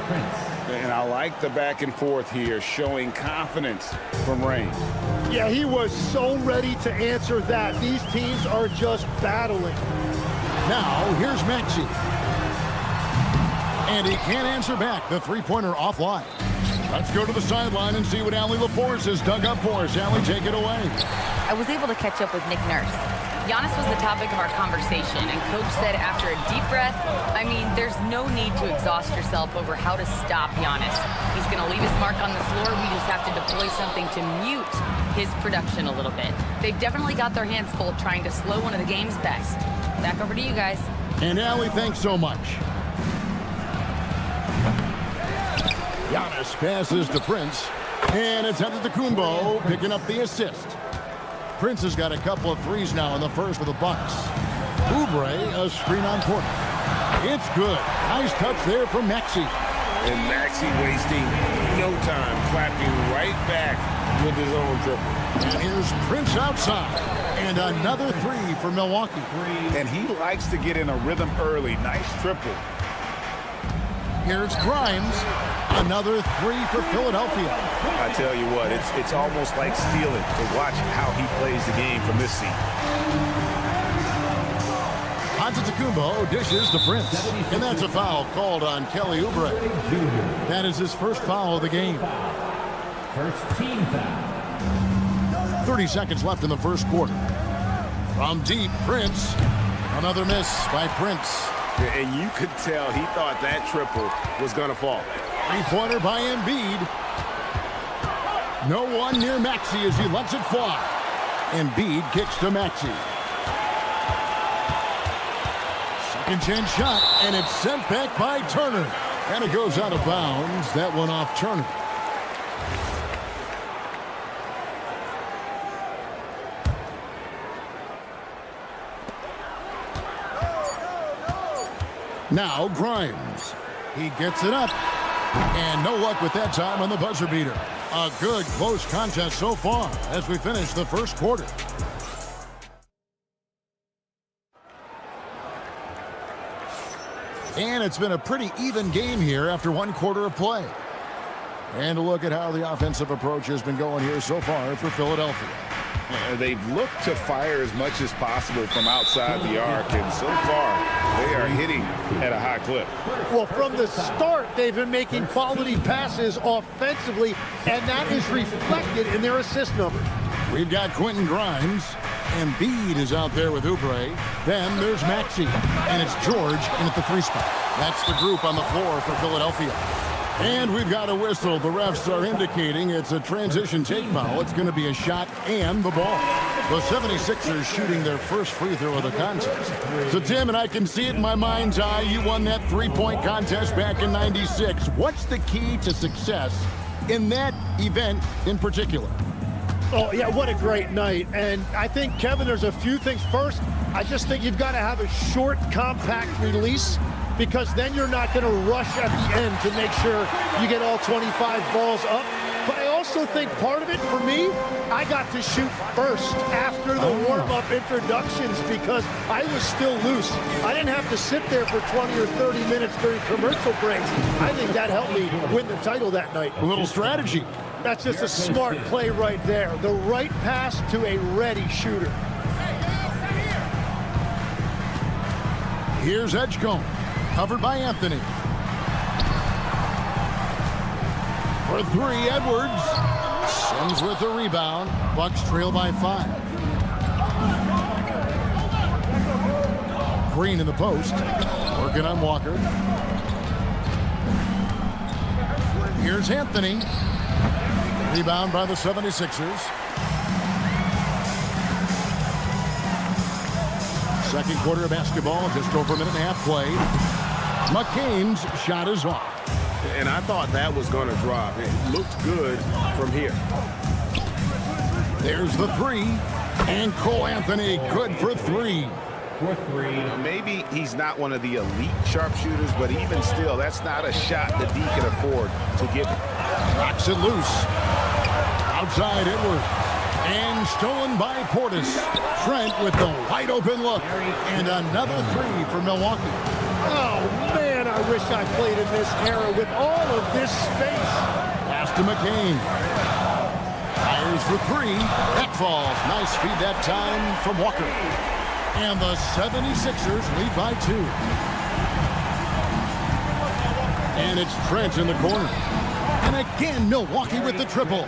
And I like the back and forth here, showing confidence from range. Yeah, he was so ready to answer that. These teams are just battling. Now, here's Maxey. And he can't answer back. The 3-pointer offline. Let's go to the sideline and see what Allie LaForce has dug up for us. Allie, take it away. I was able to catch up with Nick Nurse. Giannis was the topic of our conversation, and Coach said after a deep breath, I mean, there's no need to exhaust yourself over how to stop Giannis. He's going to leave his mark on the floor. We just have to deploy something to mute his production a little bit. They've definitely got their hands full trying to slow one of the game's best. Back over to you guys. And Allie, thanks so much. Giannis passes to Prince. And it's Antetokounmpo picking up the assist. Prince has got a couple of 3s now in the first for the Bucks. Oubre, a screen on Porter. It's good. Nice touch there from Maxey. And Maxey wasting no time, clapping right back with his own triple. And here's Prince outside. And another 3 for Milwaukee. And he likes to get in a rhythm early. Nice triple. Here's Grimes. Another 3 for Philadelphia. I tell you what, it's almost like stealing to watch how he plays the game from this seat. Antetokounmpo dishes to Prince. And that's a foul called on Kelly Oubre. That is his first foul of the game. First team foul. 30 seconds left in the first quarter. From deep, Prince. Another miss by Prince. And you could tell he thought that triple was going to fall. 3-pointer by Embiid. No one near Maxey as he lets it fly. Embiid kicks to Maxey. Second chance shot, and it's sent back by Turner. And it goes out of bounds. That one off Turner. Now Grimes. He gets it up. And no luck with that time on the buzzer beater. A good close contest so far as we finish the first quarter. And it's been a pretty even game here after one quarter of play. And a look at how the offensive approach has been going here so far for Philadelphia. They've looked to fire as much as possible from outside the arc, and so far they are hitting at a high clip. Well, from the start, they've been making quality passes offensively, and that is reflected in their assist number. We've got Quentin Grimes. Embiid is out there with Oubre. Then there's Maxey, and it's George in at the 3 spot. That's the group on the floor for Philadelphia. And we've got a whistle. The refs are indicating it's a transition take foul. It's going to be a shot and the ball. The 76ers shooting their first free throw of the contest. So, Tim, and I can see it in my mind's eye, you won that three-point contest back in '96. What's the key to success in that event in particular? Oh, yeah, what a great night. And I think, Kevin, there's a few things. First, I just think you've got to have a short, compact release, because then you're not going to rush at the end to make sure you get all 25 balls up. But I also think part of it, for me, I got to shoot first after the warm-up introductions because I was still loose. I didn't have to sit there for 20 or 30 minutes during commercial breaks. I think that helped me win the title that night. A little strategy. That's just a smart play right there. The right pass to a ready shooter. Here's Edgecombe. Covered by Anthony. For 3, Edwards. Sims with the rebound. Bucks trail by 5. Green in the post. Working on Walker. Here's Anthony. Rebound by the 76ers. Second quarter of basketball, just over a minute and a half played. McCain's shot is off. And I thought that was going to drop. It looked good from here. There's the 3. And Cole Anthony, good for 3. Maybe he's not one of the elite sharpshooters, but even still, that's not a shot that D can afford to give him. Knocks it loose. Outside Edwards. And stolen by Portis. Trent with the wide open look. And another 3 for Milwaukee. Oh, man, I wish I played in this era with all of this space. Pass to McCain. Fires for 3. That falls. Nice feed that time from Walker. And the 76ers lead by 2. And it's Trent in the corner. And again, Milwaukee with the triple.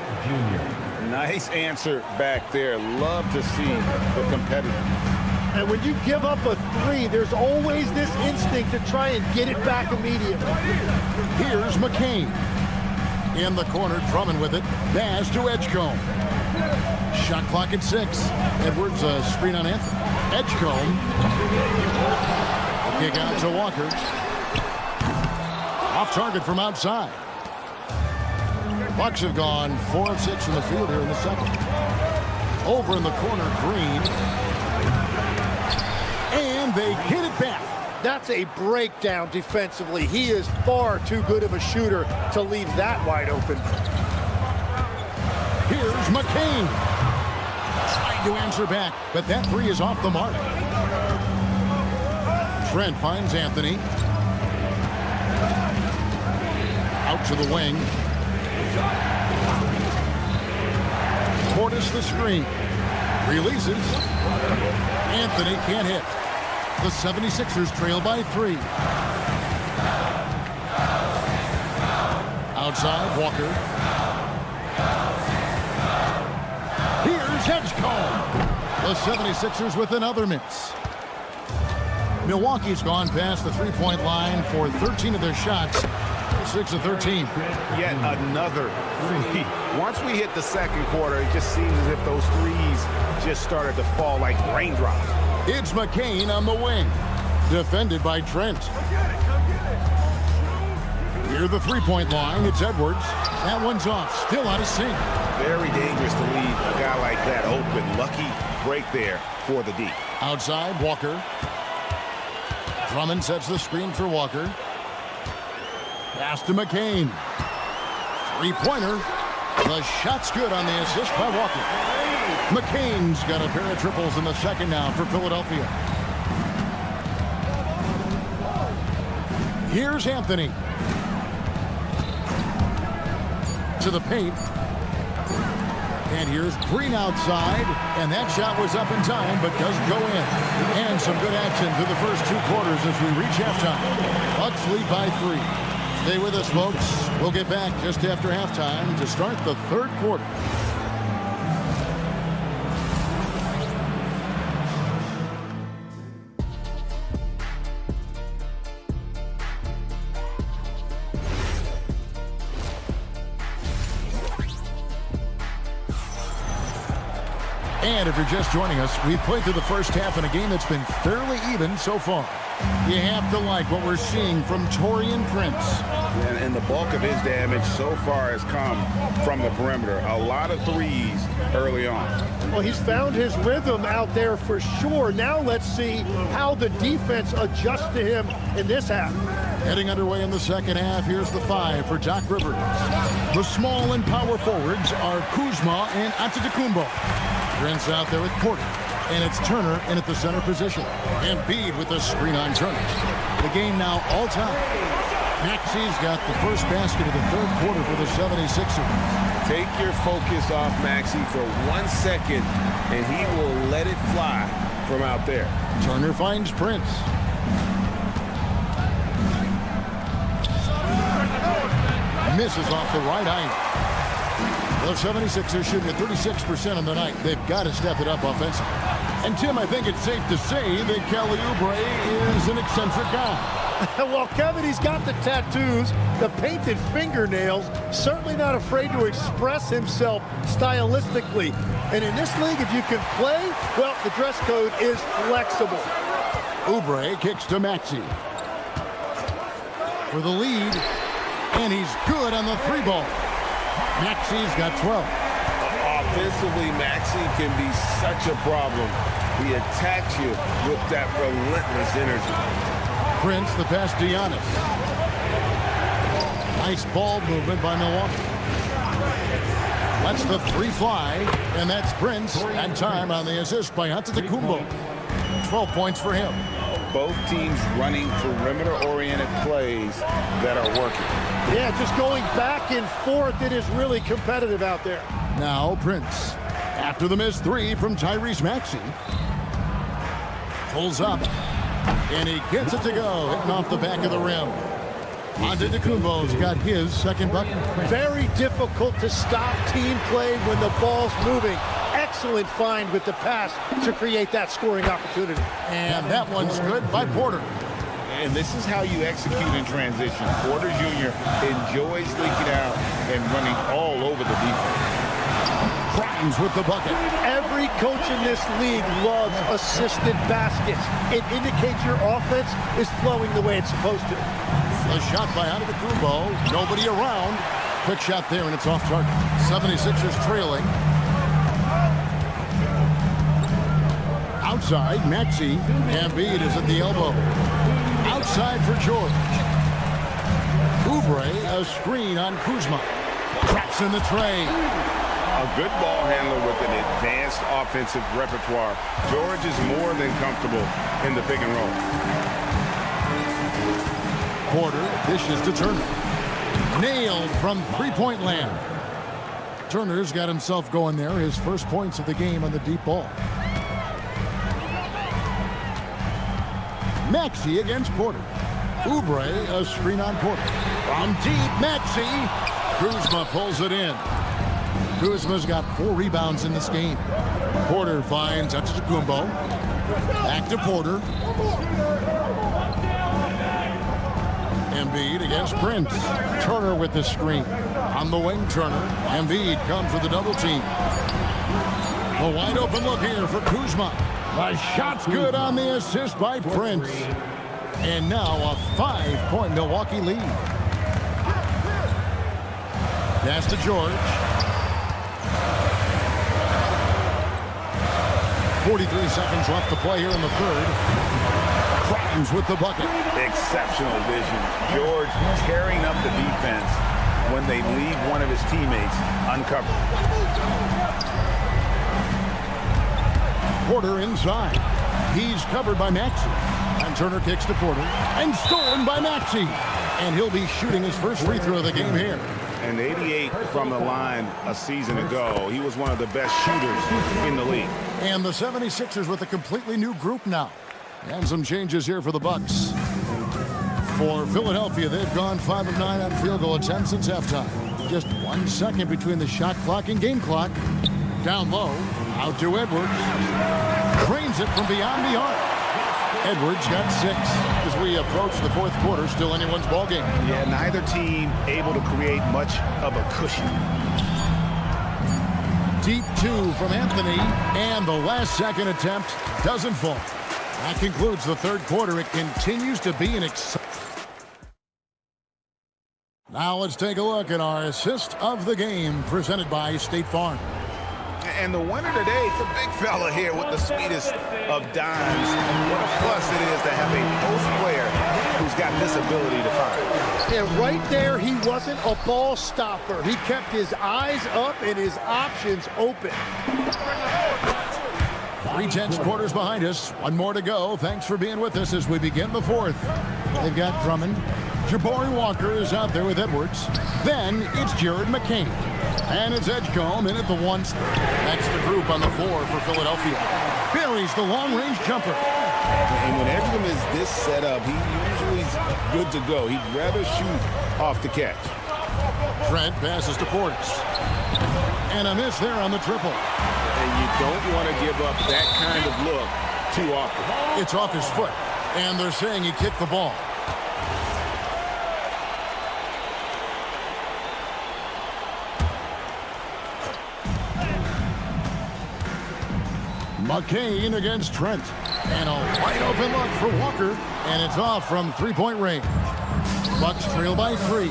Nice answer back there. Love to see the competitiveness. And when you give up a 3, there's always this instinct to try and get it back immediately. Here's McCain. In the corner, Drummond with it. Dash to Edgecombe. Shot clock at 6. Edwards, a screen on Anthony. Edgecombe. A kick out to Walker. Off target from outside. Bucks have gone 4 of 6 from the field here in the second. Over in the corner, Green. And they hit it back. That's a breakdown defensively. He is far too good of a shooter to leave that wide open. Here's McCain. Trying to answer back, but that 3 is off the mark. Trent finds Anthony. Out to the wing. Portis the screen. Releases. Anthony can't hit. The 76ers trail by 3. Outside, Walker. Here's Edgecombe. The 76ers with another miss. Milwaukee's gone past the 3-point line for 13 of their shots. 26-13. Yet another three. Once we hit the second quarter, it just seems as if those threes just started to fall like raindrops. It's McCain on the wing, defended by Trent. Near the three-point line, it's Edwards. That one's off, still out of sync. Very dangerous to leave a guy like that open. Lucky break there for the D. Outside, Walker. Drummond sets the screen for Walker. Pass to McCain. Three-pointer. The shot's good on the assist by Walker. McCain's got a pair of triples in the second now for Philadelphia. Here's Anthony. To the paint. And here's Green outside. And that shot was up in time, but doesn't go in. And some good action through the first two quarters as we reach halftime. Bucks lead by 3. Stay with us, folks. We'll get back just after halftime to start the third quarter. And if you're just joining us, we've played through the first half in a game that's been fairly even so far. You have to like what we're seeing from Taurean Prince. And the bulk of his damage so far has come from the perimeter. A lot of threes early on. Well, he's found his rhythm out there for sure. Now let's see how the defense adjusts to him in this half. Heading underway in the second half, here's the 5 for Doc Rivers. The small and power forwards are Kuzma and Antetokounmpo. Trent's out there with Porter. And it's Turner in at the center position. Embiid with the screen on Turner. The game now all time. Maxi's got the first basket of the third quarter for the 76ers. Take your focus off Maxey for 1 second, and he will let it fly from out there. Turner finds Prince. Misses off the right eye. The 76ers shooting at 36% on the night. They've got to step it up offensively. And Tim, I think it's safe to say that Kelly Oubre is an eccentric guy. Well, Kevin, he's got the tattoos, the painted fingernails, certainly not afraid to express himself stylistically. And in this league, if you can play, well, the dress code is flexible. Oubre kicks to Maxey for the lead, and he's good on the 3-ball. Maxey's got 12. Offensively, Maxey can be such a problem. He attacks you with that relentless energy. Prince, the pass to Giannis. Nice ball movement by Milwaukee. Lets the 3 fly, and that's Prince. And time on the assist by Antetokounmpo. 12 points for him. Both teams running perimeter-oriented plays that are working. Yeah, just going back and forth. It is really competitive out there. Now Prince, after the missed 3 from Tyrese Maxey. Pulls up, and he gets it to go, hitting off the back of the rim. Antetokounmpo's got his second bucket. Very difficult to stop team play when the ball's moving. Excellent find with the pass to create that scoring opportunity. And that one's good by Porter. And this is how you execute in transition. Porter Jr. enjoys leaking out and running all over the defense. Grimes with the bucket. Every coach in this league loves assisted baskets. It indicates your offense is flowing the way it's supposed to. The shot by Antetokounmpo. Nobody around. Quick shot there, and it's off target. 76ers trailing. Outside, Maxey. Embiid is at the elbow. Outside for George. Oubre, a screen on Kuzma. Traps in the tray. A good ball handler with an advanced offensive repertoire. George is more than comfortable in the pick and roll. Porter dishes to Turner. Nailed from three-point land. Turner's got himself going there. His first points of the game on the deep ball. Maxey against Porter. Oubre, a screen on Porter. From deep, Maxey. Kuzma pulls it in. Kuzma's got 4 rebounds in this game. Porter finds Embiid against Prince. Turner with the screen. On the wing, Turner. Embiid comes with a double team. A wide open look here for Kuzma. The shot's good on the assist by Prince. And now a 5-point Milwaukee lead. Pass to George. 43 seconds left to play here in the third. Grimes with the bucket. Exceptional vision. George tearing up the defense when they leave one of his teammates uncovered. Porter inside. He's covered by Maxey. And Turner kicks to Porter. And stolen by Maxey. And he'll be shooting his first free throw of the game here. And 88 from the line a season ago. He was one of the best shooters in the league. And the 76ers with a completely new group now. And some changes here for the Bucks. For Philadelphia, they've gone 5 of 9 on field goal attempts since halftime. Just 1 second between the shot clock and game clock. Down low, out to Edwards. Cranes it from beyond the arc. Edwards got 6. As we approach the fourth quarter, still anyone's ball game. Yeah, neither team able to create much of a cushion. Deep 2 from Anthony, and the last second attempt doesn't fall. That concludes the third quarter. It continues to be an exciting. Now let's take a look at our assist of the game presented by State Farm. And the winner today is the big fella here with the sweetest of dimes. What a plus it is to have a post player who's got this ability to find. And right there, he wasn't a ball stopper. He kept his eyes up and his options open. 3/10 quarters behind us. One more to go. Thanks for being with us as we begin the fourth. They've got Drummond. Jabari Walker is out there with Edwards. Then it's Jared McCain. And it's Edgecombe in at the 1. That's the group on the floor for Philadelphia. Buries the long-range jumper. And when Edgecombe is this set up, he usually is good to go. He'd rather shoot off the catch. Trent passes to Portis. And a miss there on the triple. And you don't want to give up that kind of look too often. It's off his foot. And they're saying he kicked the ball. McCain against Trent. And a wide open look for Walker. And it's off from three-point range. Bucks trail by 3.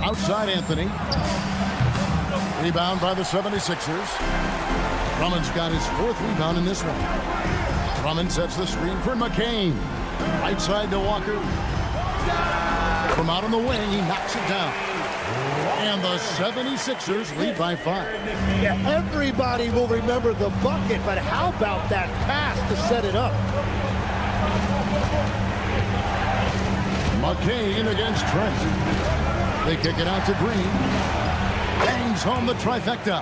Outside Anthony. Rebound by the 76ers. Drummond's got his 4th rebound in this one. Drummond sets the screen for McCain. Right side to Walker. From out on the wing, he knocks it down. And the 76ers lead by 5. Yeah, everybody will remember the bucket, but how about that pass to set it up? McCain against Trent. They kick it out to Green. Bangs home the trifecta.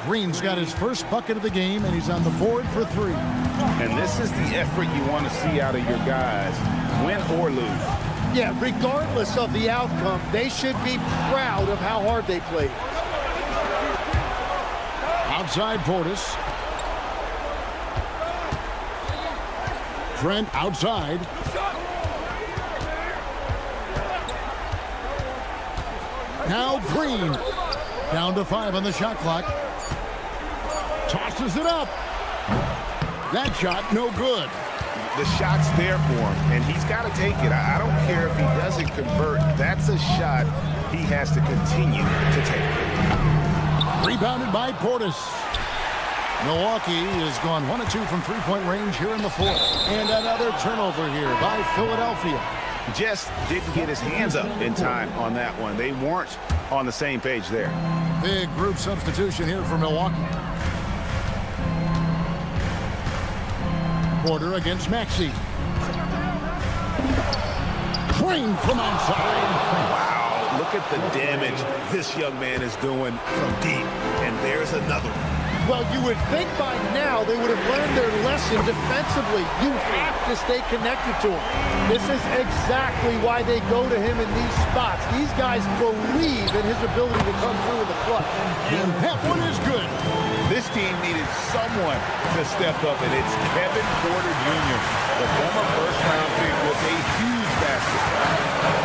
Green's got his first bucket of the game, and he's on the board for 3. And this is the effort you want to see out of your guys, win or lose. Yeah, regardless of the outcome, they should be proud of how hard they played. Outside Portis. Trent outside. Now Green. Down to 5 on the shot clock. Tosses it up. That shot no good. The shot's there for him, and he's got to take it. I don't care if he doesn't convert. That's a shot he has to continue to take. Rebounded by Portis. Milwaukee has gone 1 of 2 from three-point range here in the fourth. And another turnover here by Philadelphia. Just didn't get his hands up in time on that one. They weren't on the same page there. Big group substitution here for Milwaukee. Porter against Maxey. Crane from outside. Wow, look at the damage this young man is doing from deep. And there's another one. Well, you would think by now they would have learned their lesson defensively. You have to stay connected to him. This is exactly why they go to him in these spots. These guys believe in his ability to come through in the clutch. And that one is good. This team needed someone to step up, and it's Kevin Porter Jr., the former first-round pick with a huge basket.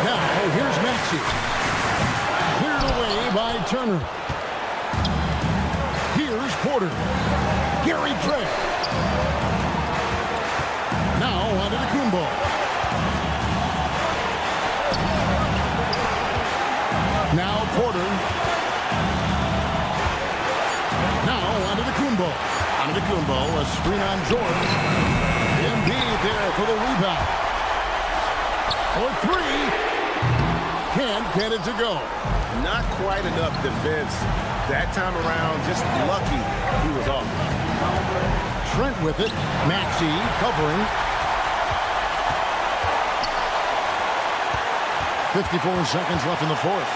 Now, here's Maxey. Cleared away by Turner. Here's Porter. Gary Trent. Now onto the Kumbo. Now Porter. Now onto the Kumbo. Onto the Kumbo. A screen on George. Embiid there for the rebound. For three. Can't get it to go. Not quite enough defense. That time around, just lucky he was off. Trent with it. Maxey covering. 54 seconds left in the fourth.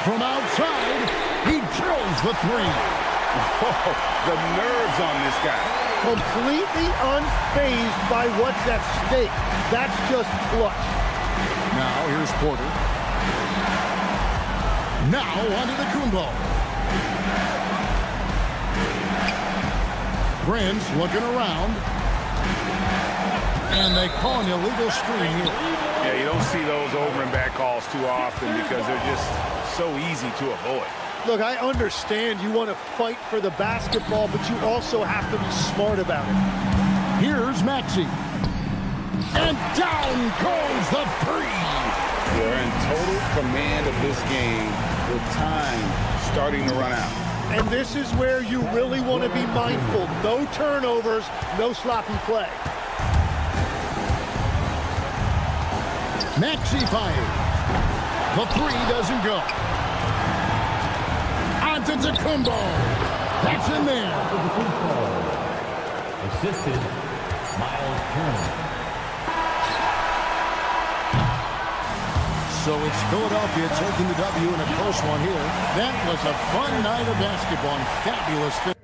From outside, he drills the three. Oh, the nerves on this guy. Completely unfazed by what's at stake. That's just clutch. Now here's Porter. Now onto the Kumbo. Prince looking around. And they call an illegal screen here. Yeah, you don't see those over and back calls too often because they're just so easy to avoid. Look, I understand you want to fight for the basketball, but you also have to be smart about it. Here's Maxey. And down goes the three. They're in total command of this game with time starting to run out. And this is where you really want to be mindful. No turnovers, no sloppy play. Maxey fired. The three doesn't go. Antetokounmpo. That's in there. Assisted, Miles Turner. So it's Philadelphia taking the W in a close one here. That was a fun night of basketball and fabulous finish.